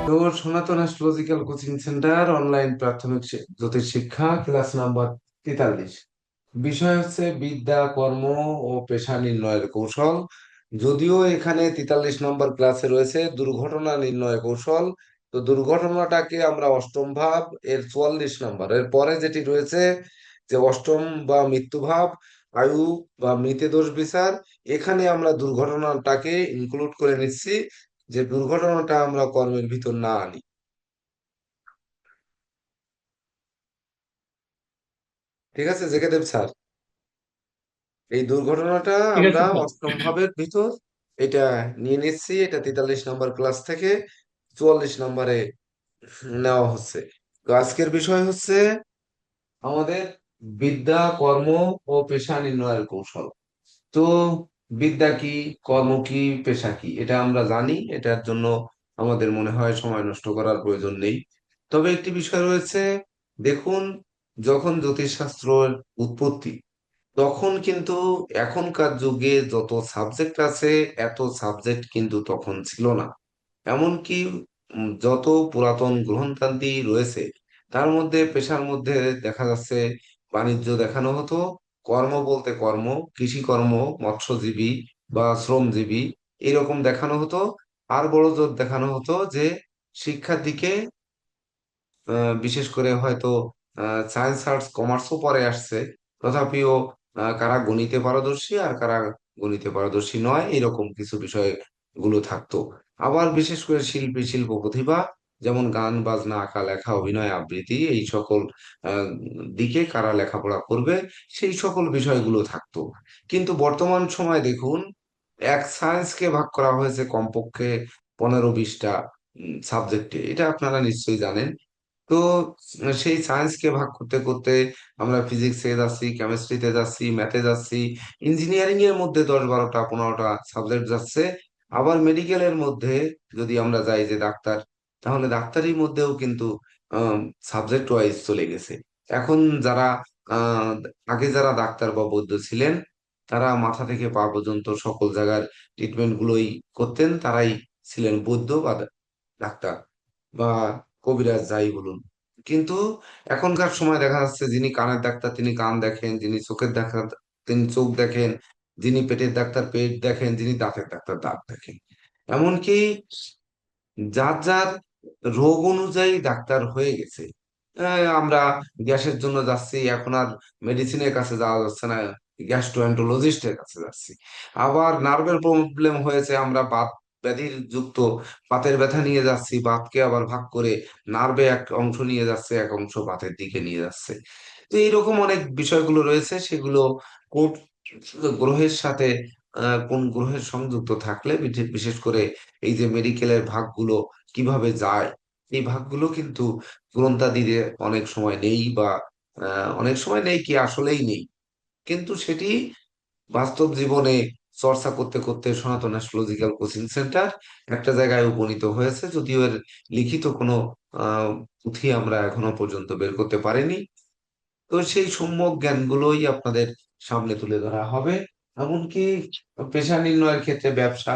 তো সনাতন astrological coaching centre online প্রাথমিক জ্যোতিষ শিক্ষা ক্লাস নাম্বার 43। বিষয় হচ্ছে বিদ্যা কর্ম ও পেশা নির্ণয়ের কৌশল। যদিও এখানে 43 নম্বর ক্লাসে রয়েছে দুর্ঘটনা নির্ণয় কৌশল। তো দুর্ঘটনাটাকে আমরা অষ্টম ভাব এর 44 নম্বর, এর পরে যেটি রয়েছে যে অষ্টম বা মৃত্যু ভাব, আয়ু বা মৃতে দোষ বিচার, এখানে আমরা দুর্ঘটনাটাকে ইনক্লুড করে নিচ্ছি, যে দুর্ঘটনাটা আমরা কর্মের ভিতর না আনি। ঠিক আছে জেকে দেব স্যার, এই দুর্ঘটনাটা ঠিক আমরা আছে স্যার। অষ্টম ভাবের ভিতর এটা নিয়ে নিচ্ছি। এটা 43 নম্বর ক্লাস থেকে 44 নম্বরে নেওয়া হচ্ছে। তো আজকের বিষয় হচ্ছে আমাদের বিদ্যা কর্ম ও পেশা নির্ণয়ের কৌশল। তো বিদ্যা কি, কর্ম কি, পেশা কি, এটা আমরা জানি। এটার জন্য আমাদের মনে হয় সময় নষ্ট করার প্রয়োজন নেই। তবে একটি বিষয় রয়েছে, দেখুন, যখন জ্যোতিষশাস্ত্রের উৎপত্তি, তখন কিন্তু এখনকার যুগে যত সাবজেক্ট আছে এত সাবজেক্ট কিন্তু তখন ছিল না। এমনকি যত পুরাতন গ্রন্থাদি রয়েছে তার মধ্যে পেশার মধ্যে দেখা যাচ্ছে বাণিজ্য দেখানো হতো, কর্ম বলতে কর্ম, কৃষিকর্ম, মৎস্যজীবী বা শ্রমজীবী এরকম দেখানো হতো। আর বড় জোর দেখানো হতো যে শিক্ষার দিকে, বিশেষ করে হয়তো সায়েন্স আর্টস কমার্সও পরে আসছে, তথাপিও কারা গণিতে পারদর্শী আর কারা গণিতে পারদর্শী নয় এরকম কিছু বিষয়গুলো থাকতো। আবার বিশেষ করে শিল্পী শিল্প প্রতিভা, যেমন গান বাজনা আঁকা লেখা অভিনয় আবৃত্তি, এই সকল আহ, দিকে কারা লেখাপড়া করবে সেই সকল বিষয়গুলো থাকতো। কিন্তু বর্তমান সময় দেখুন, এক সায়েন্সকে ভাগ করা হয়েছে কমপক্ষে 15-20টা সাবজেক্টে, এটা আপনারা নিশ্চয়ই জানেন। তো সেই সায়েন্সকে ভাগ করতে করতে আমরা ফিজিক্সে যাচ্ছি, কেমিস্ট্রিতে যাচ্ছি, ম্যাথে যাচ্ছি, ইঞ্জিনিয়ারিং এর মধ্যে 10, 12টা, 15টা সাবজেক্ট যাচ্ছে। আবার মেডিকেলের মধ্যে যদি আমরা যাই যে ডাক্তার, তাহলে ডাক্তারির মধ্যেও কিন্তু সাবজেক্ট ওয়াইজ চলে গেছে। এখন যারা আহ আগে যারা ডাক্তার বা বৈদ্য ছিলেন, তারা মাথা থেকে পা পর্যন্ত সকল জায়গার ট্রিটমেন্ট গুলোই করতেন, তারাই ছিলেন বৈদ্য বা ডাক্তার বা কবিরাজ যাই বলুন। কিন্তু এখনকার সময় দেখা যাচ্ছে যিনি কানের ডাক্তার তিনি কান দেখেন, যিনি চোখের ডাক্তার তিনি চোখ দেখেন, যিনি পেটের ডাক্তার পেট দেখেন, যিনি দাঁতের ডাক্তার দাঁত দেখেন। এমনকি যার যার রোগ অনুযায়ী ডাক্তার হয়ে গেছে। আমরা গ্যাসের জন্য যাচ্ছি, এখন আর মেডিসিনের কাছে যাওয়া যাচ্ছে না, গ্যাস্ট্রোএন্টারোলজিস্টের কাছে যাচ্ছি। আবার নার্ভের প্রবলেম হয়েছে, আমরা বাত ব্যাধির যুক্ত বাতের ব্যথা নিয়ে যাচ্ছি, বাতকে আবার ভাগ করে নার্ভে এক অংশ নিয়ে যাচ্ছে, এক অংশ বাতের দিকে নিয়ে যাচ্ছে। তো এইরকম অনেক বিষয়গুলো রয়েছে, সেগুলো কোন গ্রহের সাথে কোন গ্রহের সংযুক্ত থাকলে বিশেষ করে এই যে মেডিকেলের ভাগগুলো কিভাবে যায়, এই ভাগগুলো কিন্তু গ্রন্থাদিতে অনেক সময় নেই, বা অনেক সময় নেই কি আসলেই নেই। কিন্তু সেটি বাস্তব জীবনে চর্চা করতে করতে সনাতন অ্যাস্ট্রোলজিক্যাল কোচিং সেন্টার একটা জায়গায় উপনীত হয়েছে, যদিও এর লিখিত কোনো পুঁথি আমরা এখনো পর্যন্ত বের করতে পারিনি। তো সেই সম্যক জ্ঞানগুলোই আপনাদের সামনে তুলে ধরা হবে। এমনকি পেশা নির্ণয়ের ক্ষেত্রে ব্যবসা,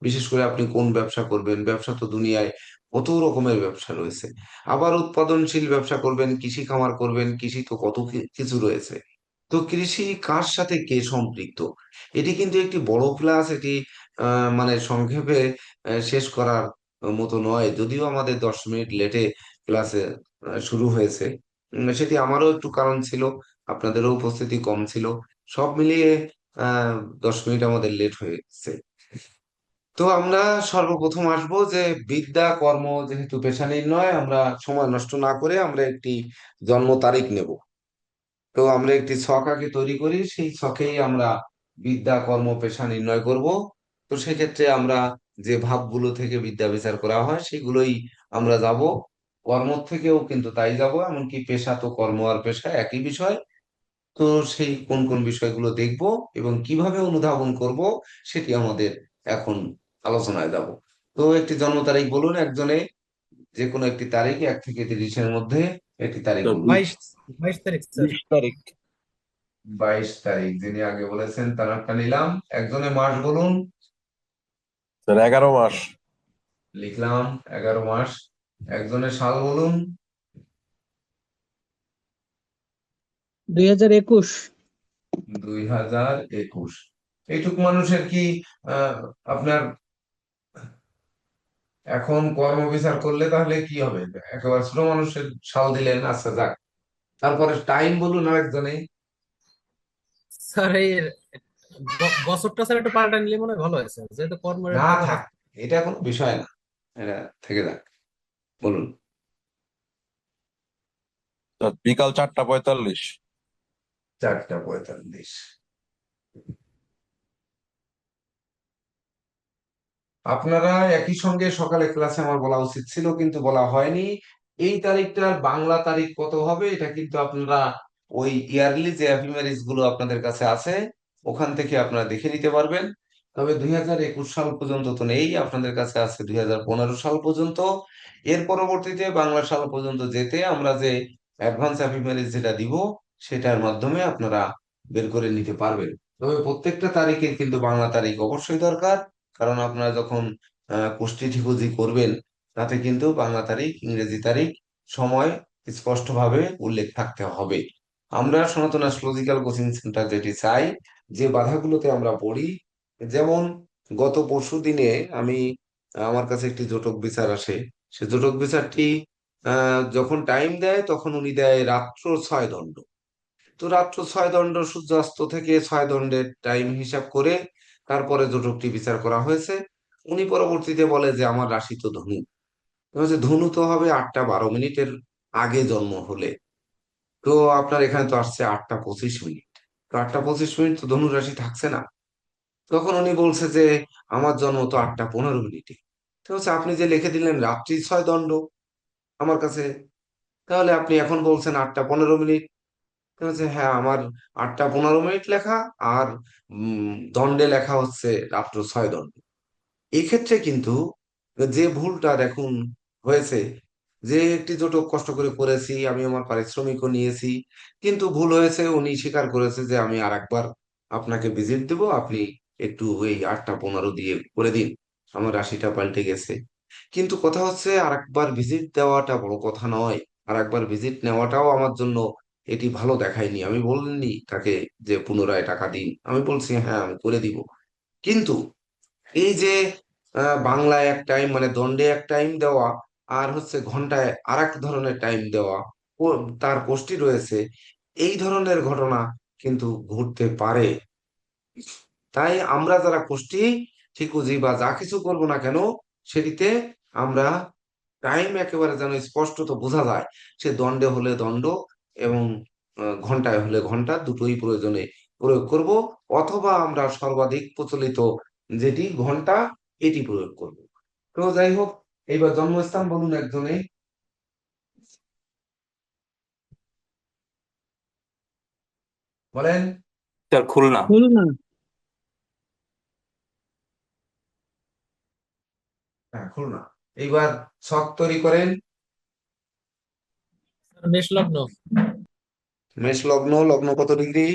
বিশেষ করে আপনি কোন ব্যবসা করবেন, ব্যবসা তো দুনিয়ায় কত রকমের ব্যবসা রয়েছে। আবার উৎপাদনশীল ব্যবসা করবেন, কৃষি খামার করবেন, কৃষি তো কত কিছু রয়েছে। তো কৃষি কার সাথে কে সম্পৃক্ত, এটি কিন্তু একটি বড় ক্লাস। এটি মানে সংক্ষেপে শেষ করার মতো নয়, যদিও আমাদের 10 মিনিট লেটে ক্লাসে শুরু হয়েছে। সেটি আমারও একটু কারণ ছিল, আপনাদেরও উপস্থিতি কম ছিল, সব মিলিয়ে আহ 10 মিনিট আমাদের লেট হয়েছে। তো আমরা সর্বপ্রথম আসবো যে বিদ্যা কর্ম যেহেতু পেশা নির্ণয়, আমরা সময় নষ্ট না করে আমরা একটি জন্ম তারিখ নেব। তো আমরা একটি ছক আগে তৈরি করি, সেই ছকেই আমরা বিদ্যা কর্ম পেশা নির্ণয় করব। তো সেক্ষেত্রে আমরা যে ভাবগুলো থেকে বিদ্যা বিচার করা হয় সেগুলোই আমরা যাব। কর্ম থেকেও কিন্তু তাই যাব, এমনকি পেশা তো কর্ম আর পেশা একই বিষয়। তো সেই কোন কোন বিষয়গুলো দেখব এবং কিভাবে অনুধাবন করব সেটি আমাদের এখন আলোচনায় যাব। তো একটি জন্ম তারিখ বলুন একজনে, যে কোনো একটি তারিখ 1 থেকে 30-এর মধ্যে একটি তারিখ স্যার বলুন। 22 তারিখ স্যার। 20 তারিখ। 22 তারিখ, যিনি আগে বলেছেন তার নিলাম। একজনে মাস বলুন। স্যার 11 মাস। লিখলাম 11 মাস। একজনের সাল বলুন। 2021। 2021। এইটুক মানুষের কি আহ আপনার এখন কর্ম বিচার করলে তাহলে কি হবে? একেবারে ছোট মানুষের সাল দিলেন, আচ্ছা যাক। তারপরে টাইম বলুন আরেকজনে। স্যার এই বছরটা স্যার একটু পাল্টা নিলে মনে হয় ভালো হয়েছে, যেহেতু কর্মরেট না কথা থাক, বলছে। এটা কোনো বিষয় না, এটা থেকে যাক, বলুন। বিকাল 4টা 45। 4টা 45। আপনারা একই সঙ্গে সকালে ক্লাসে আমার বলা উচিত ছিল, কিন্তু বলা হয়নি। এই তারিখটার বাংলা তারিখ কত হবে এটা কিন্তু আপনারা ওই ইয়ারলি যে এফএমআরিস গুলো আপনাদের কাছে আছে ওখান থেকে আপনারা দেখে নিতে পারবেন। তবে 2021 সাল পর্যন্ত তো নেই, আপনাদের কাছে আছে 2015 সাল পর্যন্ত। এর পরবর্তীতে বাংলা সাল পর্যন্ত যেতে আমরা যে অ্যাডভান্স এফএমআরিস যেটা দিব সেটার মাধ্যমে আপনারা বের করে নিতে পারবেন। তবে প্রত্যেকটা তারিখের কিন্তু বাংলা তারিখ অবশ্যই দরকার, কারণ আপনারা যখন কোষ্ঠী ঠিকুজি করবেন তাতে কিন্তু বাংলা তারিখ, ইংরেজি তারিখ, সময় স্পষ্টভাবে উল্লেখ থাকতে হবে। আমরা সনাতন অ্যাস্ট্রোলজিক্যাল কোচিং সেন্টার যেটি চাই, যে বাধাগুলোতে আমরা পড়ি, যেমন গত পরশু দিনে আমি আমার কাছে একটি জটক বিচার আসে। সে জটক বিচারটি যখন টাইম দেয় তখন উনি দেয় রাত্র 6 দণ্ড। তো রাত্র 6 দণ্ড সূর্যাস্ত থেকে 6 দণ্ডের টাইম হিসাব করে তারপরে জটকটি বিচার করা হয়েছে। উনি পরবর্তীতে বলে যে আমার রাশি তো ধনু। তো হচ্ছে ধনু তো হবে 8টা 12 মিনিটের আগে জন্ম হলে। তো আপনার এখানে তো আসছে 8টা 25 মিনিট। তো 8টা 25 মিনিট তো ধনু রাশি থাকছে না। তখন উনি বলছে যে আমার জন্ম তো 8টা 15 মিনিটে। তো হচ্ছে আপনি যে লিখে দিলেন রাত্রি 6 দণ্ড আমার কাছে, তাহলে আপনি এখন বলছেন 8টা 15 মিনিট। তো হচ্ছে হ্যাঁ, আমার 8টা 15 মিনিট লেখা, আর দণ্ডে লেখা হচ্ছে রাত্র 6 দণ্ড। এক্ষেত্রে কিন্তু যে ভুলটা দেখুন হয়েছে, যে একটি জটক কষ্ট করে করেছি, আমি আমার পারিশ্রমিকও নিয়েছি, কিন্তু ভুল হয়েছে, উনি স্বীকার করেছে যে আমি আর একবার আপনাকে ভিজিট দেব, আপনি একটু এই 8টা 15 দিয়ে করে দিন, আমার রাশিটা পাল্টে গেছে। কিন্তু কথা হচ্ছে আর একবার ভিজিট দেওয়াটা বড় কথা নয়, আর একবার ভিজিট নেওয়াটাও আমার জন্য এটি ভালো দেখায়নি। আমি বলিনি তাকে যে পুনরায় টাকা দিন, আমি বলছি হ্যাঁ আমি করে দিব। কিন্তু এই যে বাংলায় এক টাইম মানে দণ্ডে এক টাইম দেওয়া, আর হচ্ছে ঘন্টায় আর এক ধরনের টাইম দেওয়া, তার কোষ্ঠী রয়েছে, এই ধরনের ঘটনা কিন্তু ঘটতে পারে। তাই আমরা যারা কোষ্ঠী ঠিকুজি বা যা কিছু করব না কেন, সেটিতে আমরা টাইম একেবারে যেন স্পষ্টত বোঝা যায়। সে দণ্ডে হলে দণ্ড এবং ঘন্টায় হলে ঘন্টা, দুটোই প্রয়োজনে প্রয়োগ করব। অথবা আমরা সর্বাধিক প্রচলিত যেটি ঘন্টা, এটি প্রয়োগ করব। তো যাই হোক, এইবার জন্মস্থান বলুন একজনে, বলেন। স্যার খুলনা। খুলনা। হ্যাঁ, খুলনা। এইবার ছক তৈরি করেন। মেষ লগ্ন। মেষ লগ্ন, লগ্ন কত ডিগ্রি?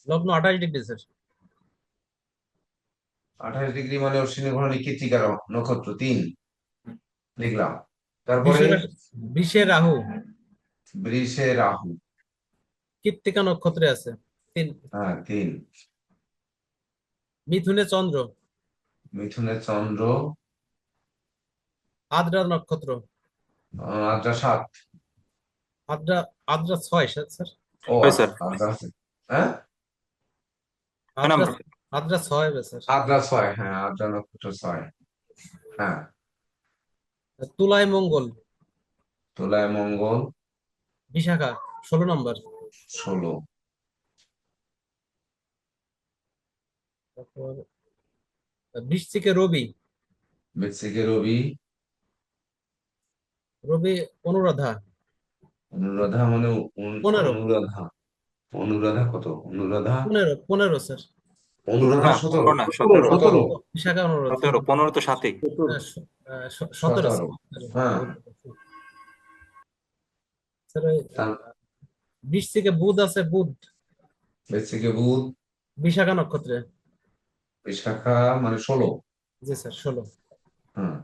লগ্ন 28 ডিগ্রি স্যার। 28 ডিগ্রি মানে অশ্বিনী ভরণী কৃত্তিকা নক্ষত্র 3 লিখলাম। তারপরে বৃষের বৃষে রাহু। বৃষে রাহু। কৃত্তিকা নক্ষত্রে আছে 3। হ্যাঁ, 3। মিথুনে চন্দ্র। মিথুনে চন্দ্র। আদ্রা নক্ষত্র। আদ্রা 7। আদ্রা আদ্রা 6 স্যার স্যার। ও হয় আচ্ছা, স্যার। আদ্রা আছে। হ্যাঁ, আদ্রা নাম। আদ্রা 6 স্যার। আদ্রা 6, হ্যাঁ আদ্রা নক্ষত্র 6। হ্যাঁ। তুলায় মঙ্গল। তুলায় মঙ্গল। বিশাখা 16 নম্বর। 16। তারপর বৃশ্চিকে রবি। বৃশ্চিকে রবি। রবি অনুরাধা। অনুরাধা মানে 15। অনুরাধা। অনুরাধা কত? অনুরাধা 15 স্যার। অনুরাধা না 17। 15 না, 17। 17। বিশাখা অনুরাধা। 17, 15 তো 7ই। 17 17। হ্যাঁ। স্যার ওই, তার বৃশ্চিকে বুধ আছে, বুধ বৃশ্চিকে বুধ। বিশাখা নক্ষত্রে। বিশাখা মানে 16। জি স্যার 16। হ্যাঁ।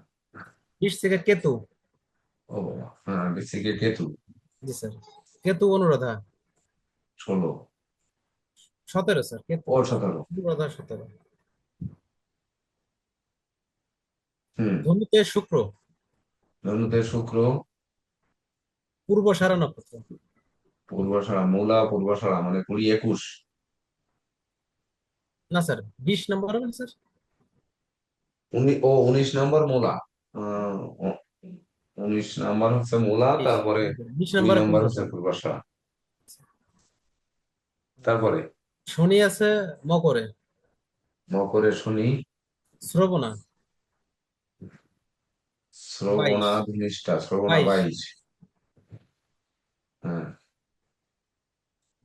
20 থেকে কেতু। ও হ্যাঁ, বৃশ্চিকে কেতু। জি স্যার। কেতু অনুরাধা। 16। 17 স্যার, কেতু ও 17। অনুরাধা 17। হুম। ধনুতে শুক্র। ধনুতে শুক্র। পূর্বষাঢ়া নক্ষত্র। পূর্বাষাঢ়া, মূলা পূর্বাষাঢ়া মানে 20 21। না স্যার, 20 নম্বর হবে না স্যার? 19 নম্বর মূলা। আহ, ও- 19 নম্বর হচ্ছে মূলা, 20। তারপরে 20 দুই নম্বরে নম্বর হচ্ছে পূর্বষাঢ়া। পূর্বাষাঢ়া। তারপরে শনি আছে মকরে। মকরে শনি। শ্রবণা। শ্রবণা 22। ধনিষ্ঠা, শ্রবণা 22। 22। হ্যাঁ।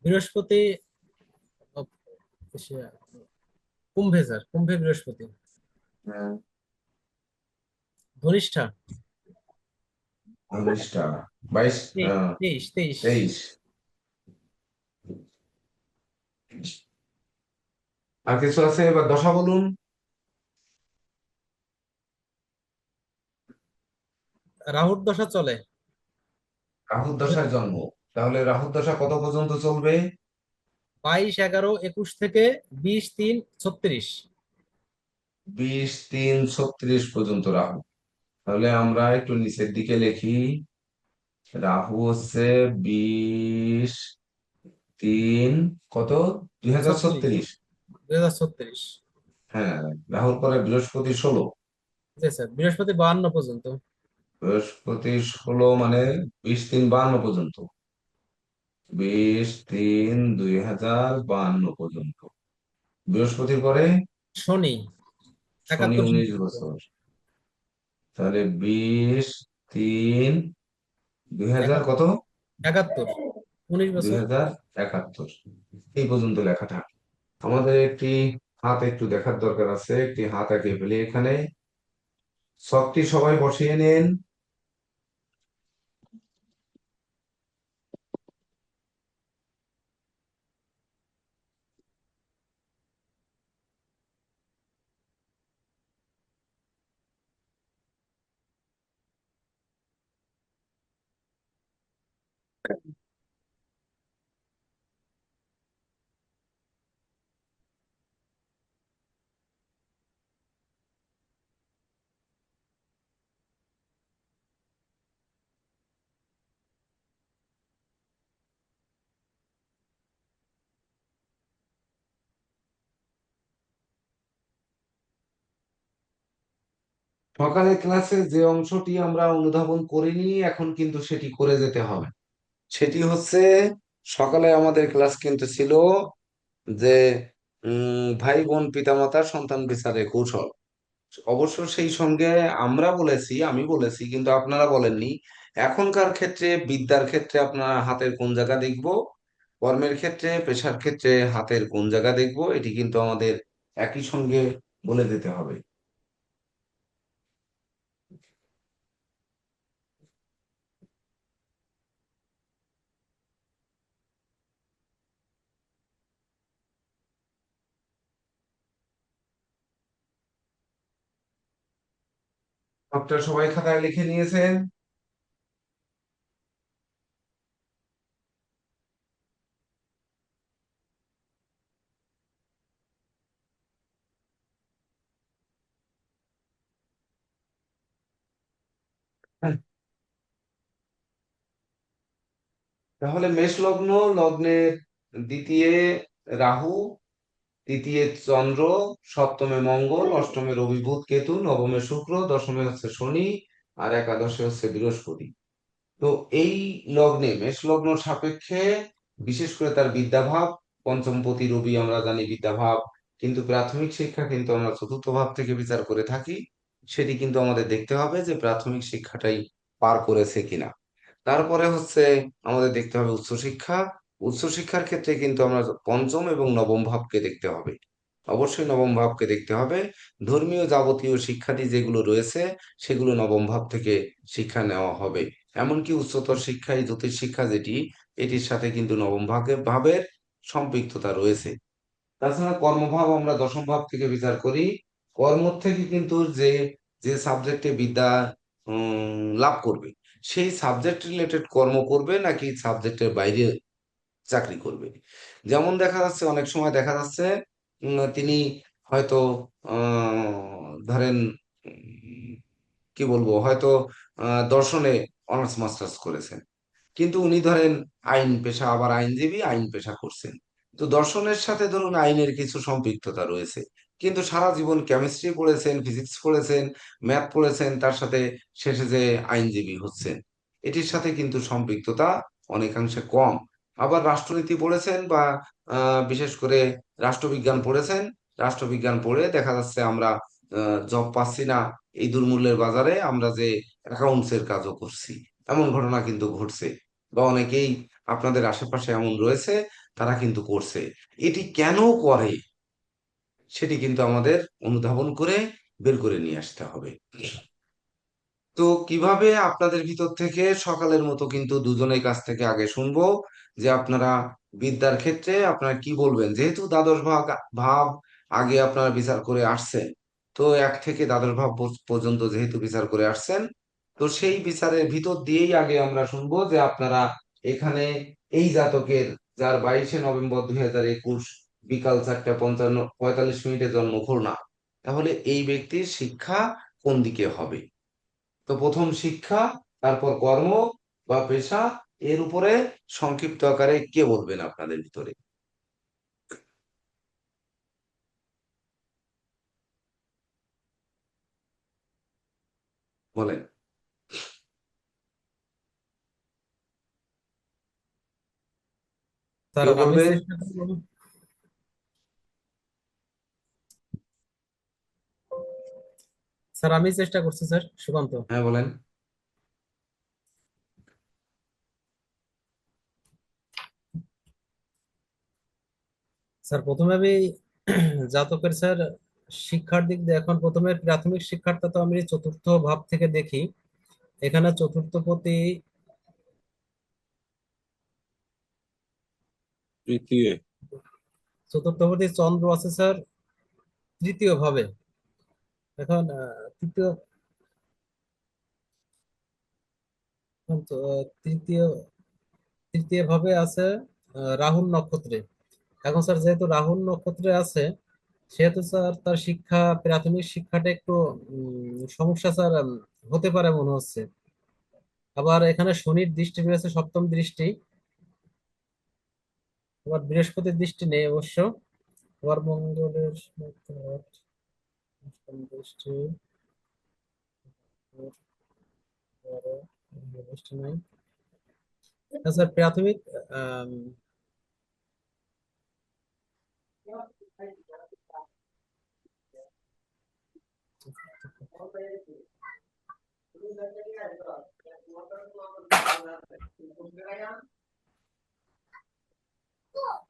বৃহস্পতি সে- কুম্ভে স্যার, কুম্ভে বৃহস্পতি। হ্যাঁ, ধনিষ্ঠা। ধনিষ্ঠা 22। 23। 23। 23। আর কিছু আছে, এবার দশা বলুন। রাহুর দশা চলে। রাহুর দশায় জন্ম, তাহলে রাহুর দশা কত পর্যন্ত চলবে? 22, 11, 21 থেকে 20, 3, 36। 20 3 36 পর্যন্ত রাহু। তাহলে আমরা একটু নিচের দিকে লিখি। রাহু হচ্ছে 20 3 কত, 36। 2036। 2036। হ্যাঁ, রাহুর পরে বৃহস্পতি 16। জি স্যার, বৃহস্পতি 52 পর্যন্ত। বৃহস্পতি 16 মানে 20 3 52 পর্যন্ত। 20 3 2052 পর্যন্ত। বৃহস্পতির পরে শনি শনি 71 19 পর্যন্ত। বছর তাহলে 20 3 2000 কত, 71, 19 দুই বছর। হাজার একাত্তর এই পর্যন্ত লেখাটা। আমাদের একটি হাত একটু দেখার দরকার আছে, একটি হাত এঁকে ফেলি এখানে। ছকটি সবাই বসিয়ে নিন। সকালে ক্লাসে যে অংশটি আমরা অনুধাবন করিনি, এখন কিন্তু সেটি করে যেতে হবে। সেটি হচ্ছে, সকালে আমাদের ক্লাস কিন্তু ছিল যে ভাই বোন পিতামাতার সন্তান বিচারে কৌশল। অবশ্য সেই সঙ্গে আমরা বলেছি, আমি বলেছি কিন্তু আপনারা বলেননি। এখনকার ক্ষেত্রে, বিদ্যার ক্ষেত্রে আপনারা হাতের কোন জায়গা দেখবো, কর্মের ক্ষেত্রে পেশার ক্ষেত্রে হাতের কোন জায়গা দেখবো, এটি কিন্তু আমাদের একই সঙ্গে বলে দিতে হবে। আপনারা সবাই খাতায় লিখে নিয়েছেন? হ্যাঁ। তাহলে মেষ লগ্ন, লগ্নের দ্বিতীয় রাহু, তৃতীয় চন্দ্র, সপ্তমে মঙ্গল, অষ্টমে রবি বুধ কেতু, নবমে শুক্র, দশমে হচ্ছে শনি, আর একাদশে হচ্ছে বৃহস্পতি। তো এই লগ্নে, মেষ লগ্ন সাপেক্ষে, বিশেষ করে তার বিদ্যাভাব, পঞ্চমপতি রবি আমরা জানি বিদ্যাভাব, কিন্তু প্রাথমিক শিক্ষা কিন্তু আমরা চতুর্থ ভাব থেকে বিচার করে থাকি। সেটি কিন্তু আমাদের দেখতে হবে যে প্রাথমিক শিক্ষাটাই পার করেছে কিনা। তারপরে হচ্ছে আমাদের দেখতে হবে উচ্চশিক্ষা। উচ্চশিক্ষার ক্ষেত্রে কিন্তু আমরা পঞ্চম এবং নবম ভাবকে দেখতে হবে। অবশ্যই নবম ভাবকে দেখতে হবে। ধর্মীয় যাবতীয় শিক্ষাদি যেগুলো রয়েছে, সেগুলো নবম ভাব থেকে শিক্ষা নেওয়া হবে। এমনকি উচ্চতর শিক্ষায় জ্যোতিষ শিক্ষা যেটি, এটির সাথে কিন্তু নবম ভাবের সম্পৃক্ততা রয়েছে। তাছাড়া কর্মভাব আমরা দশম ভাব থেকে বিচার করি। কর্ম থেকে কিন্তু যে যে সাবজেক্টে বিদ্যা লাভ করবে, সেই সাবজেক্ট রিলেটেড কর্ম করবে নাকি সাবজেক্টের বাইরে চাকরি করবে। যেমন দেখা যাচ্ছে অনেক সময় দেখা যাচ্ছে তিনি হয়তো ধরেন কি বলবো, হয়তো দর্শনে অনার্স মাস্টার্স করেছেন, কিন্তু উনি ধরেন আইন পেশা, আবার আইনজীবী, আইন পেশা করছেন। তো দর্শনের সাথে ধরুন আইনের কিছু সম্পৃক্ততা রয়েছে, কিন্তু সারা জীবন কেমিস্ট্রি পড়েছেন, ফিজিক্স পড়েছেন, ম্যাথ পড়েছেন, তার সাথে শেষে যে আইনজীবী হচ্ছেন, এটির সাথে কিন্তু সম্পৃক্ততা অনেকাংশে কম। আবার রাষ্ট্রনীতি পড়েছেন বা বিশেষ করে রাষ্ট্রবিজ্ঞান পড়েছেন, রাষ্ট্রবিজ্ঞান পড়ে দেখা যাচ্ছে আমরা জব পাচ্ছি না, এই দুর্মূল্যের বাজারে আমরা যে অ্যাকাউন্টস এর কাজও করছি, এমন ঘটনা কিন্তু ঘটছে, বা অনেকেই আপনাদের আশেপাশে এমন রয়েছে, তারা কিন্তু করছে। এটি কেন করে সেটি কিন্তু আমাদের অনুধাবন করে বের করে নিয়ে আসতে হবে। তো কিভাবে আপনাদের ভিতর থেকে সকালের মতো কিন্তু দুজনের কাছ থেকে আগে শুনবো যে আপনারা বিদ্যার ক্ষেত্রে আপনারা কি বলবেন, যেহেতু দ্বাদশ ভাগ ভাব আগে আপনারা বিচার করে আসছেন, তো এক থেকে দ্বাদশ ভাব পর্যন্ত যেহেতু বিচার করে আসছেন, তো সেই বিচারের ভিতর দিয়েই আগে আমরা শুনবো যে আপনারা এখানে এই জাতকের, যার 22শে নভেম্বর 2021 বিকাল 4:45 জন্ম খুলনা, তাহলে এই ব্যক্তির শিক্ষা কোন দিকে হবে। তো প্রথম শিক্ষা, তারপর কর্ম বা পেশা, এর উপরে সংক্ষিপ্ত আকারে কে বলবেন আপনাদের ভিতরে, বলেন। স্যার কেউ আমি বলবেন? চেষ্টা করব। স্যার আমি চেষ্টা করছি স্যার, সুকান্ত। হ্যাঁ বলেন। স্যার প্রথমে আমি জাতকের স্যার শিক্ষার দিক দিয়ে, এখন প্রথমে প্রাথমিক শিক্ষাটা তো আমি চতুর্থ ভাব থেকে দেখি। এখানে চতুর্থ পতি, তৃতীয়। চতুর্থ পতি চন্দ্র আছে স্যার তৃতীয় ভাবে। এখন তৃতীয়, তৃতীয় তৃতীয় ভাবে আছে রাহুল নক্ষত্রে। এখন স্যার যেহেতু রাহুল নক্ষত্রে আছে, সেহেতু স্যার তার শিক্ষা, প্রাথমিক শিক্ষাটা একটু সমস্যা স্যার হতে পারে মনে হচ্ছে। আবার এখানে শনির দৃষ্টি রয়েছে, সপ্তম দৃষ্টি। আবার বৃহস্পতির দৃষ্টি নেই অবশ্য। আবার মঙ্গলের অষ্টম দৃষ্টি, দৃষ্টি নাই। স্যার প্রাথমিক আম,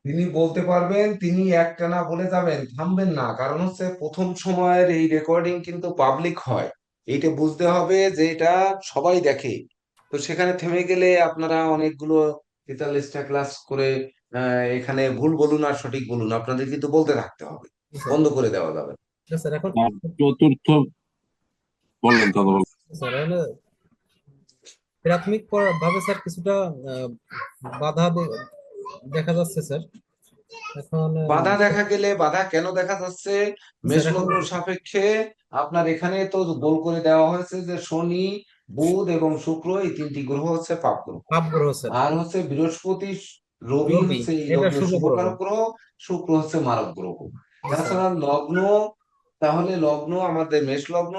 তিনি বলতে পারবেন, তিনি একটানা বলে যাবেন, থামবেন না, কারণ হচ্ছে প্রথম সময়ের এই রেকর্ডিং কিন্তু পাবলিক হয়, এইটা বুঝতে হবে যে এটা সবাই দেখে। তো সেখানে থেমে গেলে আপনারা অনেকগুলো 43টা ক্লাস করে এখানে ভুল বলুন আর সঠিক বলুন, আপনাদের কিন্তু বলতে থাকতে হবে, স্যার, বন্ধ করে দেওয়া যাবে না। স্যার এখন, আর চতুর্থ বললেন দাদা বলেন। স্যার হলো প্রাথমিক ভাবে স্যার কিছুটা আহ, বাধা দেখা যাচ্ছে স্যার। এখন বাধা দেখা গেলে, বাধা কেন দেখা যাচ্ছে, স্যার এখন মেষলগ্ন সাপেক্ষে আপনার এখানে তো গোল করে দেওয়া হয়েছে যে শনি, বুধ এবং শুক্র এই তিনটি গ্রহ হচ্ছে পাপ গ্রহ, পাপ গ্রহ স্যার। আর হচ্ছে বৃহস্পতি, রবি রবি হচ্ছে এই এটা লগ্নের শুভ গ্রহ। শুভকারক গ্রহ, শুক্র হচ্ছে মারক গ্রহ। জি স্যার। তাছাড়া লগ্ন, তাহলে লগ্ন আমাদের মেষ লগ্ন,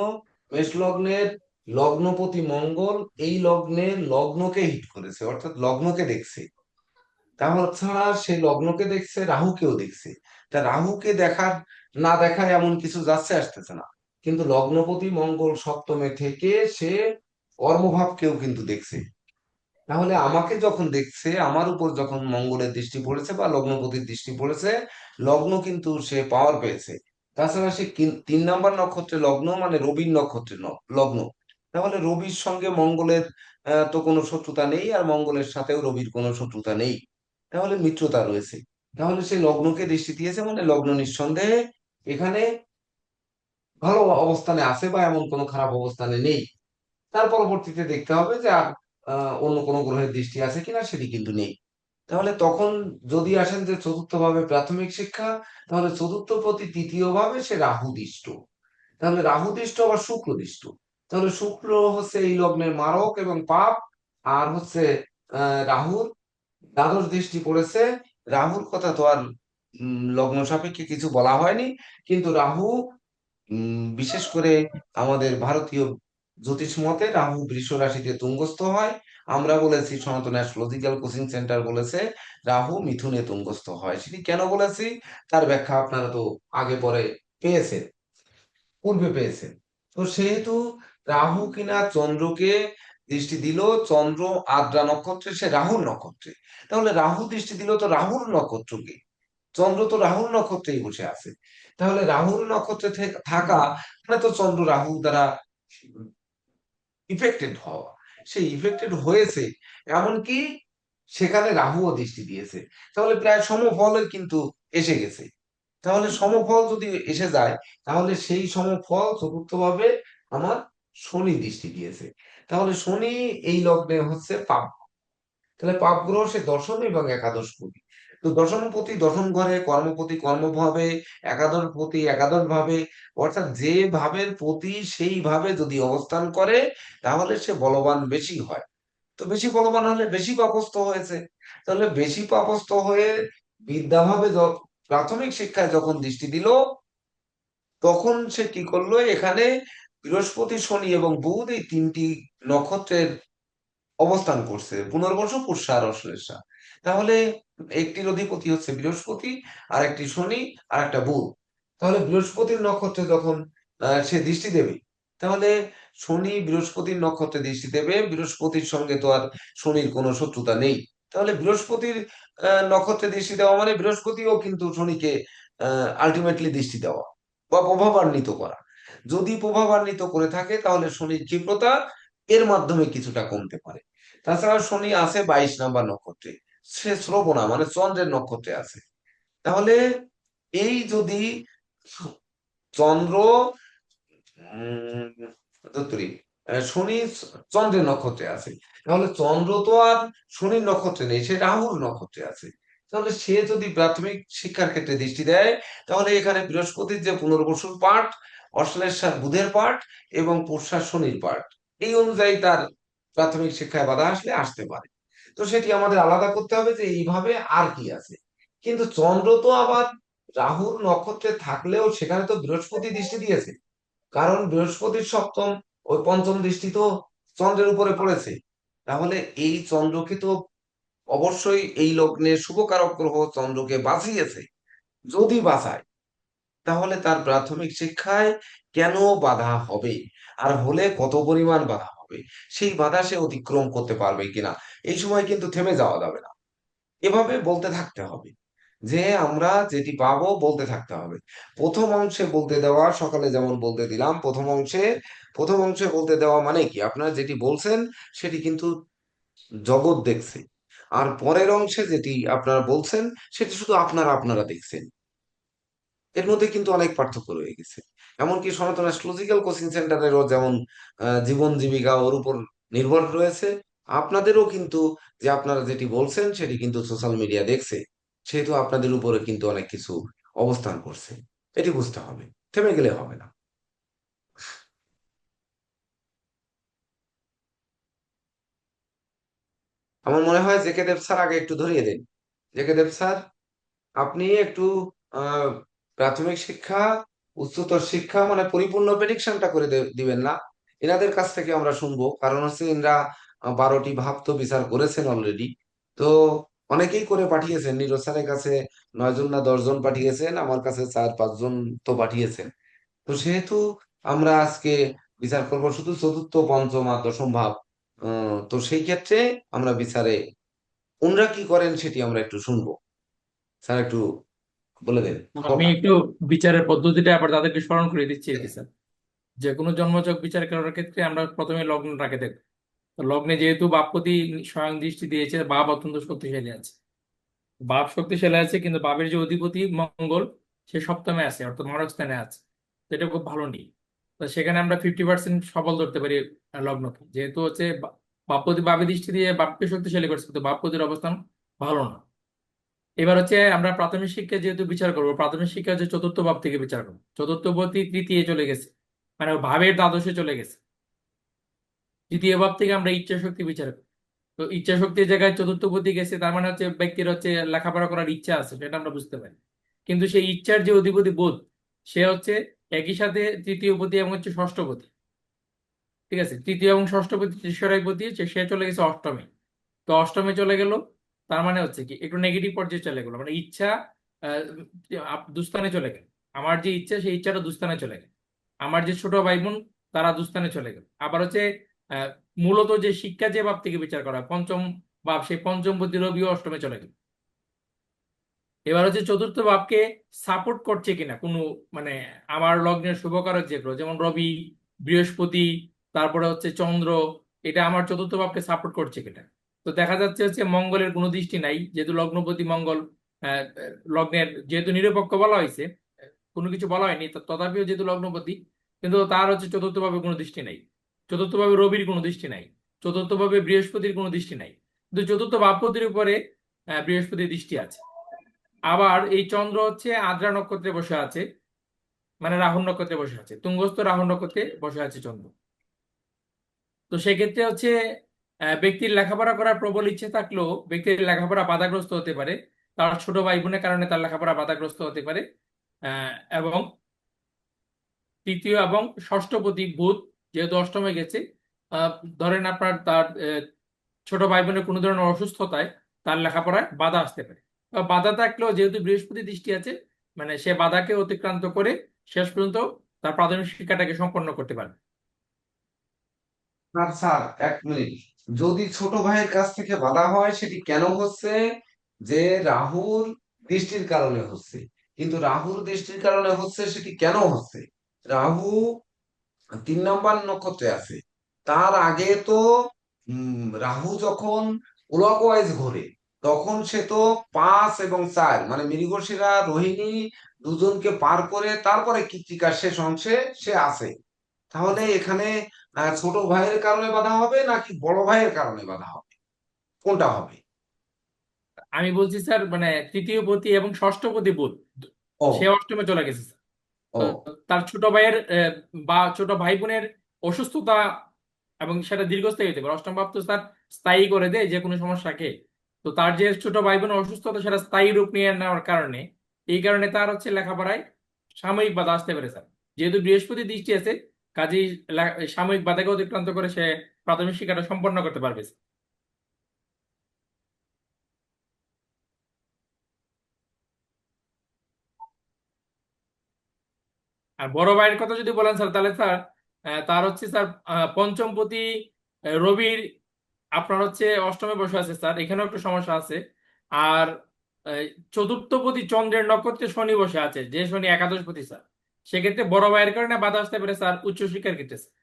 মেষ লগ্নের লগ্নপতি মঙ্গল এই লগ্নের লগ্নকে হিট করেছে, অর্থাৎ লগ্নকে দেখছে। তাহলে ছাড়া সে লগ্নকে দেখছে, রাহুকেও দেখছে। তা রাহুকে দেখার, না দেখায় এমন কিছু যাচ্ছে আসতেছে না, কিন্তু লগ্নপতি মঙ্গল সপ্তমে থেকে সে কর্মভাবকেও কিন্তু দেখছে। তাহলে আমাকে যখন দেখছে, আমার উপর যখন মঙ্গলের দৃষ্টি পড়েছে বা লগ্নপতির দৃষ্টি পড়েছে, লগ্ন কিন্তু সে পাওয়ার পেয়েছে। তাছাড়া সে 3 নাম্বার নক্ষত্রে লগ্ন, মানে রবির নক্ষত্রে লগ্ন, তাহলে রবির সঙ্গে মঙ্গলের তো কোনো শত্রুতা নেই, আর মঙ্গলের সাথেও রবির কোনো শত্রুতা নেই, তাহলে মিত্রতা রয়েছে। তাহলে সে লগ্নকে দৃষ্টি দিয়েছে, মানে লগ্ন নিঃসন্দেহে এখানে ভালো অবস্থানে আছে বা এমন কোনো খারাপ অবস্থানে নেই। তার পরবর্তীতে দেখতে হবে যে আর অন্য কোনো গ্রহের দৃষ্টি আছে কিনা, সেটি কিন্তু নেই। তাহলে তখন যদি আসেন যে চতুর্থ ভাবে প্রাথমিক শিক্ষা, তাহলে চতুর্থ প্রতি তৃতীয় ভাবে সে রাহু দৃষ্ট। তাহলে রাহু দৃষ্ট আবার শুক্র দৃষ্ট। তাহলে শুক্র হচ্ছে এই লগ্নের মারক এবং পাপ, আর হচ্ছে রাহুর দ্বাদশ দৃষ্টি পড়েছে। রাহুর কথা তো আর লগ্ন সাপেক্ষে কিছু বলা হয়নি, কিন্তু রাহু বিশেষ করে আমাদের ভারতীয় জ্যোতিষ মতে রাহু বৃষ রাশিতে তুঙ্গস্থ হয়। আমরা বলেছি, সনাতন অ্যাস্ট্রোলজিক্যাল কোচিং সেন্টার বলেছে রাহু মিথুনে তুঙ্গস্থ হয়। সেটি কেন বলেছি তার ব্যাখ্যা আপনারা তো আগে পরে পেয়েছেন, পূর্বে পেয়েছেন। তো সেহেতু রাহু কিনা চন্দ্রকে দৃষ্টি দিল, চন্দ্র আদ্রা নক্ষত্রে, সে রাহুর নক্ষত্রে। তাহলে রাহু দৃষ্টি দিল তো রাহুর নক্ষত্রকে, চন্দ্র তো রাহুর নক্ষত্রেই বসে আছে। তাহলে রাহুর নক্ষত্রে থাকা মানে তো চন্দ্র রাহু দ্বারা ইফেক্টেড হওয়া, সেই ইফেক্টেড হয়েছে, এমনকি সেখানে রাহুও দৃষ্টি দিয়েছে। তাহলে প্রায় সমফলের কিন্তু এসে গেছে। তাহলে সমফল যদি এসে যায়, তাহলে সেই সমফল চতুর্থভাবে আমার শনি দৃষ্টি দিয়েছে। তাহলে শনি এই লগ্নে হচ্ছে পাপ। তাহলে পাপ গ্রহ সে দশম এবং একাদশ পতি। তো দশম পতি দশম ঘরে, কর্মপতি কর্মভাবে, একাদশ পতি একাদশ ভাবে, অর্থাৎ যে ভাবের প্রতি সেই ভাবে যদি অবস্থান করে, তাহলে সে বলবান বেশি হয়। তো বেশি বলবান হলে বেশি পাপস্থ হয়েছে। তাহলে বেশি পাপস্থ হয়ে বিদ্যাভাবে প্রাথমিক শিক্ষায় যখন দৃষ্টি দিল, তখন সে কি করলো, এখানে বৃহস্পতি শনি এবং বুধ এই তিনটি নক্ষত্রের অবস্থান করছে, পুনর্বসু পুষ্যা আর অশ্লেষা। তাহলে একটির অধিপতি হচ্ছে বৃহস্পতি, আর একটি শনি, আর একটা বুধ। তাহলে বৃহস্পতির নক্ষত্রে যখন সে দৃষ্টি দেবে, তাহলে শনি বৃহস্পতির নক্ষত্রে দৃষ্টি দেবে। বৃহস্পতির সঙ্গে তো আর শনির কোনো শত্রুতা নেই। তাহলে বৃহস্পতির নক্ষত্রে দৃষ্টি দেওয়া মানে বৃহস্পতিও কিন্তু শনিকে আলটিমেটলি দৃষ্টি দেওয়া বা প্রভাবান্বিত করা। যদি প্রভাবান্বিত করে থাকে, তাহলে শনির ক্ষিপ্রতা এর মাধ্যমে কিছুটা কমতে পারে। তাছাড়া শনি আছে 22 নম্বর নক্ষত্রে, সে শ্রবণা মানে চন্দ্রের নক্ষত্রে আছে। তাহলে এই যদি চন্দ্র ধত্তরি, শনি চন্দ্রের নক্ষত্রে আছে, তাহলে চন্দ্র তো আর শনির নক্ষত্রে নেই, সে রাহুর নক্ষত্রে আছে। তাহলে সে যদি প্রাথমিক শিক্ষার ক্ষেত্রে দৃষ্টি দেয়, তাহলে এখানে বৃহস্পতির যে পুনর্বসুর পাঠ, অশ্লেষার বুধের পাঠ এবং পুষ্যার শনির পাঠ, এই অনুযায়ী তার প্রাথমিক শিক্ষায় বাধা আসলে আসতে পারে। তো সেটি আমাদের আলাদা করতে হবে যে এইভাবে আর কি আছে। কিন্তু চন্দ্র তো আবার রাহুর নক্ষত্রে থাকলেও সেখানে তো বৃহস্পতি দৃষ্টি দিয়েছে, কারণ বৃহস্পতির সপ্তম ওই পঞ্চম দৃষ্টি তো চন্দ্রের উপরে পড়েছে। তাহলে এই চন্দ্রকে তো অবশ্যই এই লগ্নে শুভকারক গ্রহ চন্দ্রকে বাঁচিয়েছে। যদি বাঁচায়, তাহলে তার প্রাথমিক শিক্ষায় কেন বাধা হবে, আর হলে কত পরিমাণ বাধা হবে, সেই বাধা সে অতিক্রম করতে পারবে কিনা, এই সময় কিন্তু থেমে যাওয়া যাবে না। এভাবে বলতে থাকতে হবে, যে আমরা যেটি পাবো বলতে থাকতে হবে। প্রথম অংশে বলতে দেওয়া, সকালে যেমন বলতে দিলাম, প্রথম অংশে বলতে দেওয়া মানে কি, আপনারা যেটি বলছেন সেটি কিন্তু জগৎ দেখছে। আর পরের অংশে যেটি আপনারা বলছেন, সেটি শুধু আপনারা আপনারা দেখছেন। এর মধ্যে কিন্তু অনেক পার্থক্য রয়ে গেছে। এমনকি সনাতন অ্যাস্ট্রোলজিক্যাল কোচিং সেন্টারেরও যেমন জীবন জীবিকা ওর উপর নির্ভর রয়েছে, আপনাদেরও কিন্তু যে আপনারা যেটি বলছেন সেটি কিন্তু সোশ্যাল মিডিয়া দেখছে, সেহেতু আপনাদের উপরে কিন্তু অনেক কিছু অবস্থান করছে। এটি বুঝতে হবে, থেমে গেলে হবে না। আমার মনে হয় জেকে দেব স্যার আগে একটু ধরিয়ে দেন। জেকে দেব স্যার, আপনি একটু আহ প্রাথমিক শিক্ষা, উচ্চতর শিক্ষা মানে পরিপূর্ণ প্রেডিকশনটা করে দিবেন না? এনাদের কাছ থেকে আমরা শুনবো, কারণ হচ্ছে এনারা 12টি ভাব তো বিচার করেছেন অলরেডি। তো অনেকেই করে পাঠিয়েছেন, নীরজ স্যারের কাছে 9 জন না 10 জন পাঠিয়েছেন, আমার কাছে 4-5 জন তো পাঠিয়েছেন। তো সেহেতু আমরা আজকে বিচার করব শুধু চতুর্থ পঞ্চম আর দশম ভাব। তো সেই ক্ষেত্রে আমরা বিচারে ওনারা কি করেন সেটি আমরা একটু শুনবো। স্যার একটু বলে দেন আমি কটা। একটু বিচারের পদ্ধতিটা আবার তাদেরকে স্মরণ করে দিচ্ছি আর কি স্যার। যে কোনো জন্মছক বিচার করার ক্ষেত্রে আমরা প্রথমে লগ্নটাকে দেখব। তো লগ্নে যেহেতু বাপপতি স্বয়ং দৃষ্টি দিয়েছে, বাপ অত্যন্ত শক্তিশালী আছে। বাপ শক্তিশালী আছে, কিন্তু বাপের যে অধিপতি মঙ্গল, সে সপ্তমে আছে, অর্থাৎ মারক স্থানে আছে। তো এটা খুব ভালো নেই। তো সেখানে আমরা 50% সফল ধরতে পারি লগ্নকে, যেহেতু হচ্ছে বাপপতি বাপে দৃষ্টি দিয়ে বাপকে শক্তিশালী করছে, কিন্তু বাপপতির অবস্থান ভালো না। এবার হচ্ছে আমরা প্রাথমিক শিক্ষা যেহেতু বিচার করবো, প্রাথমিক শিক্ষা হচ্ছে চতুর্থ ভাব থেকে বিচার করবো। চতুর্থ পতি তৃতীয় চলে গেছে, মানে ও ভাবের দ্বাদশে চলে গেছে। তৃতীয় ভাব থেকে আমরা ইচ্ছা শক্তি বিচার করি। তো ইচ্ছা শক্তির জায়গায় চতুর্থ পতি গেছে, তার মানে হচ্ছে ব্যক্তির হচ্ছে লেখাপড়া করার ইচ্ছা আছে, সেটা আমরা বুঝতে পারি। কিন্তু সেই ইচ্ছার যে অধিপতি বোধ, সে হচ্ছে একই সাথে তৃতীয় পতি এবং হচ্ছে ষষ্ঠ পতি। ঠিক আছে, তৃতীয় এবং ষষ্ঠ পতি ত্রিশরাই পতি হচ্ছে, সে চলে গেছে অষ্টমে। তো অষ্টমে চলে গেল, তার মানে হচ্ছে কি একটু নেগেটিভ পর্যায়ে চলে গেল, মানে ইচ্ছা দুস্থানে চলে গেল। আমার যে ইচ্ছা, সেই ইচ্ছাটা দুস্থানে চলে গেল। আমার যে ছোট ভাই বোন, তারা দুস্থানে চলে গেল। আবার হচ্ছে আহ, মূলত যে শিক্ষা যে ভাব থেকে বিচার করা হয়, পঞ্চম ভাব, সেই পঞ্চম পতি রবিও অষ্টমে চলে গেল। এবার হচ্ছে চতুর্থ ভাবকে সাপোর্ট করছে কিনা কোনো, মানে আমার লগ্নের শুভকারক যেগুলো, যেমন রবি, বৃহস্পতি, তারপরে হচ্ছে চন্দ্র, এটা আমার চতুর্থ ভাবকে সাপোর্ট করছে কিনা। তো দেখা যাচ্ছে হচ্ছে মঙ্গলের কোনো দৃষ্টি নাই, যেহেতু লগ্নপতি মঙ্গল। লগ্নের যেহেতু নিরপেক্ষ বলা হয়েছে, কোনো কিছু বলা হয়নি, তথাপিও যেহেতু লগ্নপতি, কিন্তু তার হচ্ছে চতুর্থ ভাবে কোনো দৃষ্টি নাই। চতুর্থ ভাবে রবির কোনো দৃষ্টি নাই। চতুর্থ ভাবে বৃহস্পতির কোনো দৃষ্টি নাই। কিন্তু চতুর্থ ভাবপতির উপরে বৃহস্পতির দৃষ্টি আছে। আবার এই চন্দ্র হচ্ছে আদ্রা নক্ষত্রে বসে আছে, মানে রাহু নক্ষত্রে বসে আছে, তুঙ্গস্থ রাহু নক্ষত্রে বসে আছে চন্দ্র। তো সেক্ষেত্রে হচ্ছে ব্যক্তির লেখাপড়া করার প্রবল ইচ্ছে থাকলেও ব্যক্তির লেখাপড়া বাধাগ্রস্ত হতে পারে। তার ছোট ভাই বোনের কারণে তার লেখাপড়া বাধাগ্রস্ত হতে পারে। এবং তৃতীয় এবং ষষ্ঠপতি বুধ যেহেতু অষ্টমে গেছে, আহ, ধরেন আপনার তার ছোট ভাই বোনের কোনো ধরনের অসুস্থতায় তার লেখাপড়ায় বাধা আসতে পারে। বাধা থাকলেও যেহেতু বৃহস্পতি দৃষ্টি আছে, মানে সে বাধাকে অতিক্রান্ত করে শেষ পর্যন্ত তার প্রাথমিক শিক্ষাটাকে সম্পন্ন করতে পারবে। আর স্যার, এক মিনিট, যদি ছোট ভাইয়ের কাছ থেকে বাধা হয় সেটি কেন হচ্ছে? যে রাহুর দৃষ্টির কারণে হচ্ছে। কিন্তু রাহুর দৃষ্টির কারণে হচ্ছে সেটি কেন হচ্ছে? রাহু 3 নম্বর নক্ষত্রে আছে। তার আগে তো রাহু যখন ক্লকওয়াইজ ঘোরে, তখন সে তো 5 এবং 4 মানে মৃগশিরা রোহিণী দুজনকে পার করে তারপরে কৃত্তিকার শেষ অংশে সে আছে। তাহলে আচ্ছা, এখানে ছোট ভাইয়ের কারণে বাধা হবে নাকি বড় ভাইয়ের কারণে বাধা হবে? কোনটা হবে? আমি বলছি স্যার, মানে তৃতীয় পতি এবং ষষ্ঠপতি বুধ, সে ও, অষ্টমে চলে গেছে স্যার। তো ও, তার ছোট ভাইয়ের বা ছোট ভাই বোনের অসুস্থতা, এবং সেটা দীর্ঘস্থায়ী হতে পারে। অষ্টম ভাব তো স্যার স্থায়ী করে দেয় যে কোনো সমস্যাকে। তো তার যে ছোট ভাই বোনের অসুস্থতা, সেটা স্থায়ী রূপ নিয়ে নেওয়ার কারণে, এই কারণে তার হচ্ছে লেখাপড়ায় সাময়িক বাধা আসতে পারে স্যার। যেহেতু বৃহস্পতি দৃষ্টি আছে, কাজেই সাময়িক বাধাকে অতিক্রান্ত করে সে প্রাথমিক শিক্ষাটা সম্পন্ন করতে পারবে স্যার। আর বড় ভাইয়ের কথা যদি বলেন স্যার, তাহলে স্যার তার হচ্ছে স্যার পঞ্চমপতি রবির আপনার হচ্ছে অষ্টমে বসে আছে স্যার, এখানেও একটু সমস্যা আছে। আর আহ, চতুর্থপতি চন্দ্রের নক্ষত্রে শনি বসে আছে, যে শনি একাদশপতি স্যার। সেক্ষেত্রে বড় ভাইয়ের কারণে বাধা আসতে পারে স্যার উচ্চশিক্ষার ক্ষেত্রে স্যার।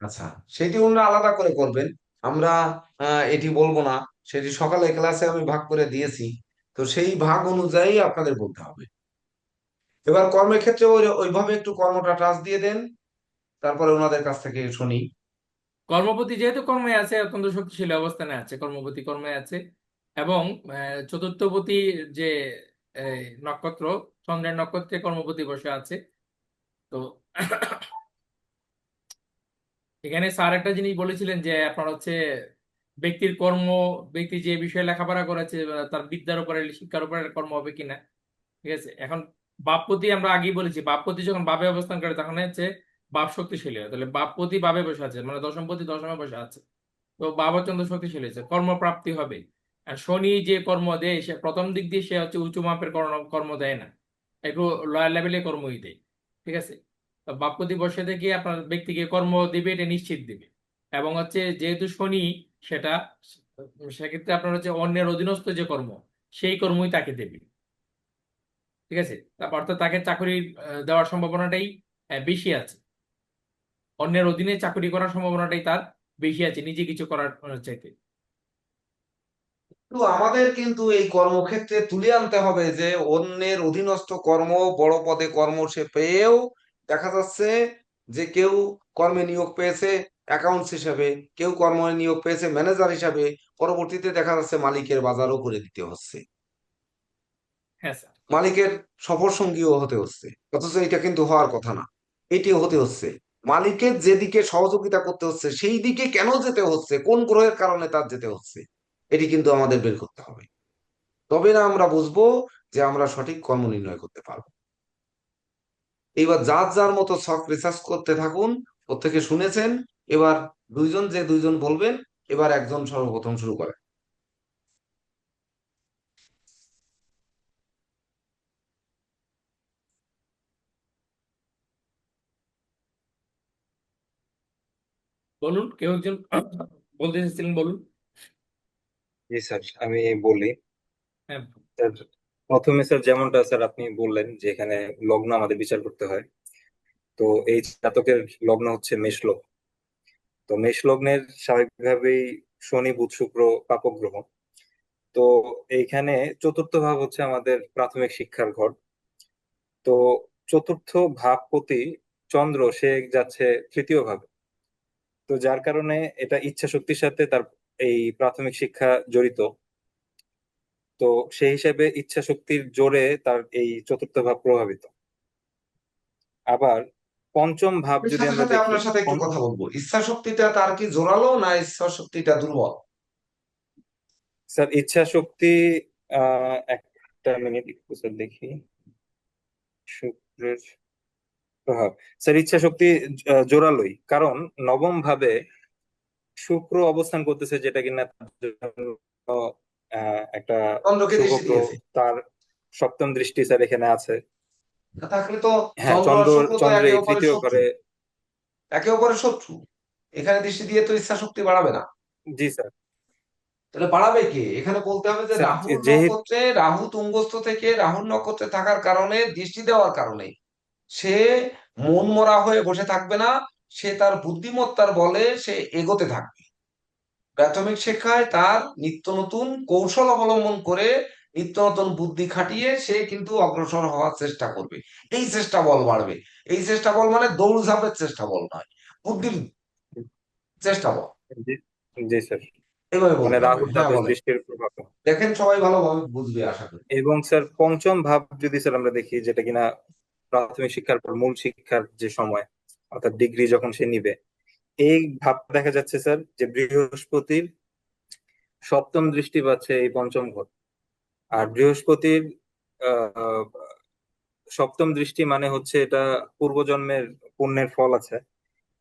আচ্ছা, সেটি অন্য আলাদা করে করবেন। আমরা এটি বলবো না। সেটি সকালে ক্লাসে আমি ভাগ করে দিয়েছি। তো সেই ভাগ অনুযায়ী আপনাদের বলতে হবে। এবার কর্মের ক্ষেত্রে ওইভাবে একটু কর্মটা টাচ দিয়ে দেন, তারপরে ওনাদের কাছ থেকে শুনি। কর্মপতি যেহেতু কর্মে আছে, অত্যন্ত শক্তিশালী অবস্থানে আছে, কর্মপতি কর্মে আছে। এবং চতুর্থপতি যে নক্ষত্র, চন্দ্রের নক্ষত্রে কর্মপতি বসে আছে। তো এখানে স্যার একটা জিনিস বলেছিলেন যে আপনার হচ্ছে ব্যক্তির কর্ম, ব্যক্তি যে বিষয়ে লেখাপড়া করেছে তার বিদ্যার উপরে, শিক্ষার উপরে কর্ম হবে কিনা। ঠিক আছে, এখন বাপপতি আমরা আগেই বলেছি, বাপপতি যখন বাবে অবস্থান করে তখন হচ্ছে বাপ শক্তিশালী হয়। তাহলে বাপপতি বাবে বসে আছে, মানে দশমপতি দশমে বসে আছে। তো বাবা চন্দ্র শক্তিশালী হয়েছে, কর্মপ্রাপ্তি হবে। আর শনি যে কর্ম দেয়, সে প্রথম দিক দিয়ে সে হচ্ছে উঁচু মাপের কর্ম কর্ম দেয় না, একটু লয়ার লেভেলে কর্মই দেয়। ঠিক আছে, তো বাপপতি বসে থেকে আপনার ব্যক্তিকে কর্ম দিবে, এটা নিশ্চিত দিবে। এবং হচ্ছে যেহেতু শনি, সেটা সেক্ষেত্রে আপনার হচ্ছে অন্যের অধীনস্থ যে কর্ম, সেই কর্মই তাকে দেবে। ঠিক আছে, তারপর অর্থাৎ তাকে চাকরি দেওয়ার সম্ভাবনাটাই বেশি আছে। অন্যের অধীনে চাকরি করার সম্ভাবনাটাই তার বেশি আছে নিজে কিছু করার চাইতে। তো আমাদের কিন্তু এই কর্মক্ষেত্রে তুলে আনতে হবে যে অন্যের অধীনস্থ কর্ম, বড় পদে কর্ম সে পেয়েও দেখা যাচ্ছে যে কেউ কর্মে নিয়োগ পেয়েছে অ্যাকাউন্টস হিসাবে, কেউ কর্মে নিয়োগ পেয়েছে ম্যানেজার হিসাবে, পরবর্তীতে দেখা যাচ্ছে মালিকের বাজারও করে দিতে হচ্ছে, হ্যাঁ স্যার। মালিকের সফর সঙ্গীও হতে হচ্ছে, অথচ এটা কিন্তু হওয়ার কথা না। এটিও হতে হচ্ছে, মালিকের যেদিকে সহযোগিতা করতে হচ্ছে সেই দিকে কেন যেতে হচ্ছে, কোন গ্রহের কারণে তার যেতে হচ্ছে, এটি কিন্তু আমাদের বের করতে হবে। তবে না আমরা বুঝবো যে আমরা সঠিক কর্ম নির্ণয় করতে পারবো। এবার যার যার মতো শখ রিসার্চ করতে থাকুন, প্রত্যেকে শুনেছেন। এবার দুইজন বলবেন। এবার একজন সর্বপ্রথম শুরু করেন। বলুন, কেউ একজন বলতে এসেছিলেন, বলুন। জি স্যার, আমি বলি। হ্যাঁ। স্যার, প্রথমে স্যার যেমনটা স্যার আপনি বললেন যে এখানে লগ্ন আমাদের বিচার করতে হয়। তো এই জাতকের লগ্ন হচ্ছে মেষ লগ্ন। তো মেষ লগ্নের স্বাভাবিকভাবেই শনি বুধ শুক্র পাপক গ্রহ। তো এইখানে চতুর্থ ভাব হচ্ছে আমাদের প্রাথমিক শিক্ষার ঘর। তো চতুর্থ ভাবপতি চন্দ্র সে যাচ্ছে তৃতীয় ভাবে। তো যার কারণে এটা ইচ্ছা শক্তির সাথে তার এই প্রাথমিক শিক্ষা জড়িত। তো সেই হিসেবে ইচ্ছা শক্তির জোরে তার এই চতুর্থ ভাব প্রভাবিত। আবার পঞ্চম ভাব এর যদি সাথে আমরা সাথে দেখি আপনার সাথে একটু কথা বলবো, ইচ্ছা শক্তিটা তার কি জোরালো না ইচ্ছা শক্তিটা দুর্বল? স্যার ইচ্ছা শক্তি একটা মিনিট একটু স্যার দেখি। শুক্রের প্রভাব, স্যার ইচ্ছা শক্তি জোরালোই, কারণ নবম ভাবে শুক্র অবস্থান করতেছে, যেটা কিনা তার জন্য একটা চন্দ্রকে শুভ দৃষ্টি গ্রহ। দিয়েছে। তার সপ্তম দৃষ্টি স্যার এখানে আছে। তাহলে তো হ্যাঁ, চন্দ্র আর চন্দ্র শুক্র তো চন্দ্র একে এই অপরের তৃতীয় শত্রু, ঘরে। একে অপরের শত্রু। এখানে দৃষ্টি দিয়ে তো ইচ্ছা শক্তি বাড়াবে না। জি স্যার। তাহলে বাড়াবে কে? এখানে বলতে হবে যে স্যার রাহুর যেহেতু নক্ষত্রে, রাহু তুঙ্গস্থ থেকে রাহুর নক্ষত্রে থাকার কারণে, দৃষ্টি দেওয়ার কারণে সে মন মরা হয়ে বসে থাকবে না, সে তার বুদ্ধিমত্তার বলে সে এগোতে থাকবে। প্রাথমিক শিক্ষায় তার নিত্য নতুন কৌশল অবলম্বন করে, নিত্য নতুন বুদ্ধি খাটিয়ে সে কিন্তু অগ্রসর হওয়ার চেষ্টা করবে। এই চেষ্টা বল বাড়বে। এই চেষ্টা বল মানে দৌড়ঝাঁপের চেষ্টা বল নয়, বুদ্ধির চেষ্টা বল। জি জি স্যার, এভাবে মানে বলতে হবে। রাহুর হ্যাঁ দ্বাদশ বলেন, দৃষ্টির প্রভাব। দেখেন সবাই ভালোভাবে বুঝবে আশা করি। এবং স্যার পঞ্চম ভাব যদি স্যার আমরা দেখি, যেটা কিনা প্রাথমিক শিক্ষার পর মূল শিক্ষার যে সময়, অর্থাৎ ডিগ্রি যখন সে নিবে, এই ভাব দেখা যাচ্ছে স্যার যে বৃহস্পতির সপ্তম দৃষ্টি পাচ্ছে এই পঞ্চম ঘর। আর বৃহস্পতির আহ সপ্তম দৃষ্টি মানে হচ্ছে এটা পূর্বজন্মের পুণ্যের ফল আছে।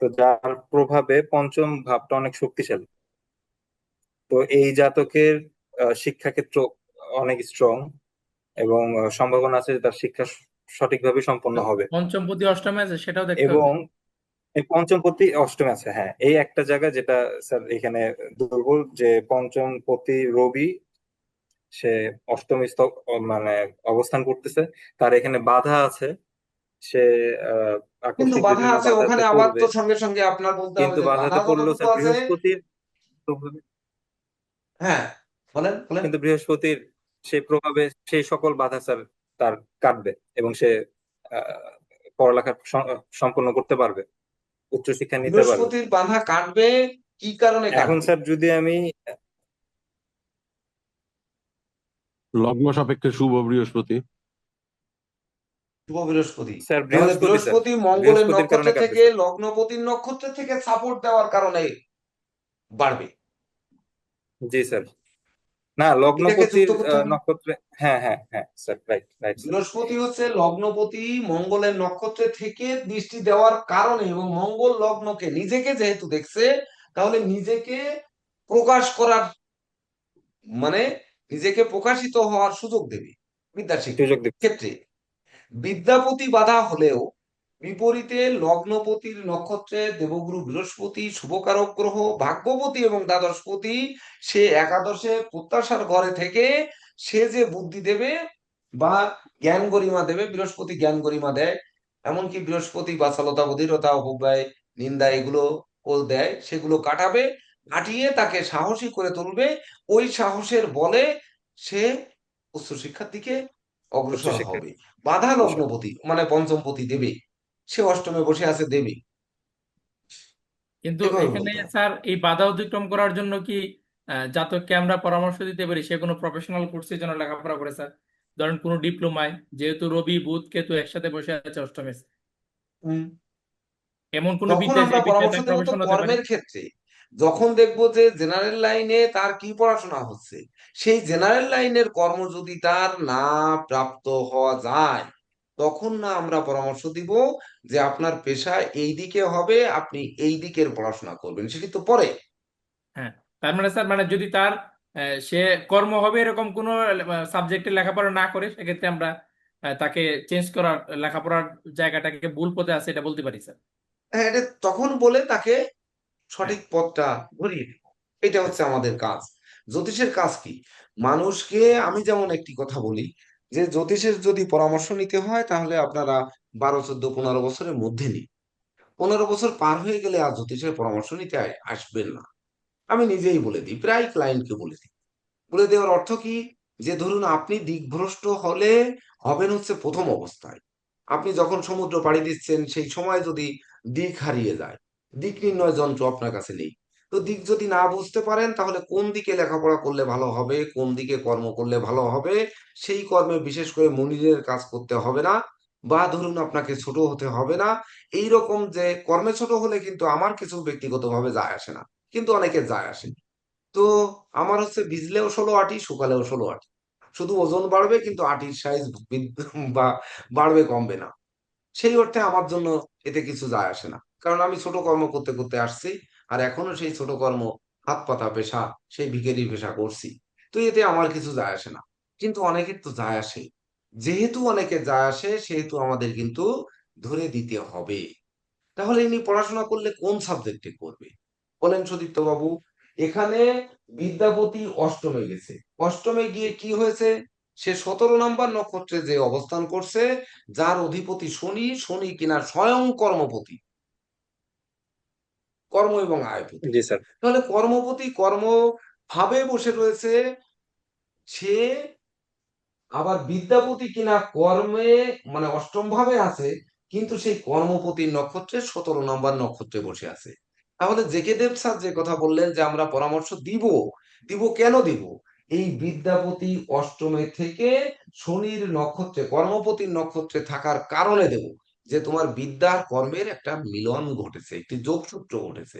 তো যার প্রভাবে পঞ্চম ভাবটা অনেক শক্তিশালী। তো এই জাতকের শিক্ষাক্ষেত্র অনেক স্ট্রং, এবং সম্ভাবনা আছে যে তার শিক্ষা সঠিকভাবে সম্পন্ন হবে। পঞ্চমপতি অষ্টমে আছে, সেটাও দেখতে হবে। এবং এই পঞ্চমপতি অষ্টমে আছে, হ্যাঁ, এই একটা জায়গা যেটা স্যার এখানে দুর্বল, যে পঞ্চমপতি রবি সে অষ্টম মানে অবস্থান করতেছে, তার এখানে বাধা আছে। সে আহ কিন্তু আকস্মিক বাধা বিভিন্ন আছে বাধাতে ওখানে, আবার পড়বে। তো সঙ্গে সঙ্গে আপনার বলতে হবে কিন্তু যে বাধা বাধাতে পড়লেও যতটুকু স্যার আছে। বৃহস্পতির প্রভাবে, হ্যাঁ, বলেন বলেন। কিন্তু বৃহস্পতির সেই প্রভাবে সেই সকল বাধা স্যার তার কাটবে, এবং সে আহ, পড়ালেখা সম্পন্ন করতে পারবে, উচ্চশিক্ষা নিতে পারবে। বৃহস্পতির বাধা কাটবে, কি কারণে এখন কাটবে? স্যার যদি আমি লগ্ন সাপেক্ষে শুভ বৃহস্পতি। শুভ বৃহস্পতি। স্যার তাহলে বৃহস্পতি স্যার বৃহস্পতি মঙ্গলের বৃহস্পতির নক্ষত্র কারণে কাটবে থেকে, স্যার। লগ্নপতির নক্ষত্র থেকে সাপোর্ট দেওয়ার কারণে বাড়বে। জি স্যার। না, এটাকে যুক্ত লগ্নপতির করতে হবে। নক্ষত্রে, হ্যাঁ হ্যাঁ হ্যাঁ স্যার, রাইট রাইট স্যার। বৃহস্পতি হচ্ছে লগ্নপতি, মঙ্গলের নক্ষত্রে থেকে দৃষ্টি দেওয়ার কারণে, এবং মঙ্গল লগ্নকে নিজেকে যেহেতু দেখছে, তাহলে নিজেকে প্রকাশ করার মানে নিজেকে প্রকাশিত হওয়ার সুযোগ দেবে বিদ্যা শিক্ষার সুযোগ দিবে। ক্ষেত্রে। বিদ্যাপতি বাধা হলেও বিপরীতে লগ্নপতির নক্ষত্রে দেবগুরু বৃহস্পতি শুভকারক গ্রহ, ভাগ্যপতি এবং দ্বাদশপতি, সে একাদশে প্রত্যাশার ঘরে থেকে সে যে বুদ্ধি দেবে বা জ্ঞান গরিমা দেবে, বৃহস্পতি জ্ঞান গরিমা দেয়। এমনকি বৃহস্পতি বাচালতা, বধিরতা, অপব্যয়, নিন্দা এগুলো ও দেয়, সেগুলো কাটাবে। কাটিয়ে তাকে সাহসী করে তুলবে। ওই সাহসের বলে সে উচ্চশিক্ষার দিকে অগ্রসর উচ্চশিক্ষা হবে। বাধা বিষয়। লগ্নপতি মানে পঞ্চমপতি দেবে, সে অষ্টমে বসে আছে দেবে, কিন্তু এভাবে এখানে বলতে হবে। স্যার এই বাধা অতিক্রম করার জন্য কি জাতককে আমরা পরামর্শ দিতে পারি সে কোনো প্রফেশনাল কোর্সের জন্য লেখাপড়া করে স্যার? ধরেন কোনো ডিপ্লোমায়, যেহেতু রবি বুধ কেতু একসাথে বসে আছে অষ্টমে, হুম। এমন কোনো তখন বিদ্যা যে আমরা পরামর্শ বিদ্যাতে দেবো তো প্রফেশন হতে পারে। কর্মের ক্ষেত্রে। যখন দেখবো যে জেনারেল লাইনে তার কি পড়াশোনা হচ্ছে, সেই জেনারেল লাইনের কর্ম যদি তার না প্রাপ্ত হওয়া যায়, তখন না আমরা পরামর্শ দিব যে আপনার পেশা এই দিকে হবে, আপনি এই দিকের পড়াশোনা করবেন, সেটি তো পরে। হ্যাঁ, তার মানে স্যার, মানে যদি তার সে কর্ম হবে এরকম কোনো সাবজেক্টে লেখাপড়া না করে, সেক্ষেত্রে আমরা তাকে চেঞ্জ করার, লেখাপড়ার জায়গাটাকে ভুল পথে আছে এটা বলতে পারি স্যার। হ্যাঁ, এটা তখন বলে তাকে হ্যাঁ। সঠিক পথটা ধরিয়ে দিব। এটা হচ্ছে আচ্ছা। আমাদের কাজ। জ্যোতিষের কাজ কি? মানুষকে, আমি যেমন একটি কথা বলি যে জ্যোতিষের যদি পরামর্শ নিতে হয় তাহলে আপনারা 12, 14, 15 বছরের মধ্যে নিন। 15 বছর পার হয়ে গেলে আর জ্যোতিষের পরামর্শ নিতে আসবেন না। আমি নিজেই বলে দিই, প্রায় ক্লায়েন্টকে বলে দিই। বলে দেওয়ার অর্থ কি? যে ধরুন আপনি দিকভ্রষ্ট হলে হবেন হচ্ছে প্রথম অবস্থায়। আপনি যখন সমুদ্র পাড়ি দিচ্ছেন সেই সময় যদি দিক হারিয়ে যায়, দিক নির্ণয় যন্ত্র আপনার কাছে নেই, তো দিক যদি না বুঝতে পারেন তাহলে কোন দিকে লেখাপড়া করলে ভালো হবে, কোন দিকে কর্ম করলে ভালো হবে, সেই কর্মে বিশেষ করে মনিরের কাজ করতে হবে না, বা ধরুন আপনাকে ছোট হতে হবে না। এই রকম যে কর্মে ছোট হলে কিন্তু আমার কিছু ব্যক্তিগতভাবে যায় আসে না, কিন্তু অনেকের যায় আসে। তো আমার হচ্ছে ভিজলেও 16 আটি, শুকালেও 16 আটি, শুধু ওজন বাড়বে কিন্তু আটির সাইজ বা বাড়বে কমবে না। সেই অর্থে আমার জন্য এতে কিছু যায় আসে না, কারণ আমি ছোট কর্ম করতে করতে আসছি, আর এখনো সেই ছোট কর্ম, হাত পাতা পেশা, সেই ভিখারি পেশা করছি। তো এতে আমার কিছু যায় আসে না, কিন্তু অনেকের তো যায় আসে। যেহেতু অনেকে যায় আসে সেহেতু আমাদের কিন্তু ধরে দিতে হবে। তাহলে ইনি পড়াশোনা করলে কোন সাবজেক্টে করবে বলেন সুদীপ্ত বাবু? এখানে বিদ্যাপতি অষ্টমে গেছে, অষ্টমে গিয়ে কি হয়েছে? সে 17 নম্বর নক্ষত্রে যে অবস্থান করছে, যার অধিপতি শনি, শনি কিনা স্বয়ং কর্মপতি, কর্ম এবং আয়পতি। জি স্যার। তাহলে কর্মপতি কর্ম ভাবে বসে রয়েছে, সে আবার বিদ্যাপতি কিনা কর্মে মানে অষ্টম ভাবে আছে, কিন্তু সেই কর্মপতির নক্ষত্রে 17 নম্বর নক্ষত্রে বসে আছে। তাহলে জেকে দেব স্যার যে কথা বললেন যে আমরা পরামর্শ দিব, দিব কেন দিব? এই বিদ্যাপতি অষ্টমে থেকে শনির নক্ষত্রে, কর্মপতির নক্ষত্রে থাকার কারণে দেব, যে তোমার বিদ্যার কর্মের একটা মিলন ঘটেছে, একটি যোগসূত্র ঘটেছে,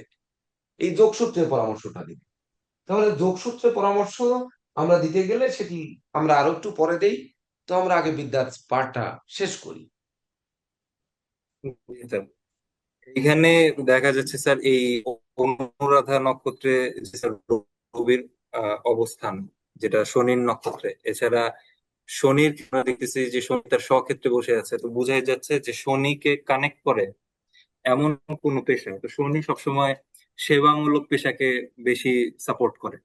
এই যোগসূত্রের পরামর্শটা দিব। তাহলে যোগসূত্রে পরামর্শ আমরা দিতে গেলে সেটি আমরা আরো একটু পরে দেই। তো আমরা আগে বিদ্যার পাঠটা শেষ করি। জি স্যার। এখানে দেখা যাচ্ছে স্যার এই অনুরাধা নক্ষত্রে যে স্যার রবির অবস্থান, যেটা শনির নক্ষত্রে, এছাড়া শনির আমরা দেখতেছি যে শনি তার স্বক্ষেত্রে বসে আছে, তো বোঝাই যাচ্ছে যে শনিকে কানেক্ট করে এমন কোন পেশা। তো শনি সবসময় সেবামূলক পেশাকে বেশি সাপোর্ট করে।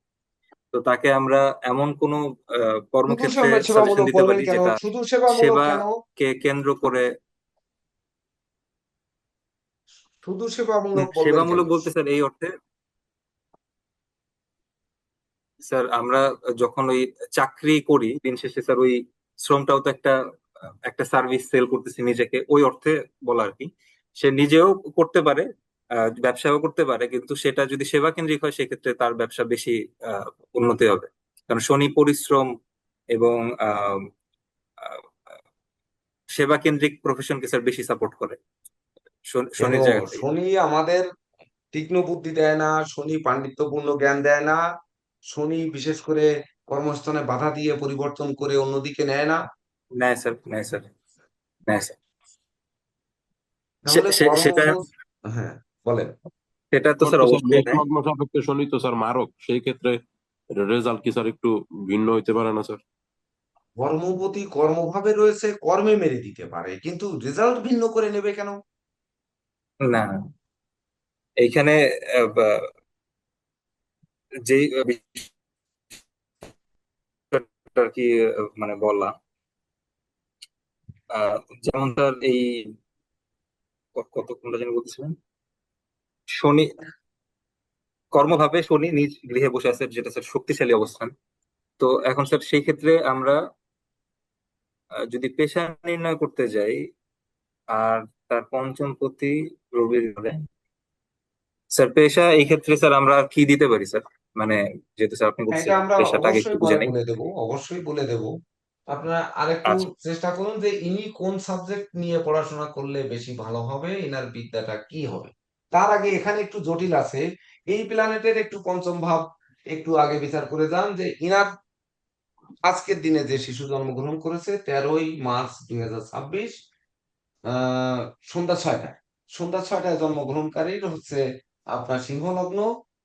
তো তাকে আমরা এমন কোন শুধু কর্মক্ষেত্রে সাজেশন সেবামূলক দিতে বলবেন পারি কেন? যেটা শুধু সেবামূলক কেন? সেবাকে কেন্দ্র করে। শুধু সেবামূলক বলবেন কেন? সেবামূলক বলতে স্যার এই অর্থে, স্যার আমরা যখন ওই চাকরি করি দিন শেষে স্যার ওই শ্রমটাও তো একটা একটা সার্ভিস সেল করতেছি নিজেকে, ওই অর্থে বলা আর কি। সে নিজেও করতে পারে, ব্যবসাও করতে পারে, কিন্তু সেটা যদি সেবা কেন্দ্রিক হয় সেক্ষেত্রে তার ব্যবসা বেশি আহ, উন্নতি হবে। কারণ শনি পরিশ্রম এবং আহ, আহ, সেবা কেন্দ্রিক প্রফেশনকে স্যার বেশি সাপোর্ট করে কেন? শনির জায়গাটাই। শনি আমাদের তীক্ষ্ণ বুদ্ধি দেয় না, শনি পাণ্ডিত্যপূর্ণ জ্ঞান দেয় না, শনি বিশেষ করে কর্মস্থানে বাধা দিয়ে পরিবর্তন করে অন্যদিকে নেয় না। নেয় স্যার, নেয় স্যার, নেয় স্যার। তাহলে সেটা হ্যাঁ, বলেন। সেটা তো আমার স্যার তো স্যার অবশ্যই মেষ নেয়। লগ্ন সাপেক্ষে শনি তো স্যার মারক, সেই ক্ষেত্রে রেজাল্ট কি স্যার একটু ভিন্ন হইতে পারে না স্যার? কর্মপতি কর্মভাবে রয়েছে, কর্মে মেরে দিতে পারে, কিন্তু রেজাল্ট ভিন্ন করে নেবে কেন? না, এইখানে যে বিষয়টা আর কি মানে বলা, আহ, যেমন তার এই কত কোনটা যেন বলতেছিলেন, শনি কর্মভাবে শনি নিজ গৃহে বসে আছে, যেটা স্যার শক্তিশালী অবস্থান। তো এখন স্যার সেই ক্ষেত্রে আমরা যদি পেশা নির্ণয় করতে যাই, আর তার পঞ্চম পতি রবির ঘরে, স্যার পেশা এই ক্ষেত্রে স্যার আমরা কি দিতে পারি স্যার? মানে যেহেতু স্যার আপনি এটা বলছেন আমরা পেশাটা আগে একটু অবশ্যই বুঝে পরে নেই। বলে দেব, অবশ্যই বলে দেব। আপনারা আরেকটু আচ্ছা চেষ্টা করুন যে ইনি কোন সাবজেক্ট নিয়ে পড়াশোনা করলে বেশি ভালো হবে, এনার বিদ্যাটা কি হবে। তার আগে এখানে একটু জটিল আছে। এই প্ল্যানেটের একটু পঞ্চম ভাব একটু আগে বিচার করে যান যে ইনার আজকের দিনে যে শিশু জন্মগ্রহণ করেছে 13ই মার্চ 2026, আহ সন্ধ্যা 6টায়, সন্ধ্যা 6টায় জন্মগ্রহণকারীর হচ্ছে আপনার সিংহ লগ্ন,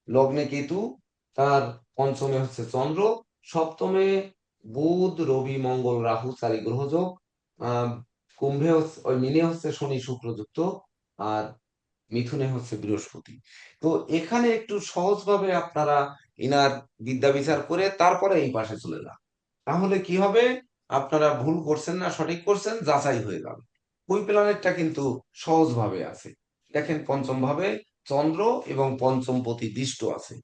লগ্নে কেতু, তার পঞ্চমে হচ্ছে চন্দ্র, সপ্তমে বুধ রবি মঙ্গল রাহু চারি গ্রহযোগ, আহ কুম্ভে হচ্ছে ওই মিনে হচ্ছে শনি শুক্র যুক্ত, আর মিথুনে হচ্ছে বৃহস্পতি। তো এখানে একটু সহজভাবে আপনারা ইনার বিদ্যা বিচার করে তারপরে এই পাশে চলে যান, তাহলে কি হবে, আপনারা ভুল করছেন না সঠিক করছেন যাচাই হয়ে যাবে। ওই প্ল্যানেটটা কিন্তু সহজভাবে আছে। দেখেন পঞ্চম ভাবে চন্দ্র এবং পঞ্চম পতি দৃষ্ট আছে,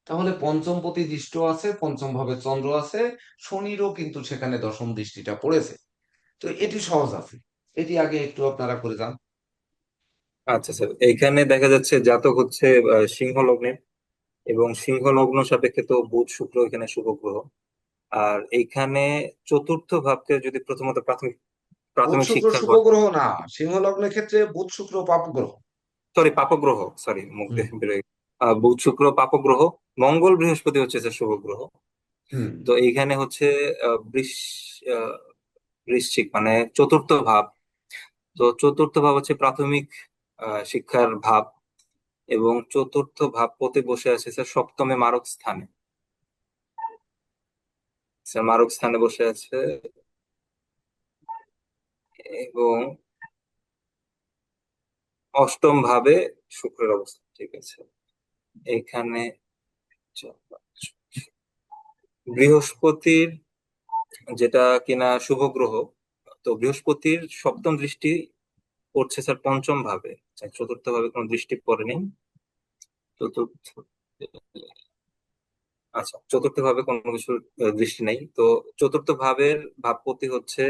তাহলে পঞ্চম পতি দৃষ্ট আছে, পঞ্চম ভাবে চন্দ্র আছে, শনিরও কিন্তু সেখানে দশম দৃষ্টিটা পড়েছে। তো এটি সহজ আছে, এটি আগে একটু আপনারা করে যান। আচ্ছা স্যার, এইখানে দেখা যাচ্ছে জাতক হচ্ছে সিংহ লগ্নের, এবং সিংহ লগ্ন সাপেক্ষে তো বুধ শুক্র এখানে শুভ গ্রহ। আর এইখানে চতুর্থ ভাবকে যদি প্রথমত প্রাথমিক বুধ প্রাথমিক শুক্র শিক্ষার শুভ ঘর, গ্রহ না, সিংহ লগ্নের ক্ষেত্রে বুধ শুক্র পাপ গ্রহ। সরি পাপগ্রহ, সরি মুখ হুম দিয়ে বেরোয়, বুধ শুক্র পাপগ্রহ, মঙ্গল বৃহস্পতি হচ্ছে স্যার শুভ গ্রহ। হুম। তো এইখানে হচ্ছে আহ, বৃশ্চিক মানে চতুর্থ ভাব। তো চতুর্থ ভাব হচ্ছে প্রাথমিক শিক্ষার ভাব, এবং চতুর্থ ভাবপতি বসে আছে স্যার সপ্তমে মারক স্থানে। স্যার মারক স্থানে বসে আছে, এবং অষ্টম ভাবে শুক্রের অবস্থা, ঠিক আছে। এখানে বৃহস্পতির যেটা কিনা শুভ গ্রহ, তো বৃহস্পতির সপ্তম দৃষ্টি পড়ছে স্যার পঞ্চম ভাবে, চতুর্থ ভাবে কোনো দৃষ্টি পড়েনি। চতুর্থ, আচ্ছা চতুর্থ ভাবে কোনো কিছুর দৃষ্টি নেই। তো চতুর্থ ভাবের ভাবপতি হচ্ছে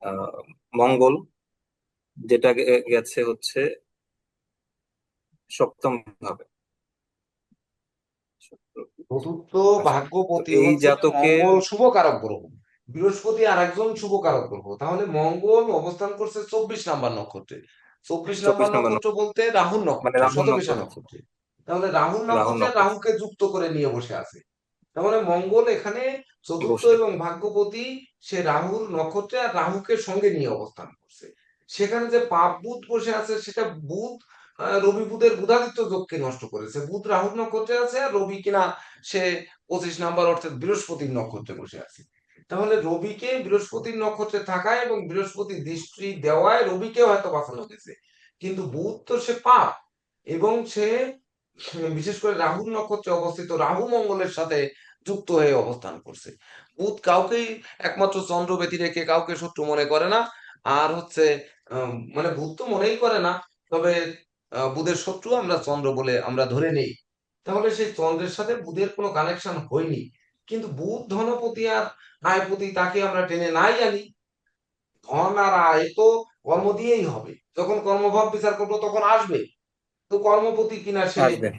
আহ মঙ্গল, যেটা গেছে হচ্ছে সপ্তম ভাবে। চতুর্থ আচ্ছা, তো ভাগ্যপতি এই হচ্ছে জাতকের মঙ্গল শুভ কারক গ্রহ, বৃহস্পতি আর একজন শুভ কারক গ্রহ, তাহলে মঙ্গল অবস্থান করছে 24 নাম্বার নক্ষত্রে। চব্বিশ 24 নাম্বার নম্বর নক্ষত্র বলতে রাহুর মানে নক্ষত্রে, রাহুর শতবিশা নক্ষত্র, নক্ষত্রে। তাহলে রাহুর রাহুর নক্ষত্রে নক্ষত্র রাহুকে যুক্ত করে নিয়ে বসে আছে। তাহলে মঙ্গল এখানে চতুর্থ বসে। এবং ভাগ্যপতি, সে রাহুর নক্ষত্রে আর রাহুকে সঙ্গে নিয়ে অবস্থান করছে। সেখানে যে পাপ বুধ বসে আছে সেটা বুধ রবি বুধের বুধাদিত্য যোগকে নষ্ট করেছে। বুধ রাহুর নক্ষত্রে আছে আর রবি কিনা সে 25 নাম্বার অর্থাৎ বৃহস্পতির নক্ষত্রে বসে আছে। তাহলে রবিকে বৃহস্পতির নক্ষত্রে থাকায় এবং বৃহস্পতি দৃষ্টি দেওয়ায় রবিকে হয়তো বাঁচানো গেছে, কিন্তু বুধ তো সে পাপ, এবং সে বিশেষ করে রাহুর নক্ষত্রে অবস্থিত রাহু মঙ্গলের সাথে যুক্ত হয়ে অবস্থান করছে। বুধ কাউকেই একমাত্র চন্দ্র ব্যতি রেখে কাউকে শত্রু মনে করে না। আর হচ্ছে মানে বুধ তো মনেই করে না, তবে বুধের শত্রু আমরা চন্দ্র বলে আমরা ধরে নেই। তাহলে সেই চন্দ্রের সাথে বুধের কোনো কানেকশন হয়নি, কিন্তু বুধ ধনপতি আর আয়পতি, তাকে আমরা টেনে নাই আনি। ধন আর আয় তো কর্ম দিয়েই হবে, যখন কর্মভাব বিচার করবো তখন আসবে। তো কর্মপতি কিনা সে আসবে।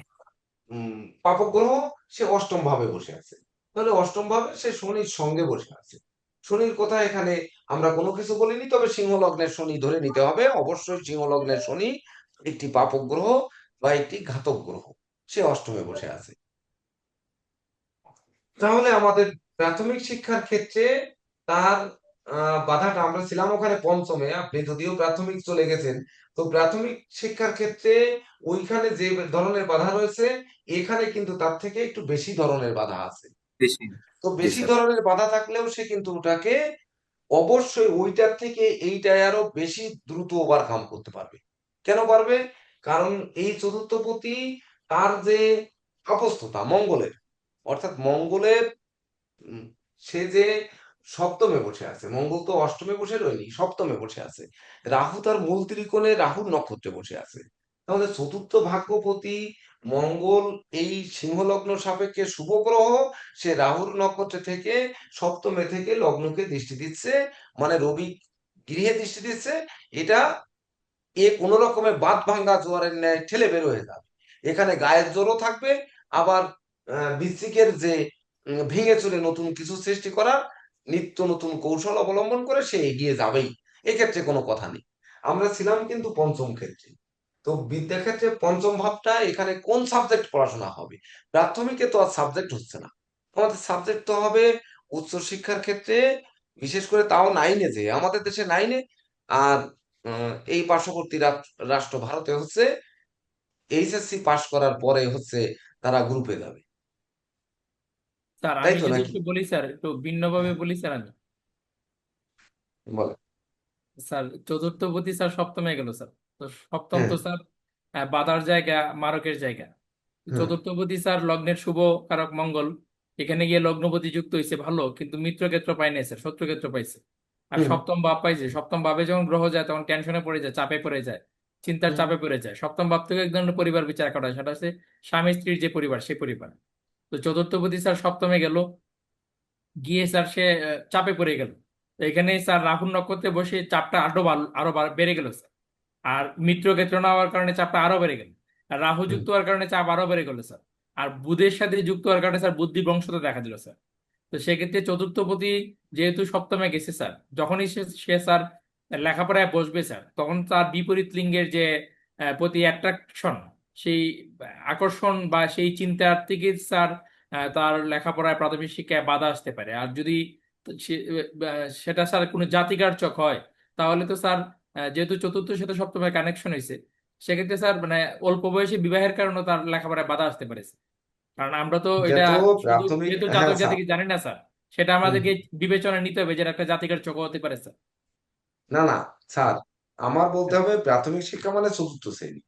পাপগ্রহ, সে অষ্টম ভাবে বসে আছে। তাহলে অষ্টম ভাবে সে শনির সঙ্গে বসে আছে। শনির কথা এখানে আমরা কোনো কিছু বলিনি, তবে সিংহ লগ্নের শনি ধরে নিতে হবে, অবশ্যই সিংহ লগ্নের শনি একটি পাপক গ্রহ বা একটি ঘাতক গ্রহ, সে অষ্টমে বসে আছে। তাহলে আমাদের প্রাথমিক শিক্ষার ক্ষেত্রে তার বাধাটা, আমরা ছিলাম ওখানে পঞ্চমে, আপনি যদিও প্রাথমিক চলে গেছেন, তো প্রাথমিক শিক্ষার ক্ষেত্রে ওইখানে যে ধরনের বাধা রয়েছে, এখানে কিন্তু তার থেকে একটু বেশি ধরনের বাধা আছে। বেশি। তো জি বেশি স্যার। ধরনের বাধা থাকলেও সে কিন্তু ওটাকে অবশ্যই ওইটার থেকে এইটাই আরো বেশি দ্রুত ওভারকাম করতে পারবে। কেন পারবে? কারণ এই চতুর্থপতি, তার যে অবস্থতা মঙ্গলের, অর্থাৎ মঙ্গলের উম, সে যে সপ্তমে বসে আছে, মঙ্গল তো অষ্টমে বসে রয়নি, সপ্তমে বসে আছে। রাহু তার মূল ত্রিকোণে রাহুর নক্ষত্রে বসে আছে। তাহলে চতুর্থ ভাগ্যপতি মঙ্গল এই সিংহলগ্ন সাপেক্ষে শুভ গ্রহ, সে রাহুর নক্ষত্র থেকে সপ্তমে থেকে লগ্নকে দৃষ্টি দিচ্ছে, মানে রবি গৃহে দৃষ্টি দিচ্ছে। এটা কোনো রকমের বাঁধ ভাঙ্গা জোয়ারের ন্যায় ঠেলে বের হয়ে যাবে। এখানে গায়ের জোরও থাকবে, আবার বৃশ্চিকের যে ভেঙে চুরে নতুন কিছু সৃষ্টি করার নিত্য নতুন কৌশল অবলম্বন করে সে এগিয়ে যাবেই। এক্ষেত্রে কোনো কথা নেই। আমরা ছিলাম কিন্তু পঞ্চম ক্ষেত্রে। তো বিদ্যাক্ষেত্রে পঞ্চম ভাবটা এখানে কোন সাবজেক্ট পড়াশোনা হবে? প্রাথমিকে তো আর সাবজেক্ট হচ্ছে না, আমাদের সাবজেক্ট তো হবে উচ্চশিক্ষার ক্ষেত্রে, বিশেষ করে তাও নাইনে, যে আমাদের দেশে নাইনে। আর এই পার্শ্ববর্তী রাষ্ট্র ভারতে হচ্ছে এইচএসসি পাশ করার পরে হচ্ছে তারা গ্রুপে যাবে, স্যার তাই আমি তো যদি নাকি? একটু বলি স্যার, একটু ভিন্নভাবে বলি স্যার আমি। বলে। স্যার চতুর্থপতি স্যার সপ্তমে গেল স্যার। তো সপ্তম হ্যাঁ। তো স্যার বাধার জায়গা, মারকের জায়গা। হ্যাঁ। চতুর্থপতি স্যার লগ্নের শুভ কারক মঙ্গল, এখানে গিয়ে লগ্নপতি যুক্ত হয়েছে ভালো, কিন্তু মিত্র ক্ষেত্র পাই নাই স্যার, শত্রু ক্ষেত্র পাইছে। আর হুম। সপ্তম ভাব পাইছে, সপ্তম ভাবে যখন গ্রহ যায় তখন টেনশনে পড়ে যায়, চাপে পড়ে যায়, চিন্তার হুম। চাপে পড়ে যায়। সপ্তম ভাব থেকে এক ধরনের পরিবার বিচার করা হয়, সেটা হচ্ছে স্বামী স্ত্রীর যে পরিবার, সেই পরিবার। তো চতুর্থপতি স্যার সপ্তমে গেল, গিয়ে স্যার সে চাপে পড়ে গেল। তো এখানে স্যার রাহুর নক্ষত্রে বসে চাপটা বেড়ে গেল স্যার। আর মিত্র ক্ষেত্র না হওয়ার কারণে চাপটা আরো বেড়ে গেল। আর রাহু হুম। যুক্ত হওয়ার কারণে চাপ আরো বেড়ে গেল স্যার। আর বুধের সাথে যুক্ত হওয়ার কারণে স্যার বুদ্ধি ভ্রংশতা দেখা দিল স্যার। তো সেক্ষেত্রে চতুর্থপতি যেহেতু সপ্তমে গেছে স্যার, যখনই সে স্যার লেখাপড়ায় বসবে স্যার, তখন তার বিপরীত লিঙ্গের যে প্রতি অ্যাট্রাকশন, সেই আকর্ষণ বা সেই চিন্তার থেকে স্যার তার লেখাপড়ায় প্রাথমিক শিক্ষায় বাধা আসতে পারে। আর যদি সেটা স্যার কোনো জাতিকার্যক হয়, তাহলে তো স্যার যেহেতু চতুর্থের সাথে সপ্তমের কানেকশন হয়েছে, সেক্ষেত্রে স্যার মানে অল্প বয়সে বিবাহের কারণে তার লেখাপড়ায় বাধা আসতে পারে স্যার। কারণ আমরা তো এটা এটা তো শুধু প্রাথমিক। যেহেতু হ্যাঁ জাতক স্যার। জাতিকে জানি না স্যার, সেটা হুম। আমাদেরকে বিবেচনায় নিতে হবে, যেটা একটা জাতিকার চোখ হতে পারে স্যার। না না স্যার, আমার বলতে হবে প্রাথমিক শিক্ষা মানে চতুর্থ শ্রেণী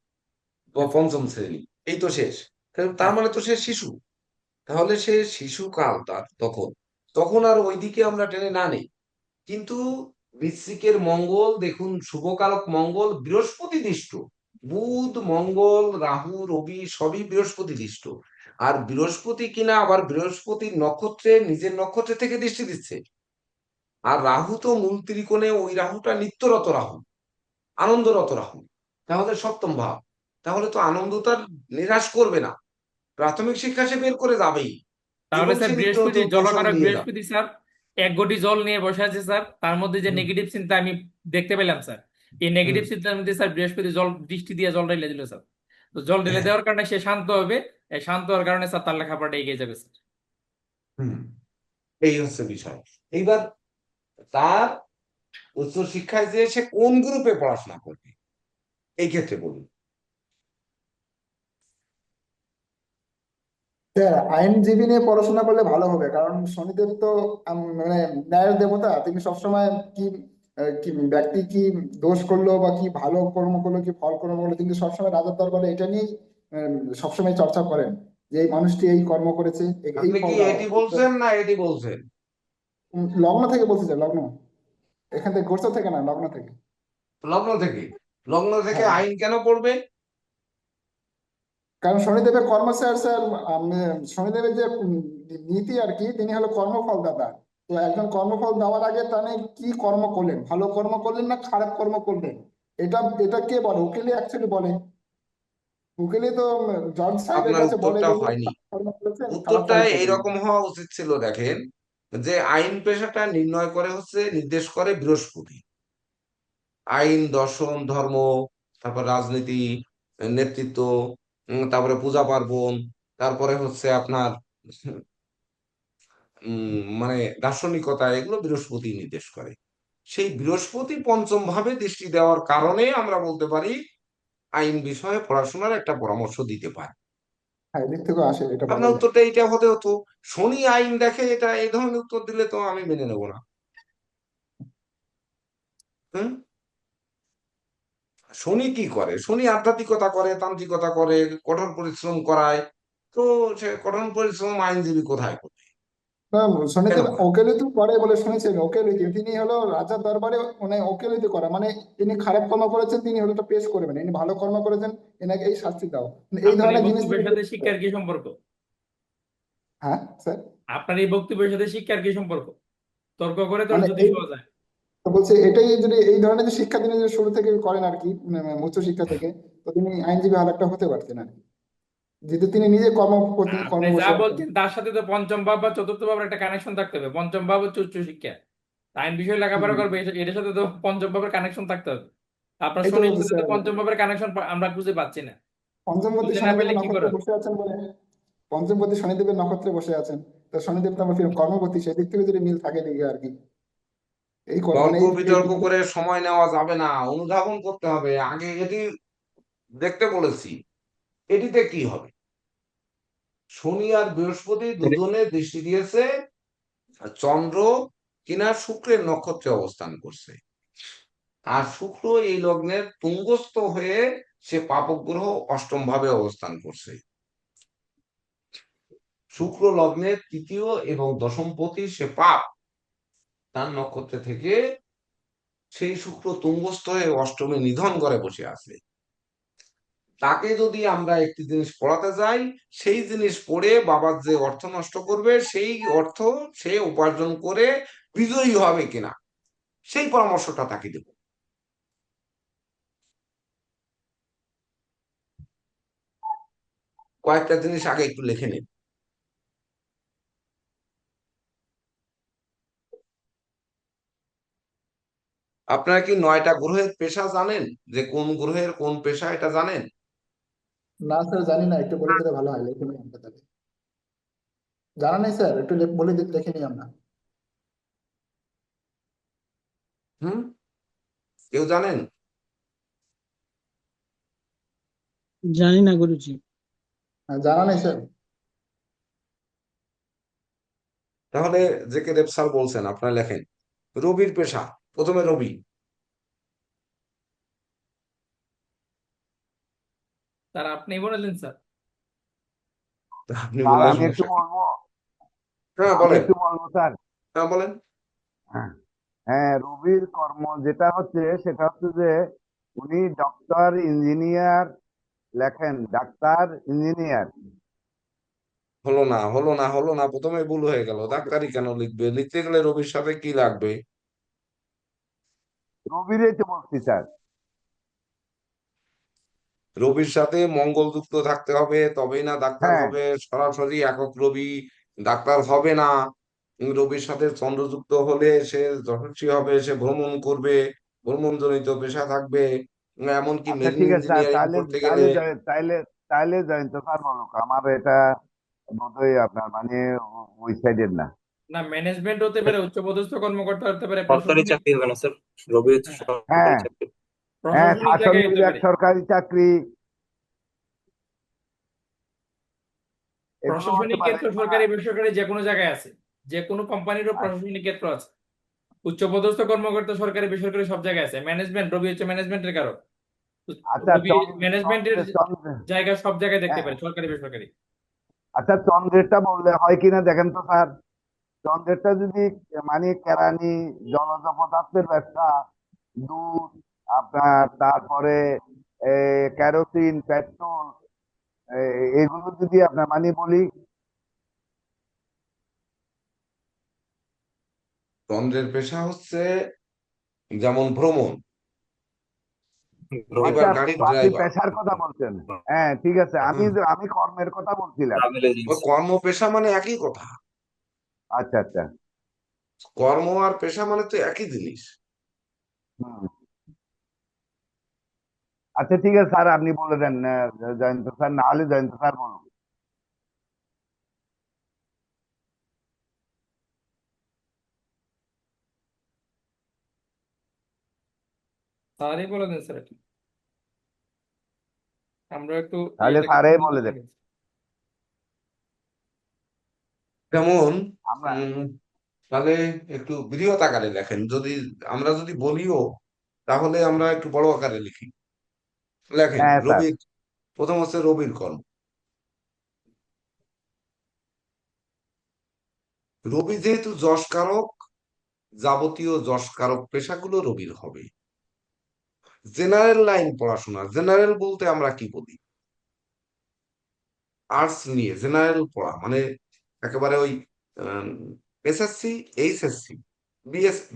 বা হ্যাঁ স্যার। পঞ্চম শ্রেণী, এই তো শেষ। তার হ্যাঁ মানে তো সে শিশু। তাহলে সে শিশুকাল তার তখন, তখন আর ওইদিকে আমরা টেনে না নেই। কিন্তু বৃশ্চিকের মঙ্গল দেখুন, শুভকারক মঙ্গল বৃহস্পতি দৃষ্ট। বুধ, মঙ্গল, রাহু, রবি সবই বৃহস্পতি দৃষ্ট। আর বৃহস্পতি কিনা আবার বৃহস্পতির নক্ষত্রে, নিজের নক্ষত্রে থেকে দৃষ্টি দিচ্ছে। আর রাহু তো মূল ত্রিকোণে, ওই রাহুটা নিত্যরত রাহু, আনন্দরত রাহু। তাহলে সপ্তম ভাব, তাহলে তো আনন্দ তার নিরাশ করবে না। প্রাথমিক শিক্ষা সে বের করে যাবেই, তাহলে এবং স্যার সে নিত্য বৃহস্পতি, নতুন কৌশল জলকারক নিয়ে যাবে। বৃহস্পতি স্যার এক ঘটি জল নিয়ে বসে আছে স্যার, তার মধ্যে যে হুম। নেগেটিভ চিন্তা আমি দেখতে পেলাম স্যার, এই হুম। নেগেটিভ চিন্তার মধ্যে স্যার বৃহস্পতি জল দৃষ্টি দিয়ে জল ঢেলে দিল স্যার। তো জল ঢেলে হ্যাঁ। দেওয়ার কারণে সে শান্ত হবে। এই শান্ত হওয়ার কারণে স্যার তার লেখাপড়াটা এগিয়ে যাবে স্যার। হুম। এই হচ্ছে বিষয়। এইবার তার উচ্চশিক্ষায় যে সে কোন গ্রুপে পড়াশোনা করবে, এই ক্ষেত্রে বলুন। স্যার আইনজীবী নিয়ে পড়াশোনা করলে ভালো হবে, কারণ শনিদেব তো মানে ন্যায়ের দেবতা। তিনি সবসময় কি কি ব্যক্তি কি দোষ করলো বা কি ভালো কর্ম করলো কি ফল কর্ম করলো, কিন্তু সবসময় রাজার দরবারে এটা নিয়েই সবসময় চর্চা করেন যে এই মানুষটি এই কর্ম করেছে, এই আপনি ফল কি দেওয়া এটি হবে। বলছেন না এটি বলছেন? লগ্ন থেকে বলছি স্যার, লগ্ন এখান থেকে গোচর থেকে না, লগ্ন থেকে। লগ্ন থেকে? লগ্ন থেকে হ্যাঁ, আইন কেন পড়বে? কারণ শনিদেবের কর্ম স্যার স্যার শনিদেবের যে নীতি আর কি, তিনি হলো কর্মফল দাতা। তো একজন কর্মফল দেওয়ার আগে তাহলে কি কর্ম করলেন, ভালো কর্ম করলেন না খারাপ কর্ম করলেন, এটা এটা কে বলে? উকিলই অ্যাকচুয়ালি বলে। উকিলই তো জজ সাহেবের আপনার কাছে বলে উত্তরটা যে উনি হয়নি। ভালো কর্ম করেছেন, খারাপ উত্তরটা কর্ম করেন। এইরকম হওয়া উচিত ছিল, দেখেন, যে আইন পেশাটা নির্ণয় করে হচ্ছে, নির্দেশ করে বৃহস্পতি। আইন, দর্শন, ধর্ম, তারপর রাজনীতি, নেতৃত্ব, তারপরে পূজা পার্বণ, তারপরে হচ্ছে আপনার মানে দার্শনিকতা, এগুলো বৃহস্পতি নির্দেশ করে। সেই বৃহস্পতি পঞ্চম ভাবে দৃষ্টি দেওয়ার কারণে আমরা বলতে পারি আইন বিষয়ে পড়াশোনার একটা পরামর্শ দিতে পারি। হ্যাঁ, এদিক থেকেও আসে, এটা বলা আপনার যায়। উত্তরটা এইটা হতে হতো। শনি আইন দেখে, এটা এই ধরনের উত্তর দিলে তো আমি মেনে নেব না। হুম। শনি কি করে? শনি আধ্যাত্মিকতা করে, তান্ত্রিকতা করে, কঠোর পরিশ্রম করায়। তো সে কঠোর পরিশ্রম আইনজীবী কোথায় করবে? না, কেন শনিদেব করে? ওকালতি করে বলে শুনেছি আমি। ওকালতি, তিনি হলো রাজার দরবারে মানে ওকালতি করা মানে তিনি খারাপ কর্ম করেছেন, তিনি হলো এটা পেশ করবেন, ইনি ভালো কর্ম করেছেন, এনাকে এই শাস্তি দাও, মানে এই আপনার এই ধরনের জিনিস তিনি বক্তব্যের সাথে করতে। শিক্ষার কি সম্পর্ক? হ্যাঁ স্যার। আপনার এই বক্তব্যের সাথে শিক্ষার কি সম্পর্ক? তর্ক করে তো মানে যদি এই পাওয়া যায়। তো বলছে এটাই, যদি এই ধরনের যে শিক্ষা তিনি যদি শুরু থেকে করেন আর কি, মানে উচ্চ শিক্ষা থেকে, তো তিনি আইনজীবী ভালো একটা হতে পারতেন আর কি, যেহেতু তিনি নিজে আপনি কর্মে যা বসে আছেন। বলছেন তার সাথে তো পঞ্চম ভাব বা চতুর্থ ভাবের একটা কানেকশন থাকতে হবে। পঞ্চম ভাব হচ্ছে উচ্চ শিক্ষা, আইন বিষয়ে লেখাপড়া হম, করবে, এটার সাথে তো পঞ্চম ভাবের কানেকশন থাকতে হবে। আপনার এই তো শনির বলছি সাথে তো স্যার, পঞ্চম ভাবের কানেকশন আমরা খুঁজে পাচ্ছি না। পঞ্চমপতি খুঁজে না পেলে শনিদেবের কি করে নক্ষত্রে হবে? বসে আছেন বলে, পঞ্চমপতি শনিদেবের নক্ষত্রে বসে আছেন, তো শনিদেব তো আমার কর্মপতি, সেদিক থেকে যদি মিল থাকে দিকে আর কি, মানে তর্ক এই বিতর্ক করে সময় নেওয়া যাবে না, অনুধাবন করতে হবে আগে। এটি দেখতে বলেছি, এটিতে কি হবে। শনি আর বৃহস্পতি দুজনে দৃষ্টি দিয়েছে চন্দ্র কিনা শুক্রের নক্ষত্রে অবস্থান করছে। আর শুক্র এই লগ্নের তুঙ্গস্থ হয়ে সে পাপক গ্রহ অষ্টম ভাবে অবস্থান করছে। শুক্র লগ্নের তৃতীয় এবং দশমপতি সে পাপ, তার নক্ষত্রে থেকে সেই শুক্র তুঙ্গস্থ হয়ে অষ্টমে নিধন করে বসে আছে। তাকে যদি আমরা একটি জিনিস পড়াতে যাই, সেই জিনিস পড়ে বাবার যে অর্থ নষ্ট করবে, সেই অর্থ সে উপার্জন করে বিজয়ী হবে কিনা, সেই পরামর্শটা তাকে দেব। কয়েকটা জিনিস আগে একটু লিখে নিন। আপনারা কি 9টা গ্রহের পেশা জানেন? যে কোন গ্রহের কোন পেশা, এটা জানেন? না স্যার জানি না, একটু বলে দিলে ভালো হয়, লিখে নিই আমরা তাহলে। জানা নেই স্যার, একটু বলে লিখে নিই আমরা। হুম, কেউ জানেন? জানি না গুরুজি। জানা নেই স্যার। তাহলে যে কে দেব স্যার বলছেন, আপনারা লেখেন। রবির পেশা, প্রথমে রবি। স্যার আপনি বলেছেন স্যার। আপনি স্যার বললে আমি একটু সমস্যা কি? বলবো, হ্যাঁ আমি বলেন। একটু বলবো স্যার। হ্যাঁ বলেন। হ্যাঁ, হ্যাঁ, রবির কর্ম যেটা হচ্ছে সেটা হচ্ছে যে উনি ডক্টর ইঞ্জিনিয়ার লেখেন, ডাক্তার ইঞ্জিনিয়ার। হলো না, হলো না, হলো না, প্রথমে ভুল হয়ে গেল। ডাক্তারি কেন লিখবে? লিখতে গেলে রবির সাথে কি লাগবে? রবিরই তো বলছি স্যার। রবির সাথে মঙ্গল যুক্ত থাকতে হবে, তবেই না ডাক্তার হ্যাঁ, হবে। সরাসরি একক রবি ডাক্তার হবে না। রবির সাথে চন্দ্র যুক্ত হলে সে যশস্বী হবে, সে ভ্রমণ করবে, ভ্রমণজনিত পেশা থাকবে। এমনকি আচ্ছা মেরিন ঠিক আছে স্যার, ইঞ্জিনিয়ারিং তাহলে করতে গেলে। তাহলে তাইলে তাইলে জয়ন্ত স্যার বলুক, আমার এটা বোধহয় আপনার মানে ওই সাইডের না। না, ম্যানেজমেন্ট হতে পারে, উচ্চপদস্থ কর্মকর্তা হতে পারে, সরকারি প্রশাসনিক। চাকরি হবে না স্যার? রবি হচ্ছে হ্যাঁ, সরকারি হ্যাঁ, চাকরি। হ্যাঁ, প্রশাসনিক শাসন জায়গায় হতে বিভাগ পারে। সরকারি চাকরি এগুলো হতে প্রশাসনিক পারে ক্ষেত্র বা সরকারি বেসরকারি যে কোনো জায়গায় আছে। যে কোনো কোম্পানিরও প্রশাসনিক ক্ষেত্র আছে। উচ্চপদস্থ কর্মকর্তা সরকারি বেসরকারি সব জায়গায় আছে। ম্যানেজমেন্ট, রবি হচ্ছে ম্যানেজমেন্টের কারক। আচ্ছা রবি ম্যানেজমেন্টের চন্দ্র চন্দ্র জায়গা সব জায়গায় দেখতে হ্যাঁ, পারে, সরকারি বেসরকারি। আচ্ছা চন্দ্রেরটা বললে হয় কিনা দেখেন তো স্যার। চন্দ্রেরটা যদি মানে কেরানি, জলজ পদার্থের ব্যবসা, দুধ, আপনার তারপরে কেরোসিন, পেট্রোল, এগুলো যদি আপনার মানে বলি। চন্দ্রের পেশা হচ্ছে যেমন ভ্রমণ, আচ্ছা, এবার গাড়ির তো আপনি ড্রাইভার। পেশার কথা বলছেন। হ্যাঁ ঠিক আছে, আমি কর্মের কথা বলছিলাম। ট্রাভেল ওই এজেন্সি। কর্ম পেশা মানে একই কথা। আচ্ছা আচ্ছা। কর্ম আর পেশা মানে তো একই জিনিস। হুম। আচ্ছা ঠিক আছে স্যার, আপনি বলে দেন জয়ন্ত স্যার, না হলে জয়ন্ত স্যার বলুন। স্যারই বলে দেন স্যার এটা। আমরা একটু তাহলে এটাকে স্যারই সুন্দর বলে করে দেন। গেছি। যেমন আমরা উম তাহলে একটু বৃহৎ আকারে লেখেন। যদি আমরা যদি বলিও, তাহলে আমরা একটু বড় আকারে লিখি। লেখেন হ্যাঁ স্যার। রবির, প্রথম হচ্ছে রবির কর্ম। রবি যেহেতু যশকারক, যাবতীয় যশকারক পেশাগুলো রবির হবে। জেনারেল লাইন পড়াশোনা, জেনারেল বলতে আমরা কি বলি? আর্টস নিয়ে জেনারেল পড়া মানে একেবারে ওই এসএসসি, এইচএসসি,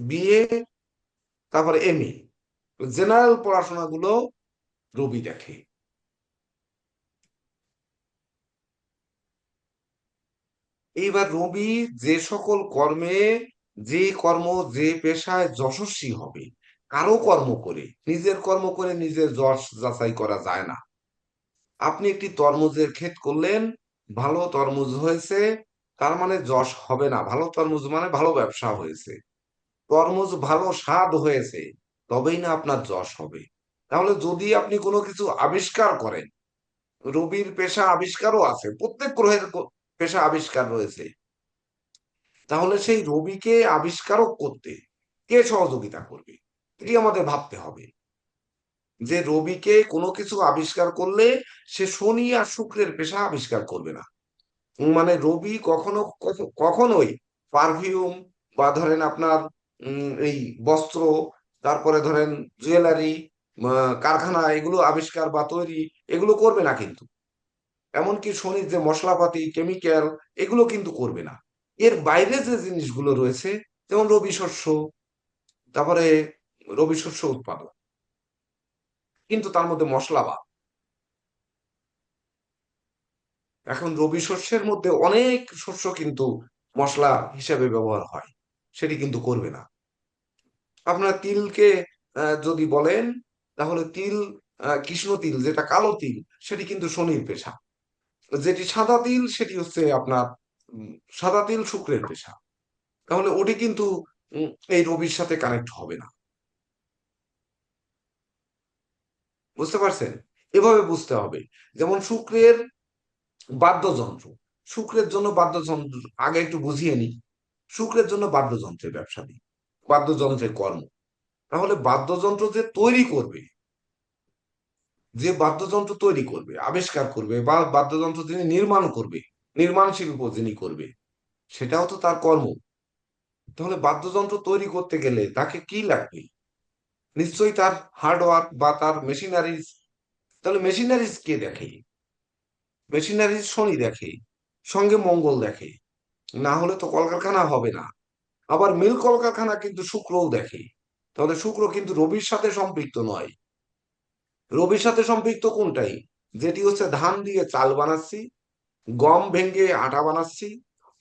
বিএ, তারপরে এমএ, জেনারেল পড়াশোনাগুলো রবি দেখে। এইবার রবি যে সকল কর্মে, যে কর্ম, যে পেশায় যশস্বী হবে, কারো কর্ম করে, নিজের কর্ম করে নিজের যশ যাচাই করা যায় না। আপনি একটি তরমুজের ক্ষেত করলেন, ভালো তরমুজ হয়েছে, তার মানে যশ হবে না। ভালো তরমুজ মানে ভালো ব্যবসা হয়েছে। তরমুজ ভালো স্বাদ হয়েছে, তবেই না আপনার যশ হবে। তাহলে যদি আপনি কোনো কিছু আবিষ্কার করেন, রবির পেশা আবিষ্কারও আছে, প্রত্যেক গ্রহের পেশা আবিষ্কার রয়েছে, তাহলে সেই রবিকে আবিষ্কারক করতে কে সহযোগিতা করবে? এটি আমাদের ভাবতে হবে যে রবিকে কোনো কিছু আবিষ্কার করলে সে শনি আর শুক্রের পেশা আবিষ্কার করবে না। মানে রবি কখনোই পারফিউম বা ধরেন আপনার এই বস্ত্র, তারপরে ধরেন জুয়েলারি, কারখানা, এগুলো আবিষ্কার বা তৈরি এগুলো করবে না কিন্তু। এমনকি শনির যে মশলাপাতি, কেমিক্যাল, এগুলো কিন্তু করবে না। এর বাইরে যে জিনিসগুলো রয়েছে, যেমন রবি শস্য, তারপরে রবি শস্য উৎপাদন, কিন্তু তার মধ্যে মশলা বাদ। এখন রবি শস্যের মধ্যে অনেক শস্য কিন্তু মশলা হিসেবে ব্যবহার হয়, সেটি কিন্তু করবে না। আপনার তিলকে যদি বলেন, তাহলে তিল, কৃষ্ণ তিল যেটা কালো তিল, সেটি কিন্তু শনির পেশা। যেটি সাদা তিল সেটি হচ্ছে আপনার সাদা তিল শুক্রের পেশা। তাহলে ওটি কিন্তু এই রবির সাথে কানেক্ট হবে না। বুঝতে পারছেন? এভাবে বুঝতে হবে। যেমন শুক্রের বাদ্যযন্ত্র, শুক্রের জন্য বাদ্যযন্ত্র আগে একটু বুঝিয়ে নিই। শুক্রের জন্য বাদ্যযন্ত্রের ব্যবসা দিই, বাদ্যযন্ত্রের কর্ম। তাহলে বাদ্যযন্ত্র যে তৈরি করবে, যে বাদ্যযন্ত্র তৈরি করবে, আবিষ্কার করবে, বা বাদ্যযন্ত্র যিনি নির্মাণ করবে, নির্মাণ শিল্প যিনি করবে, সেটাও তো তার কর্ম। তাহলে বাদ্যযন্ত্র তৈরি করতে গেলে তাকে কি লাগবে? নিশ্চয়ই তার হার্ডওয়ার্ক বা তার মেশিনারিজ। তাহলে মেশিনারিজ কে দেখে? মেশিনারিজ শনি দেখে, সঙ্গে মঙ্গল দেখে। না হলে তো কলকারখানা হবে না। আবার মিল কলকারখানা কিন্তু শুক্রও দেখে। তাহলে শুক্র কিন্তু রবির সাথে সম্পৃক্ত নয়। রবির সাথে সম্পৃক্ত কোনটাই? যেটি হচ্ছে ধান দিয়ে চাল বানাচ্ছি, গম ভেঙে আটা বানাচ্ছি,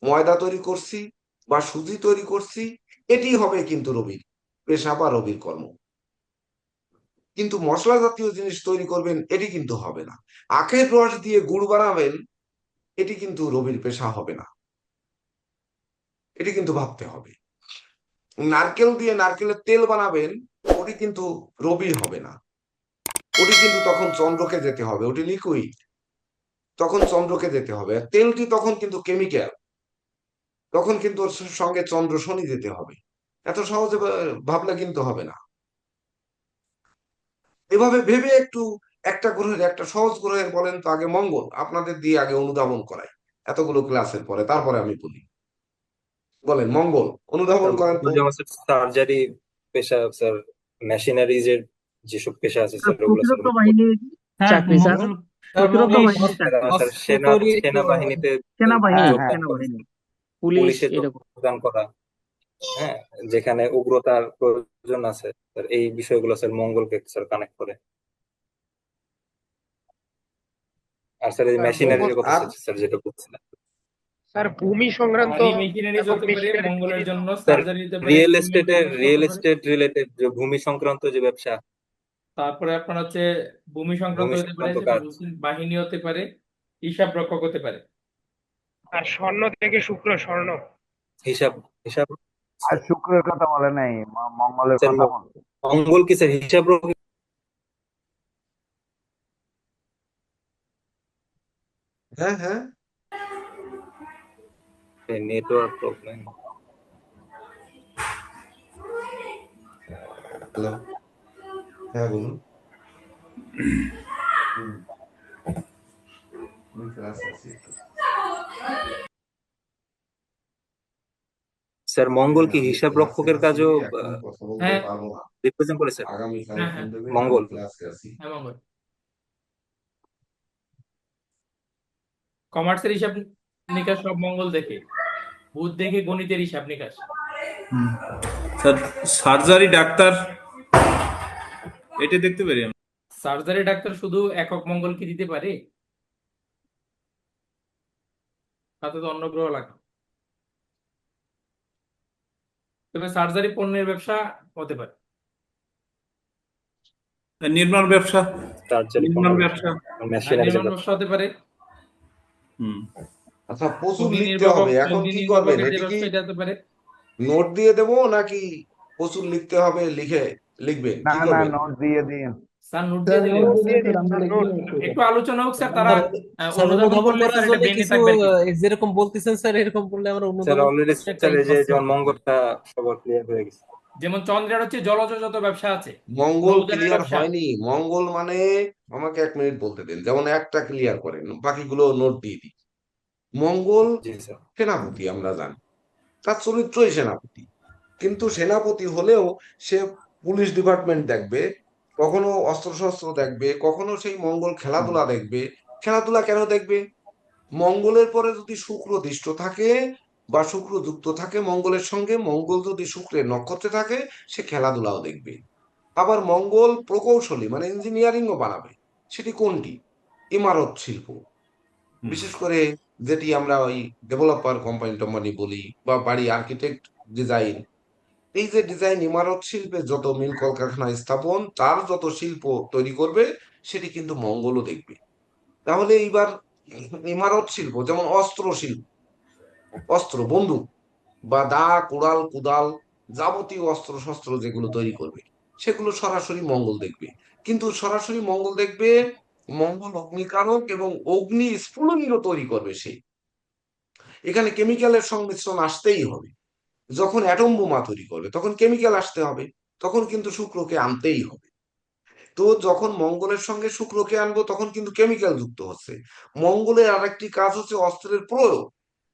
ময়দা তৈরি করছি, বা সুজি তৈরি করছি, এটি হবে কিন্তু রবির পেশা বা রবির কর্ম। কিন্তু মশলা জাতীয় জিনিস তৈরি করবেন, এটি কিন্তু হবে না। আখের রস দিয়ে গুড় বানাবেন, এটি কিন্তু রবির পেশা হবে না। এটি কিন্তু ভাবতে হবে। নারকেল দিয়ে নারকেলের তেল বানাবেন, ওটি কিন্তু রবির হবে না। ওটি কিন্তু তখন চন্দ্রকে যেতে হবে, ওটি লিকুইড, তখন চন্দ্রকে যেতে হবে। আর তেলটি তখন কিন্তু কেমিক্যাল, তখন কিন্তু ওর সঙ্গে চন্দ্র শনি যেতে হবে। এত সহজে ভাবলে কিন্তু হবে না। এভাবে ভেবে একটু একটা গ্রহের, একটা সহজ গ্রহের বলেন তো আগে মঙ্গল, আপনাদের দিয়ে আগে অনুধাবন করাই এতগুলো ক্লাসের পরে, তারপরে আমি বলি। বলেন মঙ্গল অনুধাবন করেন তো। যেমন সার্জারি পেশা স্যার, মেশিনারিজ এর যেসব পেশা আছে স্যার স্যার ওগুলো স্যার প্রতিরক্ষা বাহিনীর হ্যাঁ চাকরি স্যার, মঙ্গল। প্রতিরক্ষা এই বাহিনীর চাকরি, স্যার অস্ত্র তৈরি সেনাবাহিনীতে সেনাবাহিনী, যোগদান হ্যাঁ করা, সেনাবাহিনী, পুলিশ, পুলিশে এরকম। যোগদান করা, হ্যাঁ, যেখানে উগ্রতার প্রয়োজন আছে স্যার, এই বিষয়গুলো স্যার মঙ্গলকে স্যার কানেক্ট করে। আর স্যার এই মেশিনারির কথা আর স্যার যেটা বলছিলেন স্যার ভূমি সংক্রান্ত গাড়ি মেশিনারিজ এবং হতে পারে মেশিনারি মঙ্গলের জন্য, স্যার, সার্জারি হতে পারে, সিমেন্ট ইন্ডাস্ট্রি রিয়েল হতে পারে। এস্টেট রিলেটেড যে ভূমি সংক্রান্ত যে ব্যবসা, তারপরে আপনার হচ্ছে ভূমি সংক্রান্ত ভূমি হতে পারে, সংক্রান্ত কাজ, বাহিনী হতে পারে, হিসাব রক্ষক হতে পারে। আর স্বর্ণ থেকে শুক্র, স্বর্ণ হিসাব হিসাব আর স্যার। শুক্রের কথা বলে নাই, মঙ্গলের স্যার কথা বলছে। মঙ্গল কি স্যার হিসাব রক্ষক? হ্যাঁ, হ্যাঁ, নেটওয়ার্ক প্রবলেম। হ্যালো, হ্যাঁ বলুন। হুম, আমি ক্লাস আছি একটু। স্যার মঙ্গল কি আমি হিসাব ক্লাসে রক্ষকের আছি, কাজও এখন কথা বলতে হ্যাঁ পারবো না। রিপ্রেজেন্ট করে স্যার? আগামীকাল হ্যাঁ ফোন হ্যাঁ দেবে, আমি মঙ্গল। ক্লাসে আছি। হ্যাঁ মঙ্গল। কমার্সের হিসাব নিকাশ সব মঙ্গল দেখে, বুধ দেখে গণিতের হিসাব নিকাশ। স্যার সার্জারি ডাক্তার এটা দেখতে পারি আমরা? সার্জারি ডাক্তার শুধু একক মঙ্গল কি দিতে পারে? তাতে তো অন্য গ্রহ লাগে। তবে সার্জারি পণ্যের ব্যবসা হতে পারে। নির্মাণ ব্যবসা, সার্জারি নির্মাণ ব্যবসা। হ্যাঁ মেশিনারি নির্মাণ ব্যবসা হতে পারে। হুম। আচ্ছা, প্রচুর অগ্নি লিখতে নির্বাপক, হবে, এখন অগ্নি কি করবেন? নির্বাপকের যে এটি কি ব্যবসা এটা হতে পারে। নোট দিয়ে দেবো নাকি প্রচুর লিখতে হবে, লিখবেন না কি না, করবেন? নোট দিয়ে দিন। স্যার নোট স্যার দিয়ে দিলে নোট হবে। দিয়ে দিন স্যার, আমরা লিখে নোট। নিই, অসুবিধা একটু নেই। আলোচনা হোক স্যার, তারা স্যার অনুধাবন অনুধাবন করলে করার স্যার এটা জন্য ব্রেনে কিছু থাকবে আর কি। যেরকম বলতেছেন স্যার এরকম বললে আমরা স্যার অনুধাবন অলরেডি করতে স্যার এই যে টাইম যেমন মঙ্গলটা সবার ক্লিয়ার হয়ে গেছে। যেমন চন্দ্রের হচ্ছে জলজ যত ব্যবসা আছে, মঙ্গল নৌযানের ক্লিয়ার ব্যবসা। হয়নি। মঙ্গল মানে, আমাকে 1 মিনিট বলতে দিন, যেমন একটা ক্লিয়ার করেন, বাকিগুলো নোট দিয়ে দিই। মঙ্গল জি স্যার। সেনাপতি, আমরা জানি তার চরিত্রই সেনাপতি, কিন্তু সেনাপতি হলেও সে পুলিশ ডিপার্টমেন্ট দেখবে, কখনো অস্ত্রশস্ত্র দেখবে, কখনো সেই মঙ্গল খেলাধুলা দেখবে। খেলাধুলা কেন দেখবে? মঙ্গলের পরে যদি শুক্র দৃষ্ট থাকে বা শুক্র যুক্ত থাকে মঙ্গলের সঙ্গে, মঙ্গল যদি শুক্রের নক্ষত্রে থাকে, সে খেলাধুলাও দেখবে। আবার মঙ্গল প্রকৌশলী, মানে ইঞ্জিনিয়ারিংও বানাবে। সেটি কোনটি? ইমারত শিল্প, বিশেষ করে যেটি আমরা ওই ডেভেলপার কোম্পানি টোম্পানি বলি, বা বাড়ি আর্কিটেক্ট ডিজাইন। এই যে ডিজাইন ইমারত শিল্পে যত মিল কলকারখানা স্থাপন, তার যত শিল্প তৈরি করবে, সেটি কিন্তু মঙ্গলও দেখবে। তাহলে এইবার ইমারত শিল্প, যেমন অস্ত্র শিল্প, অস্ত্র বন্দুক বা দা, কুড়াল, কুদাল, যাবতীয় অস্ত্র শস্ত্র যেগুলো তৈরি করবে, সেগুলো সরাসরি মঙ্গল দেখবে। কিন্তু সরাসরি মঙ্গল দেখবে, মঙ্গল অগ্নিকারক এবং অগ্নি স্ফুলিঙ্গ তৈরি করবে সে। এখানে কেমিক্যালের সংমিশ্রণ আসতেই হবে। যখন অ্যাটম বোমা তৈরি করবে তখন কেমিক্যাল আসতে হবে, তখন কিন্তু শুক্রকে আনতেই হবে। তো যখন মঙ্গলের সঙ্গে শুক্রকে আনবো তখন কিন্তু কেমিক্যাল যুক্ত হচ্ছে। মঙ্গলের আরেকটি কাজ হচ্ছে অস্ত্রের প্রয়োগ।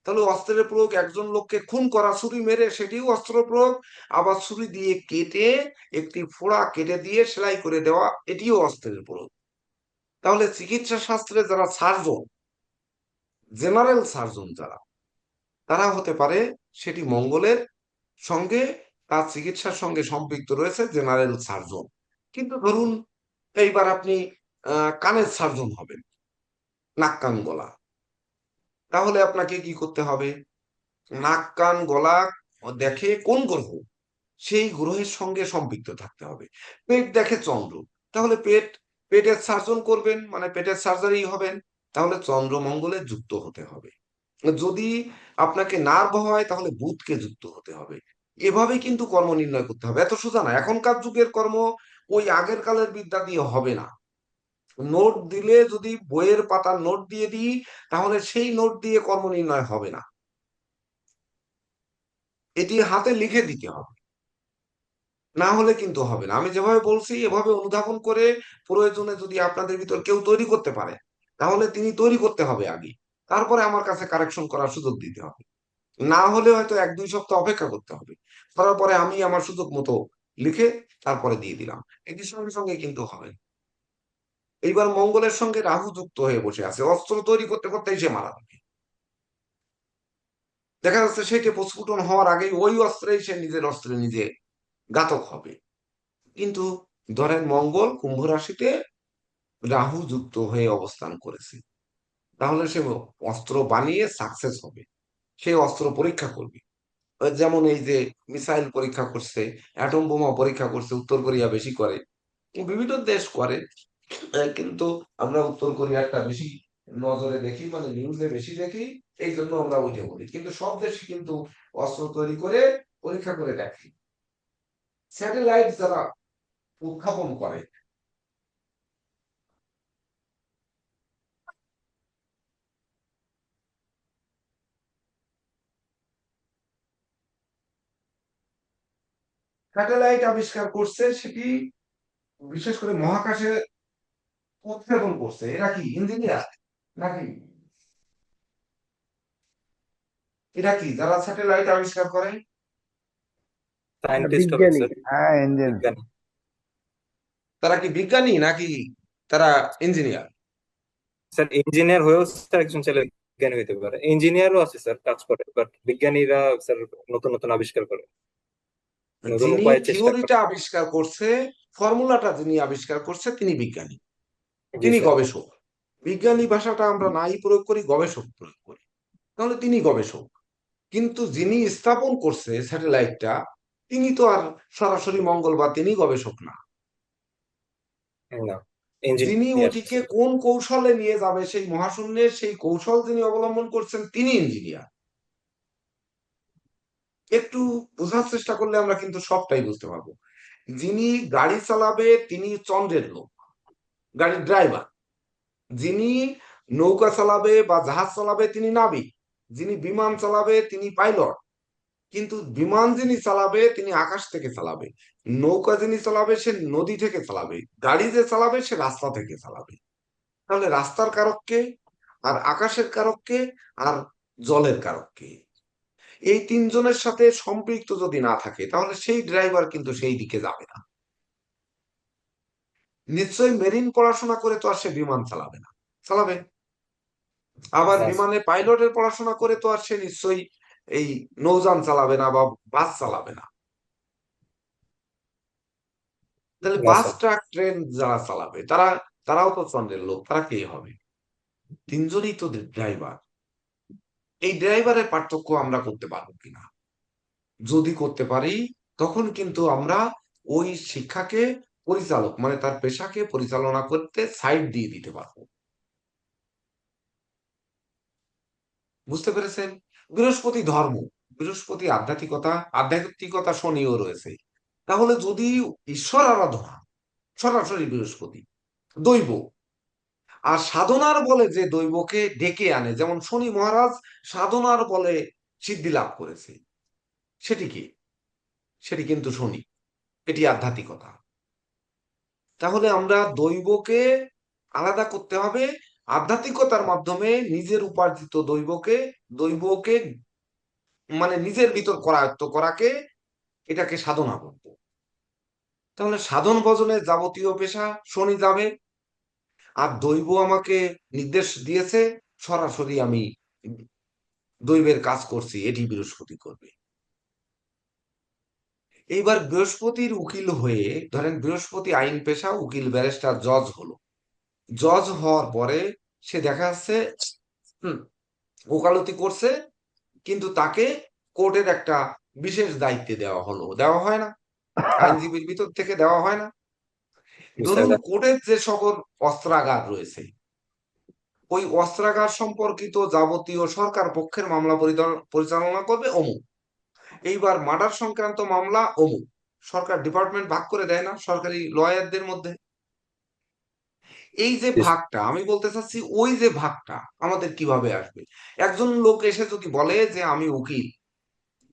তাহলে অস্ত্রের প্রয়োগ, একজন লোককে খুন করা, ছুরি মেরে, সেটিও অস্ত্র প্রয়োগ। আবার ছুরি দিয়ে কেটে একটি ফোড়া কেটে দিয়ে সেলাই করে দেওয়া, এটিও অস্ত্রের প্রয়োগ। তাহলে চিকিৎসা শাস্ত্রে যারা সার্জন, জেনারেল সার্জন যারা, তারা হতে পারে সেটি মঙ্গলের সঙ্গে, তার চিকিৎসার সঙ্গে সম্পৃক্ত রয়েছে জেনারেল সার্জন। কিন্তু ধরুন এইবার আপনি কানের সার্জন হবেন, নাক কান গলা, তাহলে আপনাকে কি করতে হবে? নাক কান গলা দেখে কোন গ্রহ, সেই গ্রহের সঙ্গে সম্পৃক্ত থাকতে হবে। পেট দেখে চন্দ্র, তাহলে পেটের সার্জন করবেন, মানে পেটের সার্জারি হবেন, তাহলে চন্দ্র মঙ্গলে যুক্ত হতে হবে। যদি আপনাকে নার্ভ হয় তাহলে বুধকে যুক্ত হতে হবে। এভাবে কিন্তু কর্ম নির্ণয় করতে হবে, এত সোজা না। এখনকার যুগের কর্ম ওই আগের কালের বিদ্যা দিয়ে হবে না। নোট দিলে, যদি বইয়ের পাতার নোট দিয়ে দিই, তাহলে সেই নোট দিয়ে কর্ম নির্ণয় হবে না, এটি হাতে লিখে দিতে হবে, না হলে কিন্তু হবে না। আমি যেভাবে বলছি এভাবে অনুধাবন করে, প্রয়োজনে যদি আপনাদের ভিতর কেউ তৈরি করতে পারে, তাহলে তিনি তৈরি করতে হবে আগে, তারপরে আমার কাছে কারেকশন করার সুযোগ দিতে হবে। না হলে হয়তো 1-2 সপ্তাহ অপেক্ষা করতে হবে, করার পরে আমি আমার সুযোগ মতো লিখে তারপরে দিয়ে দিলাম। এটির সঙ্গে সঙ্গে কিন্তু হবে না। এইবার মঙ্গলের সঙ্গে রাহু যুক্ত হয়ে বসে আছে, অস্ত্র তৈরি করতে করতেই সে মারা যাবে। দেখা যাচ্ছে সেটি প্রস্ফুটন হওয়ার আগেই ওই অস্ত্রেই সে নিজের অস্ত্রে নিজে ঘাতক হবে। কিন্তু ধরেন মঙ্গল কুম্ভ রাশিতে রাহু যুক্ত হয়ে অবস্থান করেছে, তাহলে সে অস্ত্র বানিয়ে সাকসেস হবে, সে অস্ত্র পরীক্ষা করবে। যেমন এই যে মিসাইল পরীক্ষা করছে, অ্যাটম বোমা পরীক্ষা করছে, উত্তর কোরিয়া বেশি করে, বিভিন্ন দেশ করে। কিন্তু আমরা উত্তর কোরিয়াটা বেশি নজরে দেখি, মানে নিউজে বেশি দেখি, এই জন্য আমরা ওইটা বলি। কিন্তু সব দেশই কিন্তু অস্ত্র তৈরি করে পরীক্ষা করে দেখে। স্যাটেলাইট যারা উৎক্ষেপণ করে, স্যাটেলাইট আবিষ্কার করছে, সেটি বিশেষ করে মহাকাশে উৎক্ষেপণ করছে, এরা কি ইঞ্জিনিয়ার নাকি? এরা কি যারা স্যাটেলাইট আবিষ্কার করে? সায়েন্টিস্ট হবে বিজ্ঞানী, স্যার, হ্যাঁ ইঞ্জিন। বিজ্ঞানী। তারা কি বিজ্ঞানী নাকি তারা ইঞ্জিনিয়ার? স্যার ইঞ্জিনিয়ার হয়েও স্যার একজন ছেলে বিজ্ঞানী হতে পারে, ইঞ্জিনিয়ারও আছে স্যার কাজ করে, বাট বিজ্ঞানীরা স্যার নতুন নতুন আবিষ্কার করে, নতুন যিনি উপায়ে চেষ্টা করে। থিওরিটা আবিষ্কার করছে, ফর্মুলাটা যিনি আবিষ্কার করছে, তিনি বিজ্ঞানী, জি তিনি স্যার। গবেষক। বিজ্ঞানী ভাষাটা আমরা নাই প্রয়োগ করি, গবেষক প্রয়োগ করি, তাহলে তিনি গবেষক। কিন্তু যিনি স্থাপন করছে স্যাটেলাইটটা, তিনি তো আর সরাসরি মঙ্গল বা তিনি গবেষক না। না, যিনি ইঞ্জিনিয়ার। ওইটিকে কোন কৌশলে নিয়ে যাবে সেই মহাশূন্যে, সেই কৌশল যিনি অবলম্বন করছেন, তিনি ইঞ্জিনিয়ার। একটু বোঝার চেষ্টা করলে আমরা কিন্তু সবটাই বুঝতে পারবো। যিনি গাড়ি চালাবে তিনি চন্দ্রের লোক, গাড়ির ড্রাইভার। যিনি নৌকা চালাবে বা জাহাজ চালাবে তিনি নাবিক। যিনি বিমান চালাবে তিনি পাইলট। কিন্তু বিমান যিনি চালাবে তিনি আকাশ থেকে চালাবে, নৌকা যিনি চালাবে সে নদী থেকে চালাবে, গাড়ি যে চালাবে সে রাস্তা থেকে চালাবে। তাহলে রাস্তার কারক কে, আর আকাশের কারক কে, আর জলের কারক কে? এই তিনজনের সাথে সম্পৃক্ত যদি না থাকে তাহলে সেই ড্রাইভার কিন্তু সেই দিকে যাবে না। নিশ্চয়ই মেরিন পড়াশোনা করে তো আর সে বিমান চালাবে না, চালাবে? আবার না বিমানে পাইলটের পড়াশোনা করে তো আর সে নিশ্চয়ই এই নৌযান চালাবে না বা বাস চালাবে না। তাহলে না বাস, স্যার। ট্রাক, ট্রেন যারা চালাবে তারাও তো চন্দ্রের লোক, তারা কে হবে? তিনজনই তো ড্রাইভার। এই ড্রাইভারের পার্থক্য আমরা করতে পারবো কিনা? যদি করতে পারি তখন কিন্তু আমরা ওই শিক্ষাকে পরিচালক মানে তার পেশাকে পরিচালনা করতে সাইড দিয়ে দিতে পারবো। বুঝতে পেরেছেন? বৃহস্পতি ধর্ম, বৃহস্পতি আধ্যাত্মিকতা, আধ্যাত্মিকতা শনিও রয়েছে। তাহলে যদি ঈশ্বর আরাধনা, সরাসরি বৃহস্পতি। দৈব, আর সাধনার বলে যে দৈবকে ডেকে আনে, যেমন শনি মহারাজ সাধনার বলে সিদ্ধি লাভ করেছে, সেটি কি? সেটি কিন্তু শনি, এটি আধ্যাত্মিকতা। তাহলে আমরা দৈবকে আলাদা করতে হবে, আধ্যাত্মিকতার মাধ্যমে নিজের উপার্জিত দৈবকে মানে নিজের ভিতর করায়ত্ত করাকে, এটাকে সাধনা করব। তাহলে সাধন ভজনের যাবতীয় পেশা শনি যাবে, আর দৈব আমাকে নির্দেশ দিয়েছে, সরাসরি আমি দৈবের কাজ করছি, এটি বৃহস্পতি করবে। এইবার বৃহস্পতির উকিল হয়ে, ধরেন বৃহস্পতি আইন পেশা, উকিল, ব্যারিস্টার, জজ হলো। জজ হওয়ার পরে সে দেখা যাচ্ছে ওকালতি করছে, কিন্তু তাকে কোর্টের একটা বিশেষ দায়িত্বে দেওয়া হলো, দেওয়া হয় না? আইনজীবীর ভিতর থেকে দেওয়া হয় না? স্যার ধরুন কোর্টের যে সকল অস্ত্রাগার রয়েছে, ওই অস্ত্রাগার সম্পর্কিত যাবতীয় সরকার পক্ষের মামলা পরিচালনা করবে অমুক। এইবার মার্ডার সংক্রান্ত মামলা অমুক। সরকার ডিপার্টমেন্ট ভাগ করে দেয় না সরকারি লয়ারদের মধ্যে? এই যে ভাগটা আমি বলতে চাচ্ছি, ওই যে ভাগটা আমাদের কিভাবে আসবে? একজন লোক এসে যদি বলে যে আমি উকিল,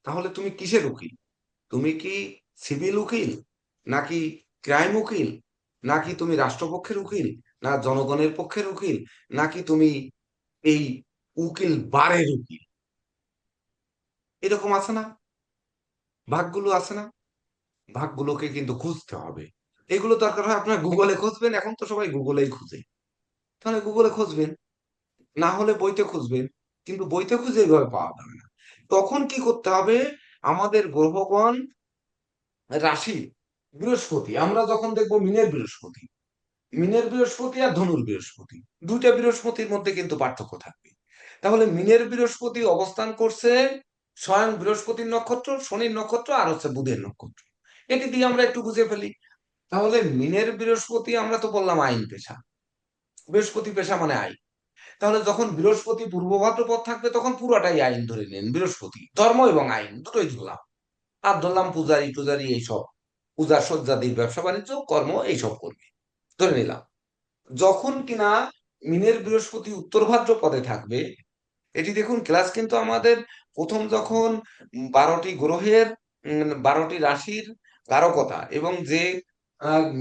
তাহলে তুমি কিসের উকিল? তুমি কি সিভিল উকিল, নাকি ক্রাইম উকিল, নাকি তুমি রাষ্ট্রপক্ষের উকিল, না জনগণের পক্ষের উকিল, নাকি তুমি এই উকিল বারের উকিল? এরকম আছে না? ভাগগুলো আছে না? ভাগগুলোকে কিন্তু খুঁজতে হবে। এগুলো দরকার হয় আপনার গুগলে খুঁজবেন, এখন তো সবাই গুগলেই খুঁজে। তাহলে গুগলে খুঁজবেন, না হলে বইতে খুঁজবেন, কিন্তু বইতে খুঁজে এইভাবে পাওয়া যাবে না। তখন কি করতে হবে? আমাদের গ্রহগণ, রাশি, বৃহস্পতি, আমরা যখন দেখবো মিনের বৃহস্পতি আর ধনুর বৃহস্পতি, দুইটা বৃহস্পতির মধ্যে কিন্তু পার্থক্য থাকবে। তাহলে মিনের বৃহস্পতি অবস্থান করছে স্বয়ং বৃহস্পতির নক্ষত্র, শনির নক্ষত্র, আর হচ্ছে বুধের নক্ষত্র। এটি দিয়ে আমরা একটু বুঝে ফেলি। তাহলে মিনের বৃহস্পতি, আমরা তো বললাম আইন পেশা, বৃহস্পতি পেশা মানে আইন। তাহলে যখন বৃহস্পতি পূর্ব ভাদ্রপদ থাকবে তখন পুরাটাই আইন ধরে নেন, বৃহস্পতি ধর্ম এবং আইন দুটোই ধরলাম। আর ধরলাম পূজারি টুজারি এইসব, পূজা সজ্জাদির ব্যবসা বাণিজ্য কর্ম এইসব করবে, ধরে নিলাম। যখন কিনা মিনের বৃহস্পতি উত্তর ভাদ্রপদে থাকবে, এটি দেখুন ক্লাস কিন্তু আমাদের প্রথম যখন 12টি গ্রহের 12টি রাশির কারকতা, এবং যে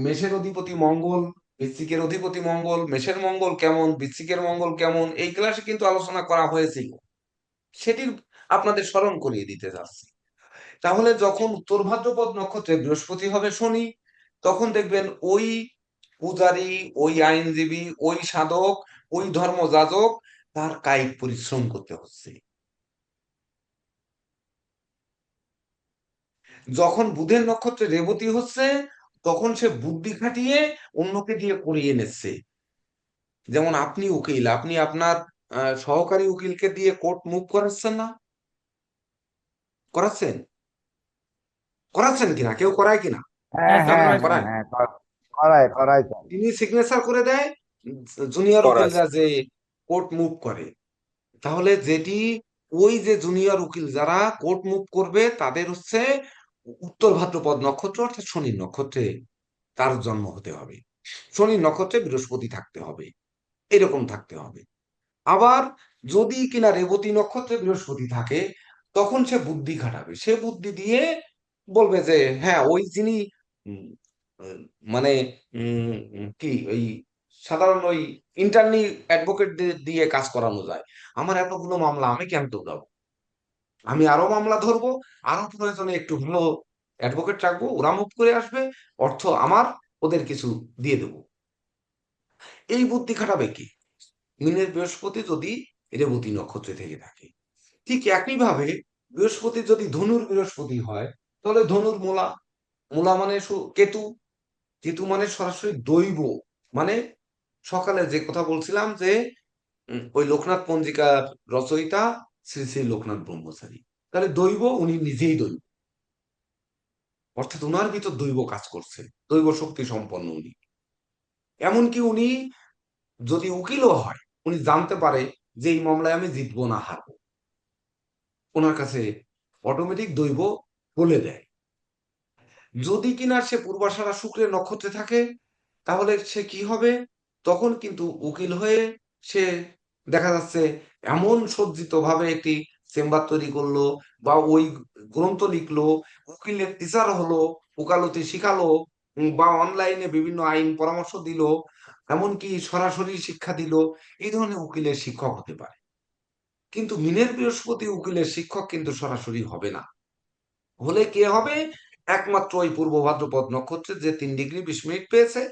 মেষের অধিপতি মঙ্গল, বৃশ্চিকের অধিপতি মঙ্গল, মেষের মঙ্গল কেমন, বৃশ্চিকের মঙ্গল কেমন, এই ক্লাসে কিন্তু আলোচনা করা হয়েছিল। সেটির আপনাদের স্মরণ করিয়ে দিতে যাচ্ছি। তাহলে যখন উত্তর ভাদ্রপদ নক্ষত্রে বৃহস্পতি হবে শনি, তখন দেখবেন ওই পূজারী, ওই আইনজীবী, ওই সাধক, ওই ধর্মযাজক তার কায়িক পরিশ্রম করতে হচ্ছে। যখন বুধের নক্ষত্রে রেবতী হচ্ছে, তখন সে বুদ্ধি খাটিয়ে অন্যকে দিয়ে করিয়ে নিচ্ছে। যেমন আপনি উকিল, আপনি আপনার সহকারী উকিলকে দিয়ে কোর্ট মুভ করাচ্ছেন না? করাচ্ছেন? করাচ্ছেন কিনা? কেউ করায় কিনা? হ্যাঁ হ্যাঁ স্যার হ্যাঁ আপনারা করাইছে। হ্যাঁ করান? হ্যাঁ করায় করায় স্যার। তিনি সিগনেচার করে দেয়, জুনিয়র করা আছে। উকিলরা যে কোর্ট মুভ করে। তাহলে যেটি ওই যে জুনিয়র উকিল যারা কোর্ট মুভ করবে তাদের হচ্ছে উত্তর ভাদ্রপদ নক্ষত্র অর্থাৎ শনির নক্ষত্রে তার জন্ম হতে হবে, শনির নক্ষত্রে বৃহস্পতি থাকতে হবে, এরকম থাকতে হবে। আবার যদি কিনা রেবতী নক্ষত্রে বৃহস্পতি থাকে, তখন সে বুদ্ধি খাটাবে, সে বুদ্ধি দিয়ে বলবে যে হ্যাঁ ওই যিনি উম, উম, মানে কি ওই সাধারণ ওই ইন্টার্নি অ্যাডভোকেট দিয়ে কাজ করানো যায়, আমার এতগুলো মামলা আমি কেন দৌড়াবো, আমি আরো মামলা ধরবো, আরো প্রয়োজনে একটু ভালো অ্যাডভোকেট রাখবো, ওরা মুভ করে আসবে, অর্থ আমার, ওদের কিছু দিয়ে দেবো। এই বুদ্ধি খাটাবে কি? মিনের বৃহস্পতি যদি রেবতী নক্ষত্রে থেকে থাকে। ঠিক একইভাবে বৃহস্পতি যদি ধনুর বৃহস্পতি হয়, তাহলে ধনুর মূলা, মূলা মানে কেতু, কেতু মানে সরাসরি দৈব, মানে সকালে যে কথা বলছিলাম যে ওই লোকনাথ পঞ্জিকার রচয়িতা শ্রী শ্রী লোকনাথ ব্রহ্মচারী, তাহলে দৈব, উনি নিজেই দৈব, অর্থাৎ উনার ভিতর দৈব কাজ করছে, দৈব শক্তি সম্পন্ন উনি। এমনকি উনি যদি উকিলও হয়, উনি জানতে পারে যে এই মামলায় আমি জিতবো না হারবো, ওনার কাছে অটোমেটিক দৈব বলে দেয়। যদি কিনা সে পূর্বাষাঢ়া শুক্রের নক্ষত্রে থাকে, তাহলে সে কি হবে? তখন কিন্তু উকিল হয়ে সে দেখা যাচ্ছে এমন সজ্জিত ভাবে একটি চেম্বার তৈরি করলো, বা ওই গ্রন্থ লিখলো, উকিলের টিচার হলো, ওকালতি শিখালো, বা অনলাইনে বিভিন্ন আইন পরামর্শ দিল, এমনকি সরাসরি শিক্ষা দিল, এই ধরনের উকিলের শিক্ষক হতে পারে। কিন্তু মিনের বৃহস্পতি উকিলের শিক্ষক কিন্তু সরাসরি হবে না। হলে কে হবে? একমাত্র ওই পূর্ব ভাদ্রপদ নক্ষত্রে যে 3 ডিগ্রি 20 মিনিট পেয়েছে,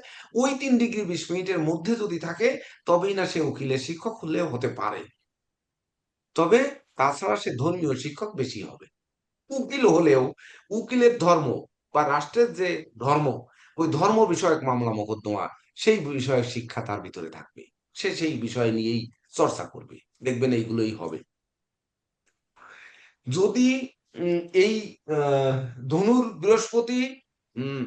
ওই 3 ডিগ্রি 20 মিনিটের মধ্যে যদি থাকে, তবেই না সে উকিলের শিক্ষক হলেও হতে পারে। তবে তাছাড়া সে ধর্মীয় শিক্ষক বেশি হবে। উকিল হলেও উকিলের ধর্ম বা রাষ্ট্রের যে ধর্ম, ওই ধর্ম বিষয়ক মামলা মোকদ্দমা, সেই বিষয়ক শিক্ষা তার ভিতরে থাকবে, সে সেই বিষয় নিয়েই চর্চা করবে, দেখবেন এইগুলোই হবে। যদি এই ধনুর বৃহস্পতি উম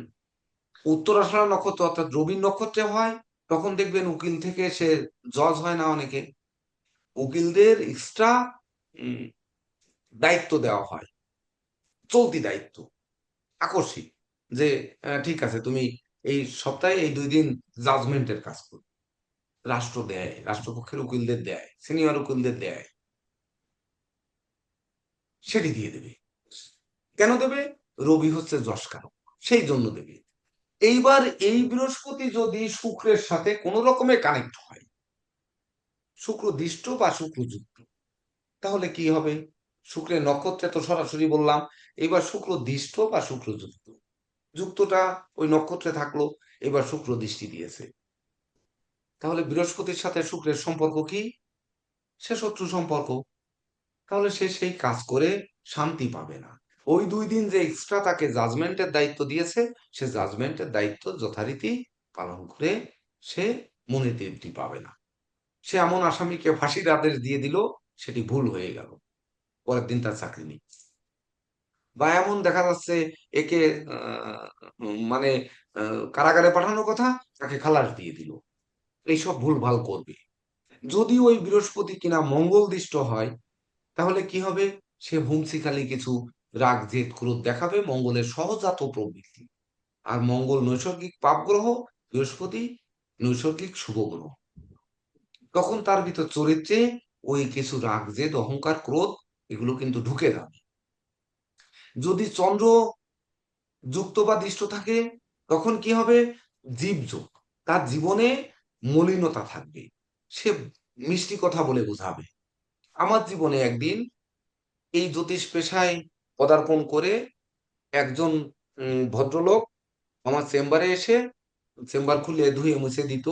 উত্তরাষাঢ়া নক্ষত্র অর্থাৎ রবির নক্ষত্রে হয়, তখন দেখবেন উকিল থেকে সে জজ হয় না অনেকে, উকিলদের এক্সট্রা দায়িত্ব দেওয়া হয়, চলতি দায়িত্ব, আকস্মিক, যে ঠিক আছে তুমি এই সপ্তাহে এই 2 দিন জাজমেন্টের কাজ করো, রাষ্ট্র দেয়, রাষ্ট্রপক্ষের উকিলদের দেয়, সিনিয়র উকিলদের দেয়, সেটি দিয়ে দেবে। কেন দেবে? রবি হচ্ছে যশকারক, সেই জন্য দেবে। এইবার এই বৃহস্পতি যদি শুক্রের সাথে কোন রকমে কানেক্ট হয়, শুক্র দৃষ্ট বা শুক্র যুক্ত, তাহলে কি হবে? শুক্রের নক্ষত্রে তো সরাসরি বললাম, এবার শুক্র দৃষ্ট বা শুক্র যুক্ত, যুক্তটা ওই নক্ষত্রে থাকলো, এবার শুক্র দৃষ্টি দিয়েছে, তাহলে বৃহস্পতির সাথে শুক্রের সম্পর্ক কি? সে শত্রু সম্পর্ক। তাহলে সে সেই কাজ করে শান্তি পাবে না। ওই 2 দিন যে এক্সট্রা তাকে জাজমেন্টের দায়িত্ব দিয়েছে, সে জাজমেন্টের দায়িত্ব যথারীতি পালন করে সে মনে তৃপ্তি পাবে না। সে এমন আসামিকে ফাঁসির আদেশ দিয়ে দিল, সেটি ভুল হয়ে গেল, পরের দিন তার চাকরি নেই। বা এমন দেখা যাচ্ছে একে মানে কারাগারে পাঠানোর কথা, তাকে খালাস দিয়ে দিল, এইসব ভুলভাল করবে। যদি ওই বৃহস্পতি কিনা মঙ্গল দৃষ্ট হয়, তাহলে কি হবে? সে হুমসিখালি কিছু রাগ জেদ ক্রোধ দেখাবে, মঙ্গলের সহজাত প্রবৃত্তি। আর মঙ্গল নৈসর্গিক পাপ গ্রহ, বৃহস্পতি নৈসর্গিক শুভ গ্রহ, তখন তার ভিতর চরিত্রে ওই কিছু রাগ জেদ অহংকার ক্রোধ এগুলো কিন্তু ঢুকে যাবে। যদি চন্দ্র যুক্ত বা দৃষ্ট থাকে, তখন কি হবে? জীবযোগ, তার জীবনে মলিনতা থাকবে, সে মিষ্টি কথা বলে বোঝাবে। আমার জীবনে একদিন এই জ্যোতিষ পেশায় পদার্পণ করে একজন ভদ্রলোক আমার চেম্বারে এসে চেম্বার খুলে ধুয়ে মুছে দিত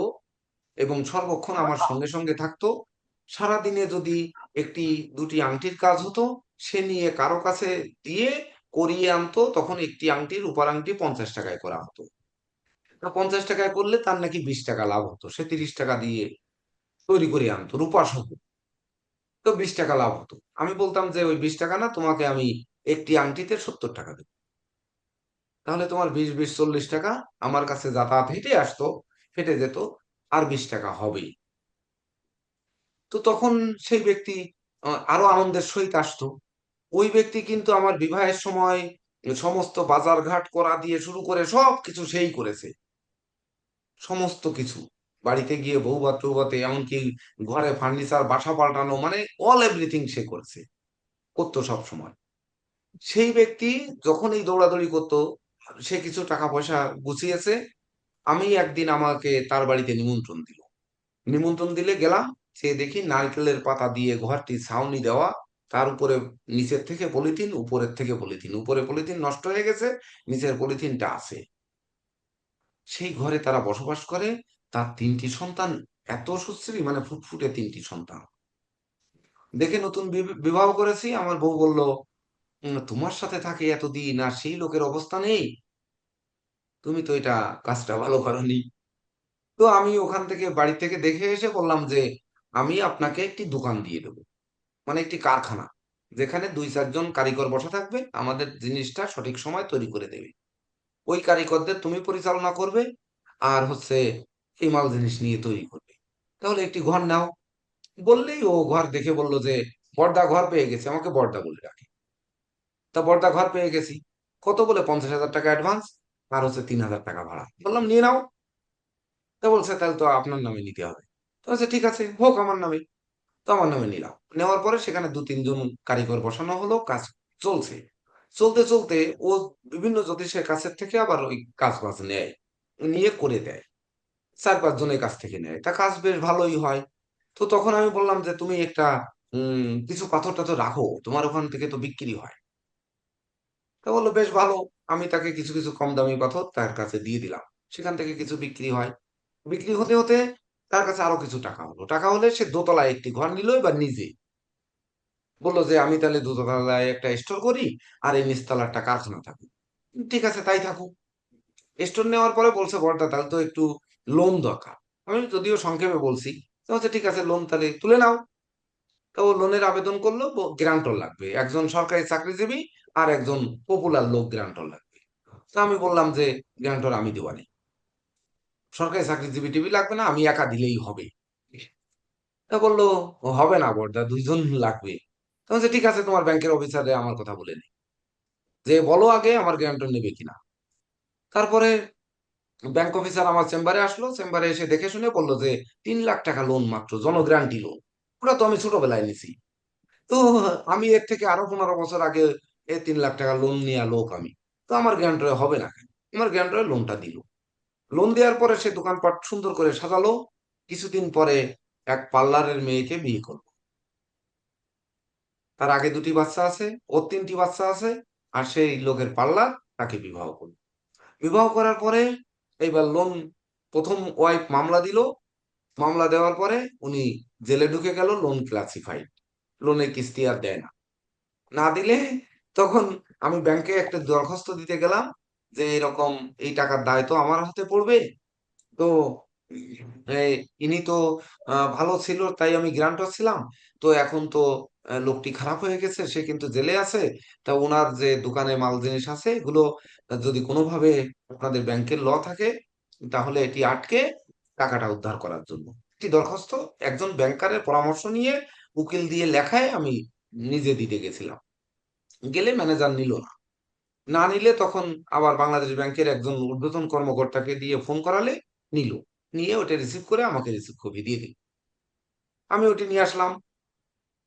এবং সর্বক্ষণ আমার সঙ্গে সঙ্গে থাকতো। সারাদিনে যদি একটি দুটি আংটির কাজ হতো, সে নিয়ে কারো কাছে দিয়ে করিয়ে আনতো। তখন একটি আংটির উপর আংটি 50 টাকায় করা হতো। 50 টাকায় করলে তার নাকি 20 টাকা লাভ হতো, সে 30 টাকা দিয়ে তৈরি করে আনতো রূপা সহ। তো 20 টাকা লাভ হতো। আমি বলতাম যে ওই 20 টাকা না, তোমাকে আমি একটি আংটিতে 70 টাকা দেবো। তাহলে তোমার 20 20 40 টাকা আমার কাছে যাতায়াত হেঁটে আসতো, হেঁটে যেত, আর 20 টাকা হবেই। তো তখন সেই ব্যক্তি আরো আনন্দের সহিত আসতো। ওই ব্যক্তি কিন্তু আমার বিবাহের সময় সমস্ত বাজারঘাট করা দিয়ে শুরু করে সবকিছু সেই করেছে, সমস্ত কিছু। বাড়িতে গিয়ে বউভাত টৌভাতে, এমনকি ঘরে ফার্নিচার, বাসা পাল্টানো, মানে অল এভরিথিং সে করেছে, করতো সব সময়। সেই ব্যক্তি যখন এই দৌড়াদৌড়ি করতো, সে কিছু টাকা পয়সা গুছিয়েছে। আমি একদিন আমাকে তার বাড়িতে নিমন্ত্রণ দিল। নিমন্ত্রণ দিলে গেলাম, সে দেখি নারকেলের পাতা দিয়ে ঘরটি ছাউনি দেওয়া, তার উপরে নিচের থেকে পলিথিন, উপরের থেকে পলিথিন, উপরে পলিথিন নষ্ট হয়ে গেছে, নিচের পলিথিনটা আছে। সেই ঘরে তারা বসবাস করে। তার 3টি সন্তান, এত সুশ্রী, মানে ফুটফুটে 3টি সন্তান। দেখে নতুন বিবাহ করেছি। আমার বউ বলল, তোমার সাথে থাকে এতদিন আর সেই লোকের অবস্থা নেই, তুমি তো এটা কাজটা ভালো করোনি। তো আমি ওখান থেকে বাড়ি থেকে দেখে এসে বললাম যে আমি আপনাকে একটি দোকান দিয়ে দেবো, মানে একটি কারখানা, যেখানে 2 4 জন কারিগর বসা থাকবে, আমাদের জিনিসটা সঠিক সময় তৈরি করে দেবে। ওই কারিগরদের তুমি পরিচালনা করবে, আর হচ্ছে এই মাল জিনিস নিয়ে তৈরি করবে। তাহলে একটি ঘর নাও। বললেই ও ঘর দেখে বলল যে বর্দা ঘর পেয়ে গেছে, আমাকে বর্দা বলে রাখে। তা বর্দা ঘর পেয়ে গেছি। কত বলে? 50,000 টাকা অ্যাডভান্স, আর হচ্ছে 3,000 টাকা ভাড়া। বললাম নিয়ে নাও। তা বলছে তাহলে তো আপনার নামে নিতে হবে। তো বলছে ঠিক আছে, হোক আমার নামে। তো আমার নামে নিলাম। নেওয়ার পরে সেখানে 2 3 জন কারিগর বসানো হলো, কাজ চলছে। চলতে চলতে ও বিভিন্ন জ্যোতিষের কাছের থেকে আবার ওই কাজ বাজ নেয়, নিয়ে করে দেয়। 4 5 জনের কাছ থেকে নেয়, তা কাজ বেশ ভালোই হয়। তো তখন আমি বললাম যে তুমি একটা কিছু পাথর টাথর রাখো, তোমার ওখান থেকে তো বিক্রি হয়। তা বললো বেশ ভালো। আমি তাকে কিছু কিছু কম দামি পাথর তার কাছে দিয়ে দিলাম। সেখান থেকে কিছু বিক্রি হয়। বিক্রি হতে হতে তার কাছে আরো কিছু টাকা হলো। টাকা হলে সে দোতলায় একটি ঘর নিল এবার নিজে। বললো যে আমি তাহলে দোতলায় একটা স্টোর করি, আর এই নিচতলার একটা কারখানা থাকুক। ঠিক আছে, তাই থাকুক। স্টোর নেওয়ার পরে বলছে বড়দা তাহলে তো একটু লোন দরকার। আমি যদিও সংক্ষেপে বলছি। তো বলছে ঠিক আছে, লোন তাহলে তুলে নাও। তো ও লোনের আবেদন করলো, গ্রান্টর লাগবে, একজন সরকারি চাকরিজীবী আর একজন পপুলার লোক গ্রান্টর লাগবে। তো আমি বললাম যে গ্রান্টর আমি দেওয়ানি, সরকারি চাকরিজীবী টিভি লাগবে না, আমি একা দিলেই হবে। তা বললো হবে না বড়দা, 2 জন লাগবে। তো বলছে ঠিক আছে, তোমার ব্যাংকের অফিসারে আমার কথা বলে নে, যে বলো আগে আমার গ্রান্টর নেবে কিনা। তারপরে ব্যাংক অফিসার আমার চেম্বারে আসলো, চেম্বারে এসে দেখে শুনে বললো যে 3 লাখ টাকা লোন, মাত্র জনগ্যারান্টি লোন। ওটা তো আমি ছোটবেলায় নিছি। তো আমি এর থেকে আরো 15 বছর আগে 3 লাখ টাকা লোন নেওয়া লোক আমি। তো আমার গ্যারান্টরে হবে না কেন? আমার গ্যারান্টরে লোনটা দিল। লোন দেওয়ার পরে সে দোকানপাট সুন্দর করে সাজালো। কিছুদিন পরে এক পার্লারের মেয়েকে বিয়ে করলো। তার আগে 2টি বাচ্চা আছে, ওর 3টি বাচ্চা আছে, আর সেই লোকের পার্লার তাকে বিবাহ করলো। বিবাহ করার পরে এইবার লোন, প্রথম ওয়াইফ মামলা দিল। মামলা দেওয়ার পরে উনি জেলে ঢুকে গেল, লোন ক্লাসিফাইড, লোনের কিস্তি আর দেয় না। না দিলে তখন আমি ব্যাংকে একটা দরখাস্ত দিতে গেলাম যে এরকম এই টাকার দায় তো আমার হাতে পড়বে। তো এই, ইনি তো ভালো ছিল তাই আমি গ্রান্টর ছিলাম। তো এখন তো লোকটি খারাপ হয়ে গেছে, সে কিন্তু জেলে আছে। তা ওনার যে দোকানে মাল জিনিস আছে এগুলো যদি কোনোভাবে আপনাদের ব্যাংকের ল থাকে, তাহলে এটি আটকে টাকাটা উদ্ধার করার জন্য একটি দরখাস্ত একজন ব্যাংকারের পরামর্শ নিয়ে উকিল দিয়ে লেখায় আমি নিজে দিতে গেছিলাম। গেলে ম্যানেজার নিল না। না নিলে তখন আবার বাংলাদেশ ব্যাংকের একজন ঊর্ধ্বতন কর্মকর্তাকে দিয়ে ফোন করালে নিল। নিয়ে ওটা রিসিভ করে আমাকে রিসিভ কপি দিয়ে দিল। আমি ওটি নিয়ে আসলাম।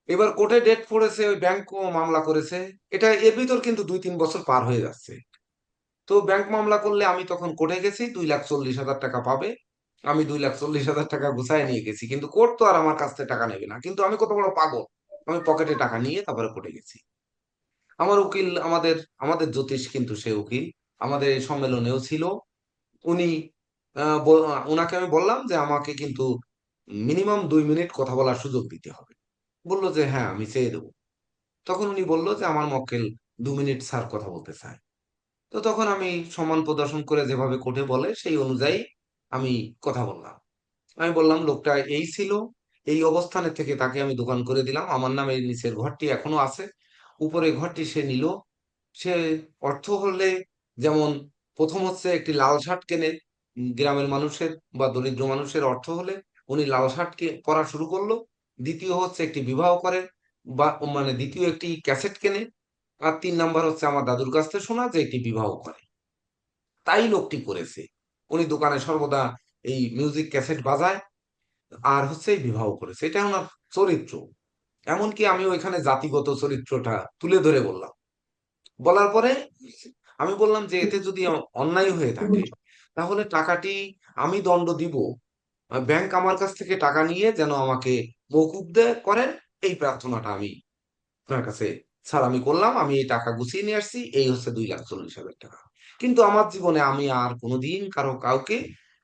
এবার কোর্টে ডেট পড়েছে, ওই ব্যাংকও মামলা করেছে। এটা এর ভিতর কিন্তু 2 3 বছর পার হয়ে যাচ্ছে। তো ব্যাংক মামলা করলে আমি তখন কোর্টে গেছি, 2,40,000 টাকা পাবে। আমি 2,40,000 টাকা গুছায় নিয়ে গেছি, কিন্তু কোর্ট তো আর আমার কাছ থেকে টাকা নেবে না। কিন্তু আমি কত বড় পাগল, আমি পকেটে টাকা নিয়ে তারপরে কোর্টে গেছি। আমার উকিল, আমাদের আমাদের জ্যোতিষ কিন্তু সে উকিল আমাদের এই সম্মেলনেও ছিল। উনি ওনাকে আমি বললাম যে আমাকে কিন্তু মিনিমাম 2 মিনিট কথা বলার সুযোগ দিতে হবে। বললো যে হ্যাঁ আমি চেয়ে দেবো। তখন উনি বললো যে আমার মক্কেল 2 মিনিট স্যার কথা বলতে চায়। তো তখন আমি সম্মান প্রদর্শন করে যেভাবে কোর্টে বলে সেই অনুযায়ী আমি কথা বললাম। আমি বললাম লোকটা এই ছিল, এই অবস্থানে থেকে তাকে আমি দোকান করে দিলাম, আমার নামে এই নিচের ঘরটি এখনো আছে, উপরে ঘরটি সে নিল। সে অর্থ হলে যেমন প্রথম হচ্ছে একটি লাল শার্ট কেনে, গ্রামের মানুষের বা দরিদ্র মানুষের অর্থ হলে উনি লাল শার্ট পরা শুরু করলো। দ্বিতীয় হচ্ছে একটি বিবাহ করে, বা মানে দ্বিতীয় একটি ক্যাসেট কেনে। আর 3 নাম্বার হচ্ছে আমার দাদুর কাছ থেকে শোনা যে একটি বিবাহ করে। তাই লোকটি করেছে। উনি দোকানে সর্বদা এই মিউজিক ক্যাসেট বাজায় আর হচ্ছে এই বিবাহ করেছে, এটা ওনার চরিত্র। এমনকি আমি ওইখানে জাতিগত চরিত্রটা তুলে ধরে বললাম। বলার পরে আমি বললাম যে এতে যদি অন্যায় হয়ে থাকে তাহলে টাকাটি আমি দণ্ড দিব, ব্যাংক আমার কাছ থেকে টাকা নিয়ে যেন আমাকে মওকুফ করেন, এই প্রার্থনাটা আমি আপনার কাছে স্যার আমি করলাম। আমি এই টাকা গুছিয়ে নিয়ে আসছি, এই হচ্ছে 2,40,000 টাকা। কিন্তু আমার জীবনে আমি আর কোনোদিন কাউকে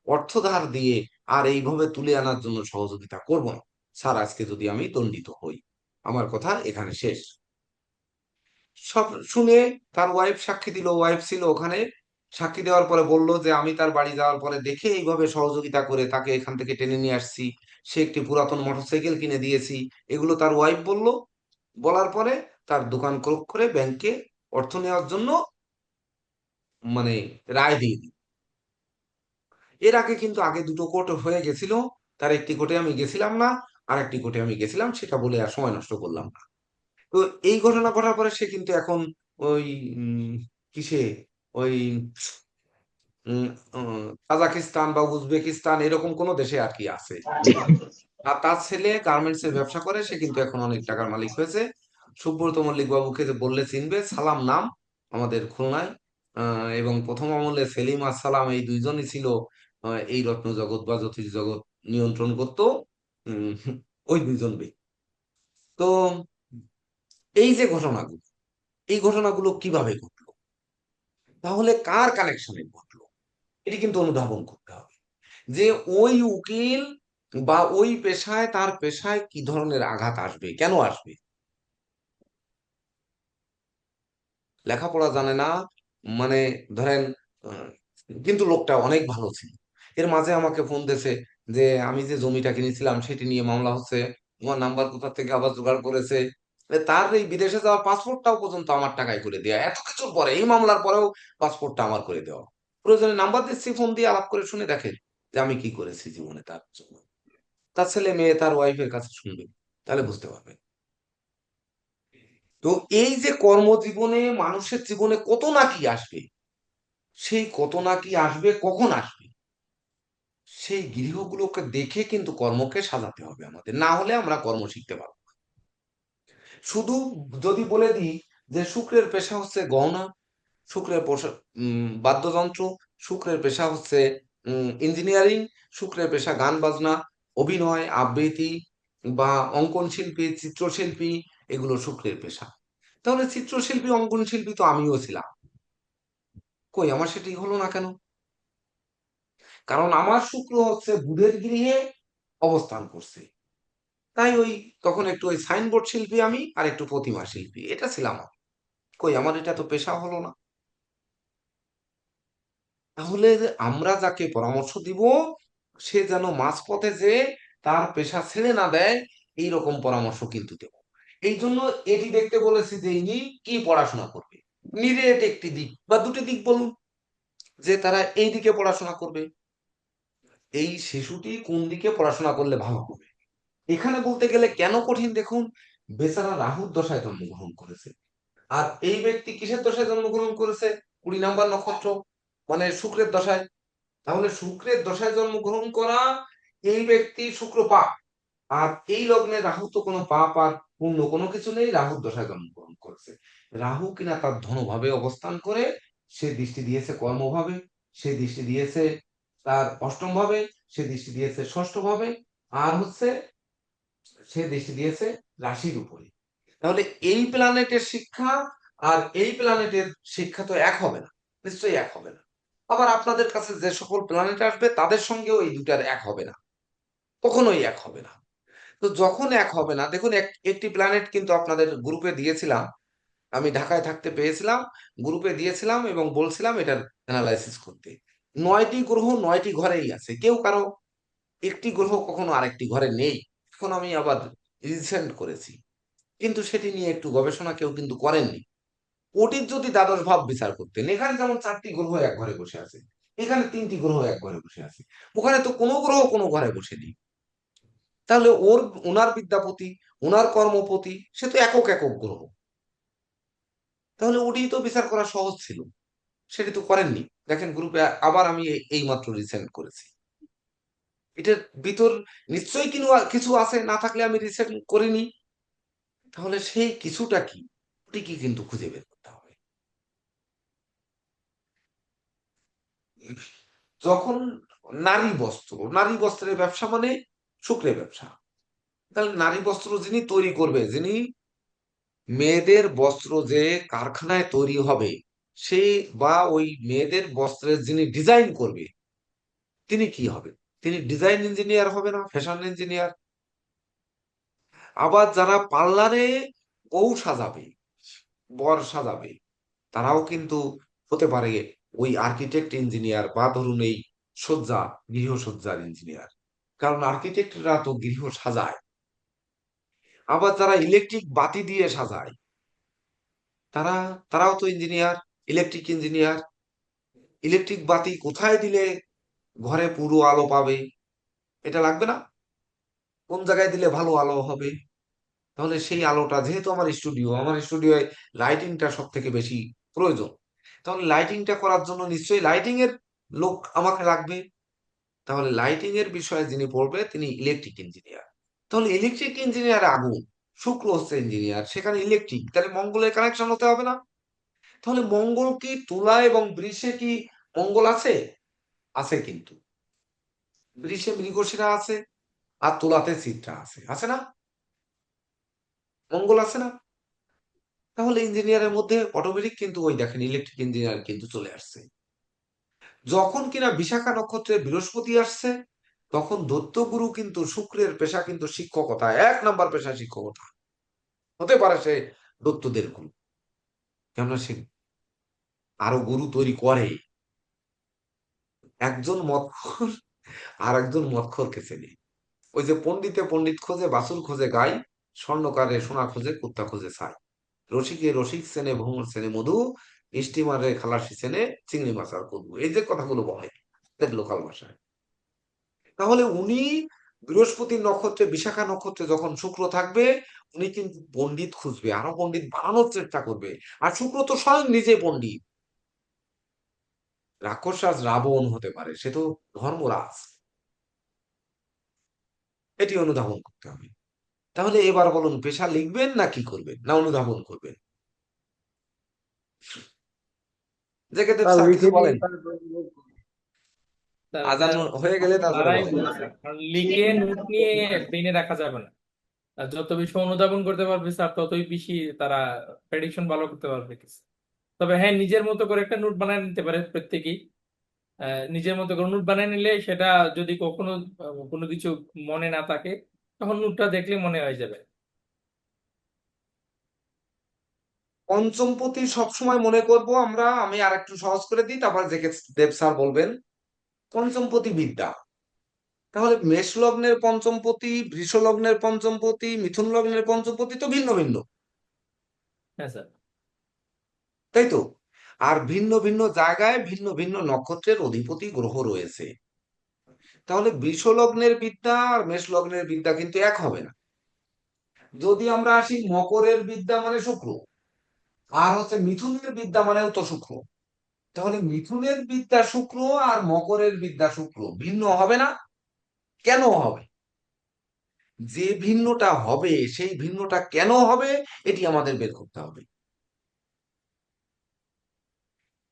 অর্থ ধার দিয়ে আর এইভাবে তুলে আনার জন্য সহযোগিতা করব না স্যার, আজকে যদি আমি দণ্ডিত হই। আমার কথা এখানে শেষ। সব শুনে তার ওয়াইফ সাক্ষী দিল, ওয়াইফ ছিল ওখানে। সাক্ষী দেওয়ার পরে বলল যে আমি তার বাড়ি যাওয়ার পরে দেখে এইভাবে সহযোগিতা করে তাকে এখান থেকে টেনে নিয়ে আসছি, সে একটি পুরাতন মোটরসাইকেল কিনে দিয়েছি, এগুলো তার ওয়াইফ বলল। বলার পরে তার দোকান ক্লোজ করে ব্যাংকে অর্থ নেওয়ার জন্য মানে রায় দিয়ে দিই। এর আগে কিন্তু আগে দুটো কোর্ট হয়ে গেছিল, তার একটি কোর্টে আমি গেছিলাম না, আর একটি কোর্টে আমি গেছিলাম, সেটা বলে আর সময় নষ্ট করলাম না। তো এই ঘটনা ঘটার পরে সে কিন্তু এখন ওই কিসে ওই উম, কাজাকিস্তান বা উজবেকিস্তান এরকম কোন দেশে আর কি আছে। আর তার ছেলে গার্মেন্টস এর ব্যবসা করে, সে কিন্তু এখন অনেক টাকার মালিক হয়েছে। সুব্রত মল্লিক বাবুকে যে বললে চিনবে, সালাম নাম, আমাদের খুলনায়। এবং প্রথম আমলে সেলিম আর সালাম এই দুইজনই ছিল এই রত্ন জগৎ বা জ্যোতিষ জগৎ নিয়ন্ত্রণ করতো। উম, ওই দুইজন ব্যক্তি। তো এই যে ঘটনাগুলো, এই ঘটনাগুলো কিভাবে ঘটলো, তাহলে কার কানেকশনে ঘটলো, এটি কিন্তু অনুধাবন করতে হবে যে ওই উকিল বা ওই পেশায়, তার পেশায় কি ধরনের আঘাত আসবে, কেন আসবে। লেখাপড়া জানে না, মানে ধরেন আহ, কিন্তু লোকটা অনেক ভালো ছিল। এর মাঝে আমাকে ফোন দিয়েছে যে আমি যে জমিটা কিনেছিলাম সেটি নিয়ে মামলা হচ্ছে, তোমার নাম্বার কোথা থেকে আবার জোগাড় করেছে। তার এই বিদেশে যাওয়ার পাসপোর্টটাও পর্যন্ত আমার টাকায় করে দেওয়া, এত কিছুর পরে এই মামলার পরেও পাসপোর্টটা আমার করে দেওয়া। প্রয়োজনে নাম্বার দিচ্ছি, ফোন দিয়ে আলাপ করে শুনে দেখেন যে আমি কি করেছি জীবনে তার জন্য। তার ছেলে মেয়ে তার ওয়াইফের কাছে শুনবে, তাহলে বুঝতে পারবে। তো এই যে কর্মজীবনে মানুষের জীবনে কত না কি আসবে, সেই কত না কি আসবে, কখন আসবে, সেই গৃহগুলোকে দেখে কিন্তু কর্মকে সাজাতে হবে আমাদের, না হলে আমরা কর্ম শিখতে পারবো না। শুধু যদি বলে দিই যে শুক্রের পেশা হচ্ছে গহনা, শুক্রের বাদ্যযন্ত্র, শুক্রের পেশা হচ্ছে ইঞ্জিনিয়ারিং, শুক্রের পেশা গান বাজনা, অভিনয়, আবৃত্তি বা অঙ্কন শিল্পী, চিত্রশিল্পী, এগুলো শুক্রের পেশা। তাহলে চিত্রশিল্পী, অঙ্কন শিল্পী তো আমিও ছিলাম, কই আমার সেটি হলো না কেন? কারণ আমার শুক্র হচ্ছে বুধের গৃহে অবস্থান করছে। তাই ওই তখন একটু ওই সাইনবোর্ড শিল্পী আমি, আর একটু প্রতিমা শিল্পী, এটা ছিলাম আমি। কই আমার এটা তো পেশা হলো না। তাহলে আমরা যাকে পরামর্শ দিব সে যেন মাঝপথে যে তার পেশা ছেড়ে না দেয়, এই রকম পরামর্শ কিন্তু দেব। এই জন্য এটি দেখতে বলেছি যে ইনি কি পড়াশোনা করবে, নিরেট একটি দিক বা দুটি দিক বলুন, যে তারা এই দিকে পড়াশোনা করবে, এই শিশুটি কোন দিকে পড়াশোনা করলে ভালো হবে। এখানে বলতে গেলে কেন কঠিন দেখুন, বেচারা রাহুর দশায় জন্মগ্রহণ করেছে। আর এই ব্যক্তি কিসের দশায় জন্মগ্রহণ করেছে? 20 নাম্বার নক্ষত্র, মানে শুক্রের দশায়। তাহলে শুক্রের দশায় জন্মগ্রহণ করা এই ব্যক্তি শুক্র পাপ, আর এই লগ্নে রাহু তো কোনো পাপ আর পুণ্য কোনো কিছু নেই, রাহুর দশায় জন্মগ্রহণ করেছে। রাহু কিনা তার ধনভাবে অবস্থান করে, সে দৃষ্টি দিয়েছে কর্মভাবে, সে দৃষ্টি দিয়েছে তার অষ্টম ভাবে, সে দৃষ্টি দিয়েছে ষষ্ঠ ভাবে, আর হচ্ছে সে দৃষ্টি দিয়েছে রাশির উপরে। তাহলে এই প্ল্যানেটের শিক্ষা আর এই প্ল্যানেটের শিক্ষা তো এক হবে না, নিশ্চয়ই এক হবে না। আবার আপনাদের কাছে যে সকল প্ল্যানেট আসবে তাদের সঙ্গেও এই দুটার এক হবে না, কখনোই এক হবে না। তো যখন এক হবে না, দেখুন একটি প্ল্যানেট কিন্তু আপনাদের গ্রুপে দিয়েছিলাম, আমি ঢাকায় থাকতে পেয়েছিলাম, গ্রুপে দিয়েছিলাম এবং বলছিলাম এটার অ্যানালাইসিস করতে। 9টি গ্রহ 9টি ঘরেই আছে, কেউ কারো একটি গ্রহ কখনো আরেকটি ঘরে নেই। এখন আমি আবার রিসেন্ট করেছি, কিন্তু সেটি নিয়ে একটু গবেষণা কেউ কিন্তু করেননি। ওটির যদি দ্বাদশ ভাব বিচার করতেন, এখানে যেমন 4টি গ্রহ এক ঘরে বসে আছে, এখানে 3টি গ্রহ এক ঘরে বসে আছে, ওখানে তো কোনো গ্রহ কোনো ঘরে বসে নেই। তাহলে ওনার বিদ্যাপতি, ওনার কর্মপতি, সে তো একক একক গ্রহ। তাহলে ওটি তো বিচার করা সহজ ছিল, সেটি তো করেননি। দেখেন গ্রুপে আবার আমি এই মাত্র রিসেন্ট করেছি। এটার ভিতর নিশ্চয়ই কিছু আছে, না থাকলে আমি রিসেন্ট করিনি। তাহলে সেই কিছুটা কি, ওটি কি কিন্তু খুঁজে বের করতে হবে। যখন নারী বস্ত্রের ব্যবসা মানে শুক্রের ব্যবসা। তাহলে নারী বস্ত্র যিনি তৈরি করবে, যিনি মেয়েদের বস্ত্র যে কারখানায় তৈরি হবে, সে বা ওই মেয়েদের বস্ত্রের যিনি ডিজাইন করবে, তিনি কি হবে? তিনি ডিজাইন ইঞ্জিনিয়ার হবে না, ফ্যাশন ইঞ্জিনিয়ার? আবার যারা পার্লারে বউ সাজাবে, বর সাজাবে, তারাও কিন্তু হতে পারে ওই আর্কিটেক্ট ইঞ্জিনিয়ার, বা ধরুন এই গৃহসজ্জার ইঞ্জিনিয়ার। কারণ আর্কিটেক্টরা তো গৃহ সাজায়। আবার যারা ইলেকট্রিক বাতি দিয়ে সাজায়, তারা তারাও তো ইঞ্জিনিয়ার, ইলেকট্রিক ইঞ্জিনিয়ার। ইলেকট্রিক বাতি কোথায় দিলে ঘরে পুরো আলো পাবে, এটা লাগবে না? কোন জায়গায় দিলে ভালো আলো হবে? তাহলে সেই আলোটা, যেহেতু আমার স্টুডিওয় লাইটিংটা সব থেকে বেশি প্রয়োজন, তাহলে লাইটিংটা করার জন্য নিশ্চয়ই লাইটিং এর লোক আমাকে লাগবে। তাহলে লাইটিং এর বিষয়ে যিনি পড়বে তিনি ইলেকট্রিক ইঞ্জিনিয়ার। তাহলে ইলেকট্রিক ইঞ্জিনিয়ার আগুন, শুক্র হচ্ছে ইঞ্জিনিয়ার, সেখানে ইলেকট্রিক, তাহলে মঙ্গলের কানেকশন হতে হবে না? তাহলে মঙ্গল কি, তুলা এবং বৃষে কি মঙ্গল আছে? আছে, কিন্তু বৃষে মৃগশিরা আছে, আর তুলাতে চিত্রা আছে, আছে না? মঙ্গল আছে না? তাহলে ইঞ্জিনিয়ারের মধ্যে অটোমেটিক কিন্তু ওই দেখেন ইলেকট্রিক ইঞ্জিনিয়ার কিন্তু চলে আসছে। যখন কিনা বিশাখা নক্ষত্রে বৃহস্পতি আসছে, তখন দত্তগুরু কিন্তু শুক্রের পেশা কিন্তু শিক্ষকতা, 1 নম্বর পেশা শিক্ষকতা। হতে পারে সে দত্তদের গুরু, কেননা সে আরো গুরু তৈরি করে। একজন মৎখর আর একজন মৎখরকে চেনে। ওই যে পণ্ডিতে পণ্ডিত খোঁজে, বাছুর খোঁজে গাই, স্বর্ণকারে সোনা খোঁজে, কুত্তা খোঁজে ছাই, রসিকে রসিক চেনে, ভ্রমর চেনে মধু, স্টিমারে খালাসি চেনে, চিংড়ি মাছ আর কদু। এই যে কথাগুলো বলে লোকাল ভাষায়। তাহলে উনি বৃহস্পতির নক্ষত্রে, বিশাখা নক্ষত্রে যখন শুক্র থাকবে, উনি কিন্তু পণ্ডিত খুঁজবে, আরো পণ্ডিত বানানোর চেষ্টা করবে। আর শুক্র তো স্বয়ং নিজে পণ্ডিত। রাক্ষসরাজ রাবণ হতে পারে, সে তো ধর্মরাজ। এটি অনুধাবন করতে হবে। তাহলে এবার বলুন, পেশা লিখবেন না কি করবেন, না অনুধাবন করবেন? জেকেদেব স্যার কিছু বলেন। আজান হয়ে গেলে তারপরে তারাই বলেন। বলছে, কারণ লিখে নোট নিয়ে ব্রেনে রাখা যাবে না। আর যত বেশি অনুধাবন করতে পারবে স্যার, ততই বেশি তারা প্রেডিকশন ভালো করতে পারবে। তবে হ্যাঁ, নিজের মতো করে একটা নোট বানায় নিতে পারে প্রত্যেকেই। নিজের মতো করে নোট বানায় নিলে সেটা যদি কখনো কোনো কিছু মনে না থাকে, তখন নোটটা দেখলে মনে হয়ে যাবে। পঞ্চমপতি সবসময় মনে করব আমরা, আমি আর একটু সহজ করে দিই, তারপর জেকে দেব স্যার বলবেন। পঞ্চমপতি বিদ্যা, তাহলে মেষ লগ্নের পঞ্চমপতি, বৃষ লগ্নের পঞ্চমপতি, মিথুন লগ্নের পঞ্চমপতি তো ভিন্ন ভিন্ন, হ্যাঁ স্যার। তাই তো? আর ভিন্ন ভিন্ন জায়গায় ভিন্ন ভিন্ন নক্ষত্রের অধিপতি গ্রহ রয়েছে। তাহলে বৃষ লগ্নের বিদ্যা আর মেষ লগ্নের বিদ্যা কিন্তু এক হবে না। যদি আমরা আসি মকরের বিদ্যা মানে শুক্র, আর হচ্ছে মিথুনের বিদ্যা মানেও তো শুক্র, তাহলে মিথুনের বিদ্যা শুক্র আর মকরের বিদ্যা শুক্র ভিন্ন হবে না? কেন হবে? যে ভিন্নটা হবে, সেই ভিন্নটা কেন হবে, এটি আমাদের বের করতে হবে।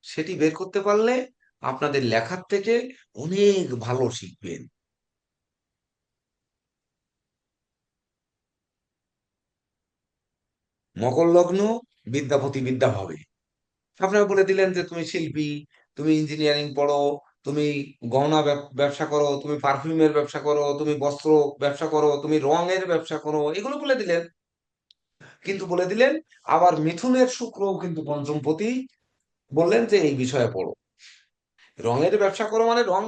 সেটি বের করতে পারলে আপনাদের লেখার থেকে অনেক ভালো শিখবেন। মকর লগ্ন বিদ্যাপতি বিদ্যা ভাবে। আপনারা বলে দিলেন যে তুমি শিল্পী, তুমি ইঞ্জিনিয়ারিং পড়ো, তুমি গহনা ব্যবসা করো, তুমি পারফিউমের ব্যবসা করো, তুমি বস্ত্র ব্যবসা করো, তুমি রঙের ব্যবসা করো, এগুলো বলে দিলেন। কিন্তু বলে দিলেন আবার মিথুনের শুক্রও কিন্তু পঞ্চমপতি, বললেন যে এই বিষয়ে পড়ো। রঙের ব্যবসা করো মানে রং,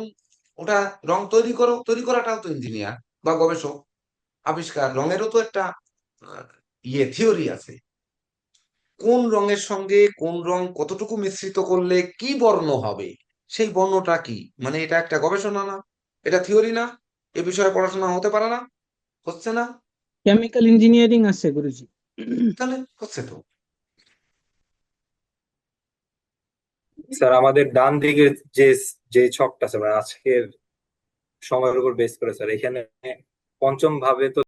ওটা রং তৈরি করো, তৈরি করাটাও তো ইঞ্জিনিয়ার বা গবেষক, আবিষ্কার। রঙেরও তো একটা থিওরি আছে। কোন রঙের সঙ্গে কোন রং কতটুকু মিশ্রিত করলে কি বর্ণ হবে, সেই বর্ণটা কি, মানে এটা একটা গবেষণা না? এটা থিওরি না? এ বিষয়ে পড়াশোনা হতে পারে না? হচ্ছে না? কেমিক্যাল ইঞ্জিনিয়ারিং আছে গুরুজি। তাহলে হচ্ছে তো। স্যার আমাদের ডান দিকে যে যে ছকটা আছে মানে আজকের সময়ের উপর বেস করে স্যার, এখানে পঞ্চম ভাবে তো